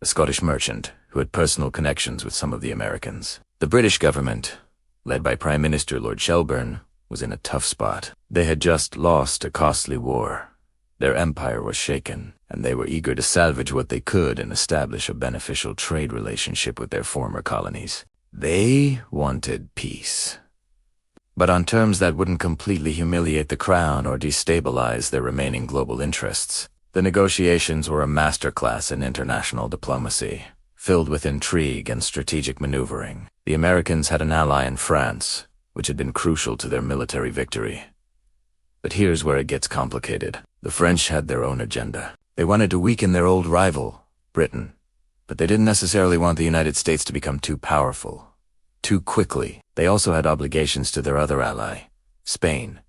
a Scottish merchant who had personal connections with some of the Americans. The British government, led by Prime Minister Lord Shelburne, was in a tough spot. They had just lost a costly war. Their empire was shaken, and they were eager to salvage what they could and establish a beneficial trade relationship with their former colonies. They wanted peace, but on terms that wouldn't completely humiliate the crown or destabilize their remaining global interests. The negotiations were a masterclass in international diplomacy, filled with intrigue and strategic maneuvering. The Americans had an ally in France, which had been crucial to their military victory. But here's where it gets complicated. The French had their own agenda. They wanted to weaken their old rival, Britain, but they didn't necessarily want the United States to become too powerful, too quickly. They also had obligations to their other ally, Spain,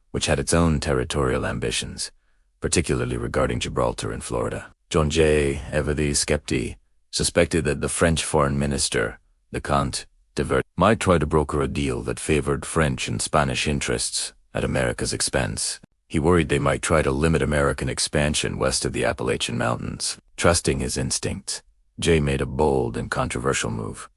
which had its own territorial ambitions, particularly regarding Gibraltar and Florida. John Jay, ever the skeptic, suspected that the French foreign minister, the Comte de Vert, might try to broker a deal that favored French and Spanish interests at America's expense. He worried they might try to limit American expansion west of the Appalachian Mountains. Trusting his instincts, Jay made a bold and controversial move.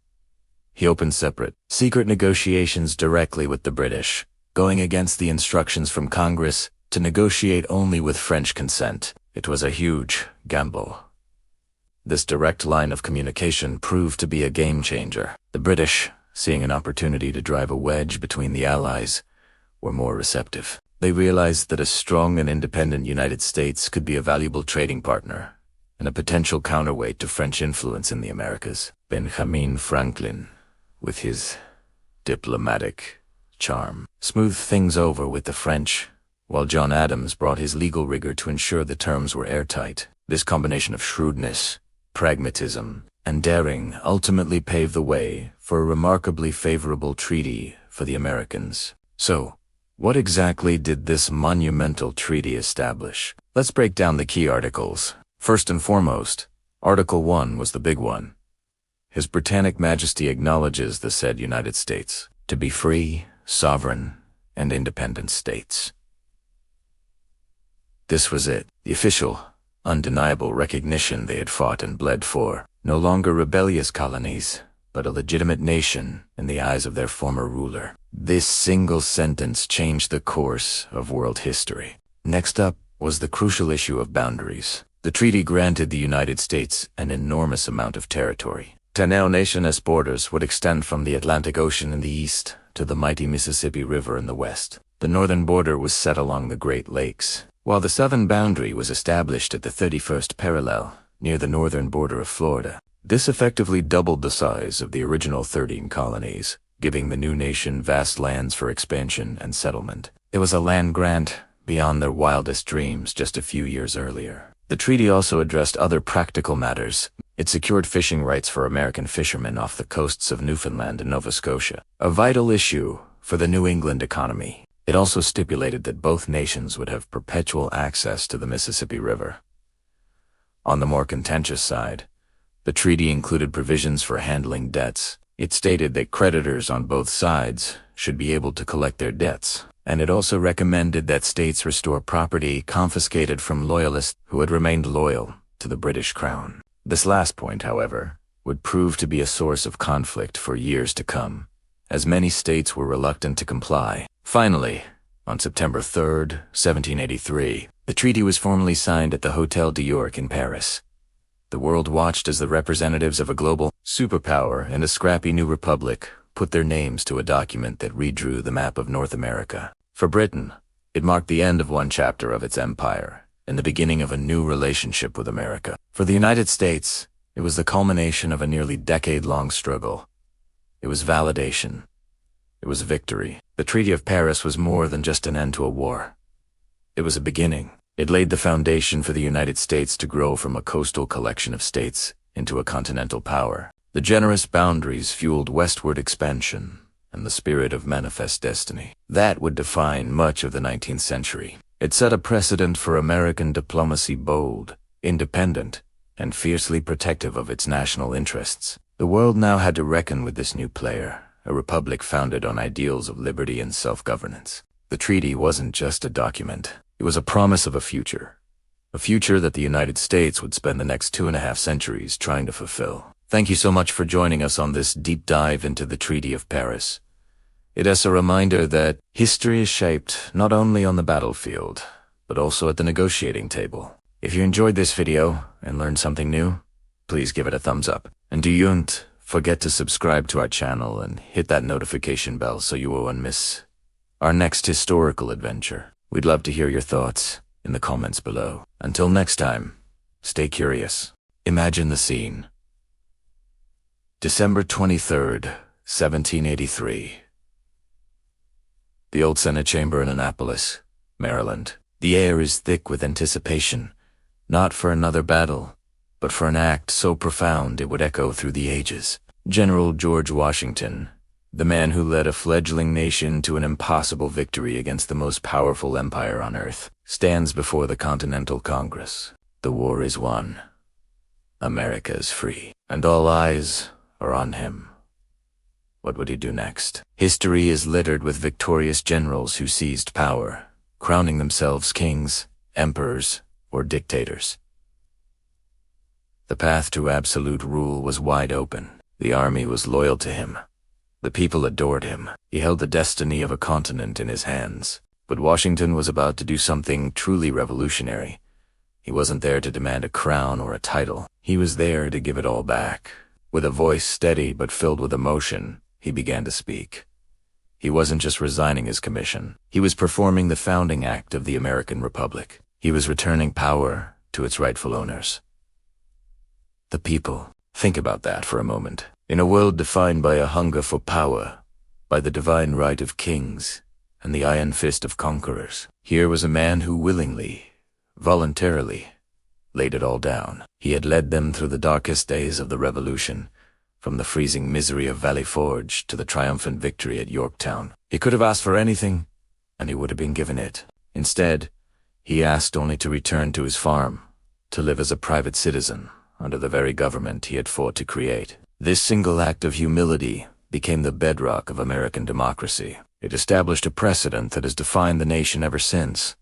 He opened separate, secret negotiations directly with the British, going against the instructions from Congress to negotiate only with French consent. It was a huge gamble. This direct line of communication proved to be a game-changer. The British, seeing an opportunity to drive a wedge between the Allies, were more receptive. They realized that a strong and independent United States could be a valuable trading partner and a potential counterweight to French influence in the Americas. Benjamin Franklin, with his diplomatic charm, smoothed things over with the French, while John Adams brought his legal rigor to ensure the terms were airtight. This combination of shrewdness, pragmatism, and daring ultimately paved the way for a remarkably favorable treaty for the Americans. So, what exactly did this monumental treaty establish? Let's break down the key articles. First and foremost, Article 1 was the big one. His Britannic Majesty acknowledges the said United States to be free, sovereign, and independent states. This was it, the official, undeniable recognition they had fought and bled for. No longer rebellious colonies, but a legitimate nation in the eyes of their former ruler. This single sentence changed the course of world history. Next up was the crucial issue of boundaries. The treaty granted the United States an enormous amount of territory. Teneo Nation's borders would extend from the Atlantic Ocean in the east to the mighty Mississippi River in the west. The northern border was set along the Great Lakes, while the southern boundary was established at the 31st parallel, near the northern border of Florida. This effectively doubled the size of the original 13 colonies, giving the new nation vast lands for expansion and settlement. It was a land grant beyond their wildest dreams just a few years earlier. The treaty also addressed other practical matters. It secured fishing rights for American fishermen off the coasts of Newfoundland and Nova Scotia, a vital issue for the New England economy. It also stipulated that both nations would have perpetual access to the Mississippi River. On the more contentious side, the treaty included provisions for handling debts. It stated that creditors on both sides should be able to collect their debts, and it also recommended that states restore property confiscated from loyalists who had remained loyal to the British Crown. This last point, however, would prove to be a source of conflict for years to come, as many states were reluctant to comply. Finally, on September 3rd, 1783, the treaty was formally signed at the Hôtel de York in Paris. The world watched as the representatives of a global superpower and a scrappy new republic put their names to a document that redrew the map of North America. For Britain, it marked the end of one chapter of its empire and the beginning of a new relationship with America. For the United States, it was the culmination of a nearly decade-long struggle. It was validation. It was victory. The Treaty of Paris was more than just an end to a war. It was a beginning. It laid the foundation for the United States to grow from a coastal collection of states into a continental power. The generous boundaries fueled westward expansion and the spirit of manifest destiny. That would define much of the 19th century. It set a precedent for American diplomacy, bold, independent, and fiercely protective of its national interests. The world now had to reckon with this new player, a republic founded on ideals of liberty and self-governance. The treaty wasn't just a document. It was a promise of a future that the United States would spend the next 2.5 centuries trying to fulfill. Thank you so much for joining us on this deep dive into the Treaty of Paris. It is a reminder that history is shaped not only on the battlefield, but also at the negotiating table. If you enjoyed this video and learned something new, please give it a thumbs up. And don't forget to subscribe to our channel and hit that notification bell so you won't miss our next historical adventure. We'd love to hear your thoughts in the comments below. Until next time, stay curious. Imagine the scene. December 23rd, 1783. The old Senate chamber in Annapolis, Maryland. The air is thick with anticipation, not for another battle, but for an act so profound it would echo through the ages. General George Washington, the man who led a fledgling nation to an impossible victory against the most powerful empire on earth, stands before the Continental Congress. The war is won. America is free, and all eyes are on him. What would he do next? History is littered with victorious generals who seized power, crowning themselves kings, emperors, or dictators. The path to absolute rule was wide open. The army was loyal to him. The people adored him. He held the destiny of a continent in his hands. But Washington was about to do something truly revolutionary. He wasn't there to demand a crown or a title. He was there to give it all back. With a voice steady but filled with emotion, he began to speak. He wasn't just resigning his commission. He was performing the founding act of the American Republic. He was returning power to its rightful owners. The people. Think about that for a moment. In a world defined by a hunger for power, by the divine right of kings, and the iron fist of conquerors, here was a man who willingly, voluntarily, laid it all down. He had led them through the darkest days of the Revolution, from the freezing misery of Valley Forge to the triumphant victory at Yorktown. He could have asked for anything, and he would have been given it. Instead, he asked only to return to his farm, to live as a private citizen under the very government he had fought to create. This single act of humility became the bedrock of American democracy. It established a precedent that has defined the nation ever since.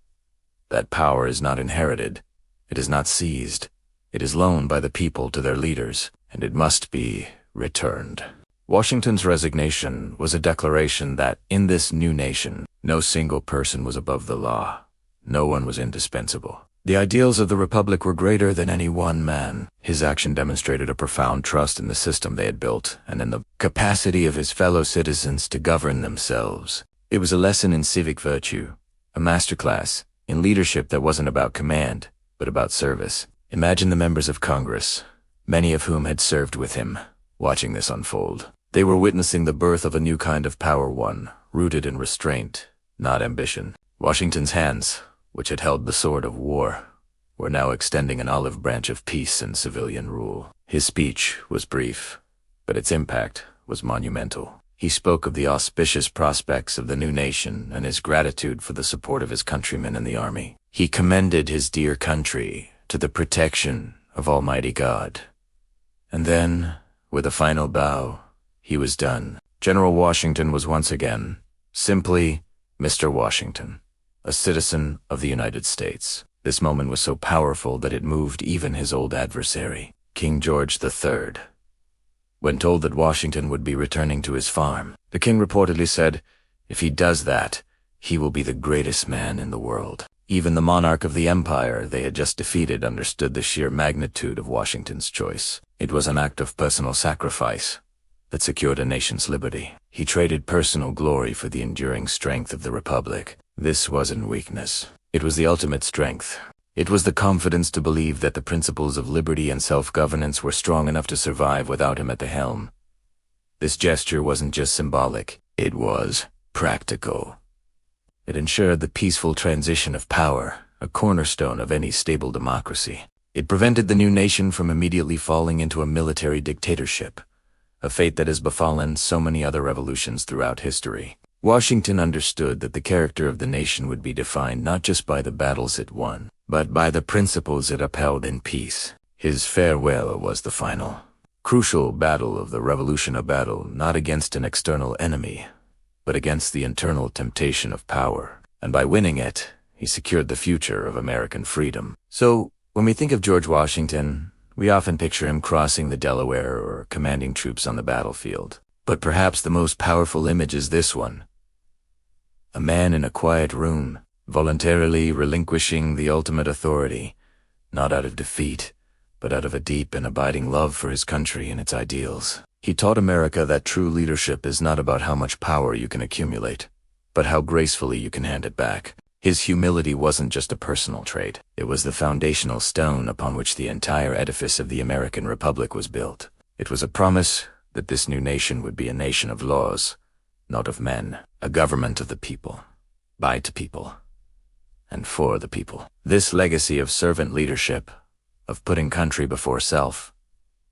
That power is not inherited, it is not seized, it is loaned by the people to their leaders, and it must be returned. Washington's resignation was a declaration that, in this new nation, no single person was above the law. No one was indispensable. The ideals of the Republic were greater than any one man. His action demonstrated a profound trust in the system they had built and in the capacity of his fellow citizens to govern themselves. It was a lesson in civic virtue, a masterclass in leadership that wasn't about command, but about service. Imagine the members of Congress, many of whom had served with him, watching this unfold. They were witnessing the birth of a new kind of power, one rooted in restraint, not ambition. Washington's hands, which had held the sword of war, were now extending an olive branch of peace and civilian rule. His speech was brief, but its impact was monumental. He spoke of the auspicious prospects of the new nation and his gratitude for the support of his countrymen in the army. He commended his dear country to the protection of Almighty God. And then, with a final bow, he was done. General Washington was once again simply Mr. Washington, a citizen of the United States. This moment was so powerful that it moved even his old adversary, King George III. When told that Washington would be returning to his farm, the king reportedly said, "If he does that, he will be the greatest man in the world." Even the monarch of the empire they had just defeated understood the sheer magnitude of Washington's choice. It was an act of personal sacrifice that secured a nation's liberty. He traded personal glory for the enduring strength of the Republic. This wasn't weakness. It was the ultimate strength. It was the confidence to believe that the principles of liberty and self-governance were strong enough to survive without him at the helm. This gesture wasn't just symbolic, it was practical. It ensured the peaceful transition of power, a cornerstone of any stable democracy. It prevented the new nation from immediately falling into a military dictatorship, a fate that has befallen so many other revolutions throughout history. Washington understood that the character of the nation would be defined not just by the battles it won, but by the principles it upheld in peace. His farewell was the final, crucial battle of the revolution, a battle not against an external enemy, but against the internal temptation of power. And by winning it, he secured the future of American freedom. So, when we think of George Washington, we often picture him crossing the Delaware or commanding troops on the battlefield. But perhaps the most powerful image is this one. A man in a quiet room, voluntarily relinquishing the ultimate authority, not out of defeat, but out of a deep and abiding love for his country and its ideals. He taught America that true leadership is not about how much power you can accumulate, but how gracefully you can hand it back. His humility wasn't just a personal trait. It was the foundational stone upon which the entire edifice of the American Republic was built. It was a promise that this new nation would be a nation of laws, not of men, a government of the people, by the people, and for the people. This legacy of servant leadership, of putting country before self,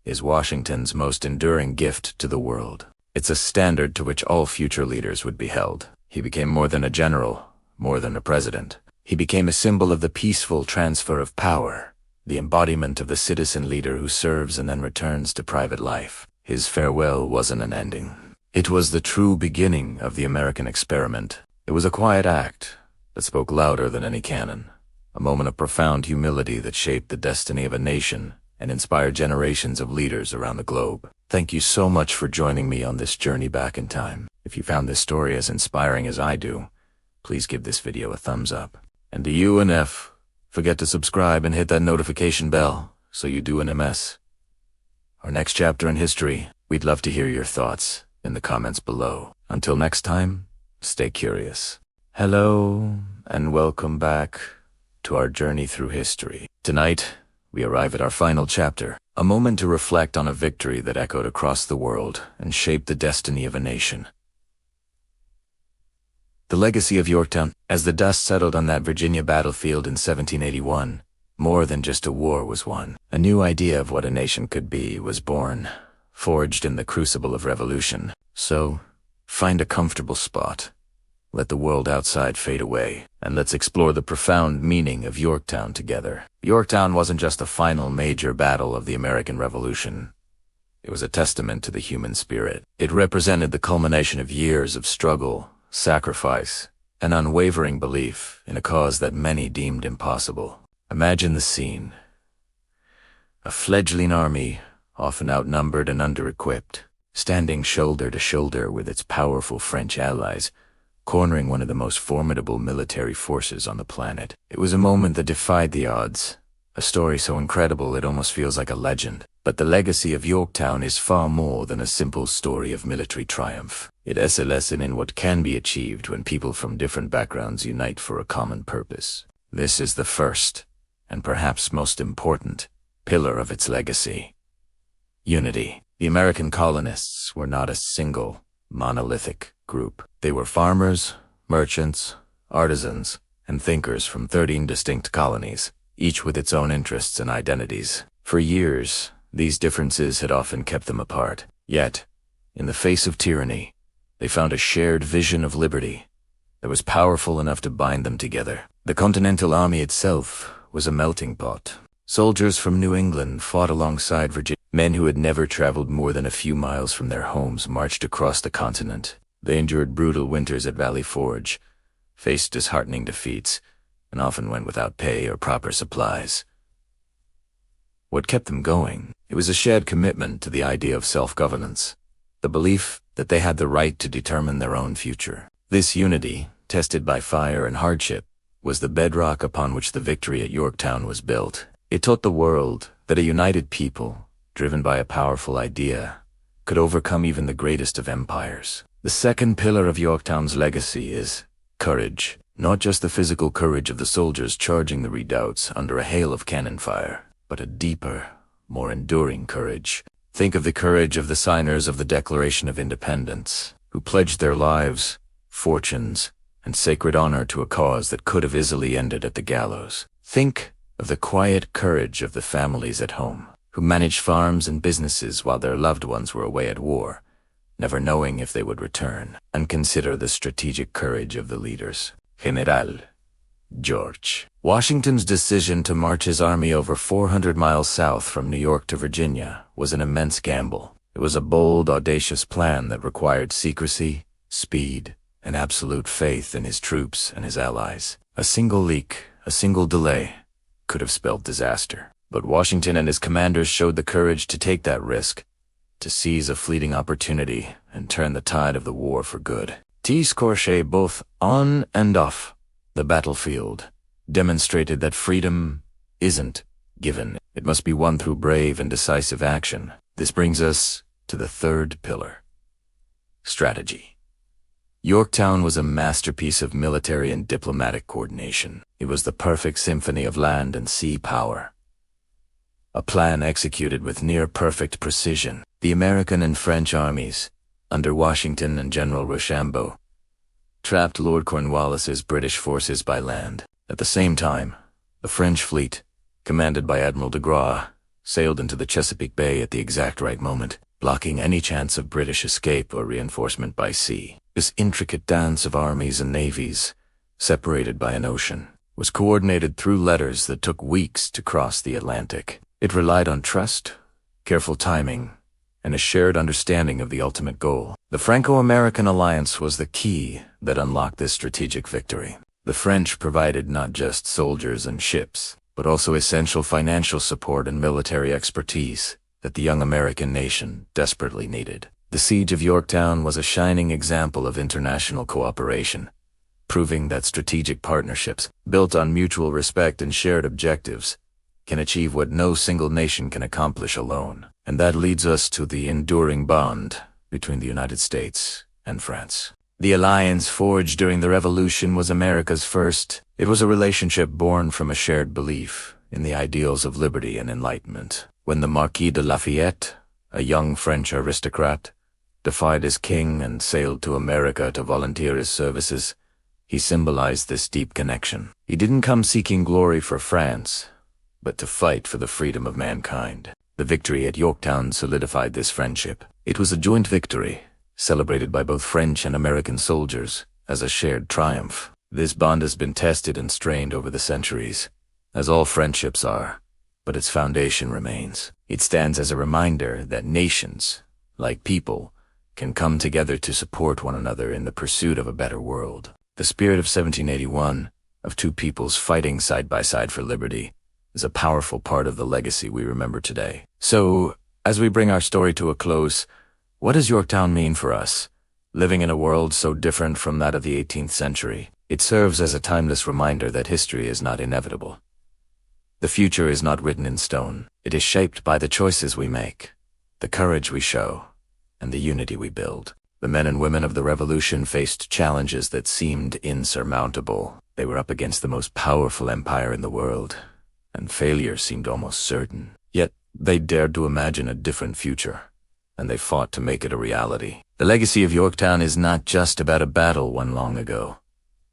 is Washington's most enduring gift to the world. It's a standard to which all future leaders would be held. He became more than a general, more than a president. He became a symbol of the peaceful transfer of power, the embodiment of the citizen leader who serves and then returns to private life. His farewell wasn't an ending. It was the true beginning of the American experiment. It was a quiet act that spoke louder than any cannon, a moment of profound humility that shaped the destiny of a nation and inspired generations of leaders around the globe. Thank you so much for joining me on this journey back in time. If you found this story as inspiring as I do, please give this video a thumbs up. And to you and F, forget to subscribe and hit that notification bell so you do an MS. Our next chapter in history, we'd love to hear your thoughts in the comments below. Until next time, stay curious. Hello, and welcome back to our journey through history. Tonight, we arrive at our final chapter, a moment to reflect on a victory that echoed across the world and shaped the destiny of a nation. The legacy of Yorktown. As the dust settled on that Virginia battlefield in 1781, more than just a war was won. A new idea of what a nation could be was born. forged in the crucible of revolution. So, find a comfortable spot. Let the world outside fade away, and let's explore the profound meaning of Yorktown together. Yorktown wasn't just the final major battle of the American Revolution. It was a testament to the human spirit. It represented the culmination of years of struggle, sacrifice, and unwavering belief in a cause that many deemed impossible. Imagine the scene. A fledgling army, often outnumbered and under-equipped, standing shoulder to shoulder with its powerful French allies, cornering one of the most formidable military forces on the planet. It was a moment that defied the odds, a story so incredible it almost feels like a legend. But the legacy of Yorktown is far more than a simple story of military triumph. It is a lesson in what can be achieved when people from different backgrounds unite for a common purpose. This is the first, and perhaps most important, pillar of its legacy. Unity. The American colonists were not a single, monolithic group. They were farmers, merchants, artisans, and thinkers from 13 distinct colonies, each with its own interests and identities. For years, these differences had often kept them apart. Yet, in the face of tyranny, they found a shared vision of liberty that was powerful enough to bind them together. The Continental Army itself was a melting pot. Soldiers from New England fought alongside Virginia. Men who had never traveled more than a few miles from their homes marched across the continent. They endured brutal winters at Valley Forge, faced disheartening defeats, and often went without pay or proper supplies. What kept them going? It was a shared commitment to the idea of self-governance, the belief that they had the right to determine their own future. This unity, tested by fire and hardship, was the bedrock upon which the victory at Yorktown was built. It taught the world that a united people, driven by a powerful idea, could overcome even the greatest of empires. The second pillar of Yorktown's legacy is courage. Not just the physical courage of the soldiers charging the redoubts under a hail of cannon fire, but a deeper, more enduring courage. Think of the courage of the signers of the Declaration of Independence, who pledged their lives, fortunes, and sacred honor to a cause that could have easily ended at the gallows. Think of the quiet courage of the families at home, who managed farms and businesses while their loved ones were away at war, never knowing if they would return. And consider the strategic courage of the leaders. General George Washington's decision to march his army over 400 miles south from New York to Virginia was an immense gamble. It was a bold, audacious plan that required secrecy, speed, and absolute faith in his troops and his allies. A single leak, a single delay, could have spelled disaster. But Washington and his commanders showed the courage to take that risk, to seize a fleeting opportunity and turn the tide of the war for good. T-Scorche both on and off the battlefield demonstrated that freedom isn't given. It must be won through brave and decisive action. This brings us to the third pillar: strategy. Yorktown was a masterpiece of military and diplomatic coordination. It was the perfect symphony of land and sea power. A plan executed with near-perfect precision. The American and French armies, under Washington and General Rochambeau, trapped Lord Cornwallis's British forces by land. At the same time, the French fleet, commanded by Admiral de Grasse, sailed into the Chesapeake Bay at the exact right moment, blocking any chance of British escape or reinforcement by sea. This intricate dance of armies and navies, separated by an ocean, was coordinated through letters that took weeks to cross the Atlantic. It relied on trust, careful timing, and a shared understanding of the ultimate goal. The Franco-American alliance was the key that unlocked this strategic victory. The French provided not just soldiers and ships, but also essential financial support and military expertise that the young American nation desperately needed. The Siege of Yorktown was a shining example of international cooperation, proving that strategic partnerships, built on mutual respect and shared objectives, can achieve what no single nation can accomplish alone. And that leads us to the enduring bond between the United States and France. The alliance forged during the Revolution was America's first. It was a relationship born from a shared belief in the ideals of liberty and enlightenment. When the Marquis de Lafayette, a young French aristocrat, defied his king and sailed to America to volunteer his services, he symbolized this deep connection. He didn't come seeking glory for France, but to fight for the freedom of mankind. The victory at Yorktown solidified this friendship. It was a joint victory, celebrated by both French and American soldiers as a shared triumph. This bond has been tested and strained over the centuries, as all friendships are, but its foundation remains. It stands as a reminder that nations, like people, can come together to support one another in the pursuit of a better world. The spirit of 1781, of two peoples fighting side by side for liberty, is a powerful part of the legacy we remember today. So, as we bring our story to a close, what does Yorktown mean for us? Living in a world so different from that of the 18th century, it serves as a timeless reminder that history is not inevitable. The future is not written in stone. It is shaped by the choices we make, the courage we show, and the unity we build. The men and women of the Revolution faced challenges that seemed insurmountable. They were up against the most powerful empire in the world, and failure seemed almost certain. Yet, they dared to imagine a different future, and they fought to make it a reality. The legacy of Yorktown is not just about a battle won long ago.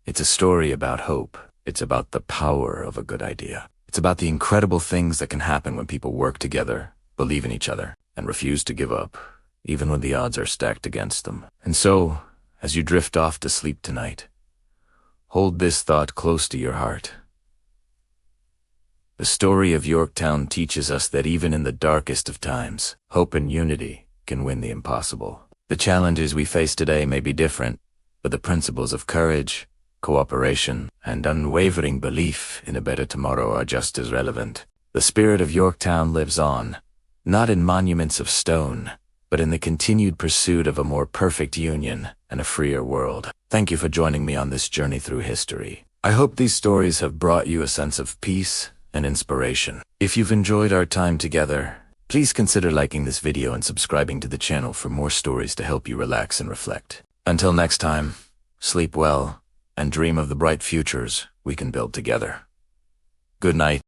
It's a story about hope. It's about the power of a good idea. It's about the incredible things that can happen when people work together, believe in each other, and refuse to give up, even when the odds are stacked against them. And so, as you drift off to sleep tonight, hold this thought close to your heart. The story of Yorktown teaches us that even in the darkest of times, hope and unity can win the impossible. The challenges we face today may be different, but the principles of courage, cooperation, and unwavering belief in a better tomorrow are just as relevant. The spirit of Yorktown lives on, not in monuments of stone, but in the continued pursuit of a more perfect union and a freer world. Thank you for joining me on this journey through history. I hope these stories have brought you a sense of peace and inspiration. If you've enjoyed our time together, please consider liking this video and subscribing to the channel for more stories to help you relax and reflect. Until next time, sleep well and dream of the bright futures we can build together. Good night.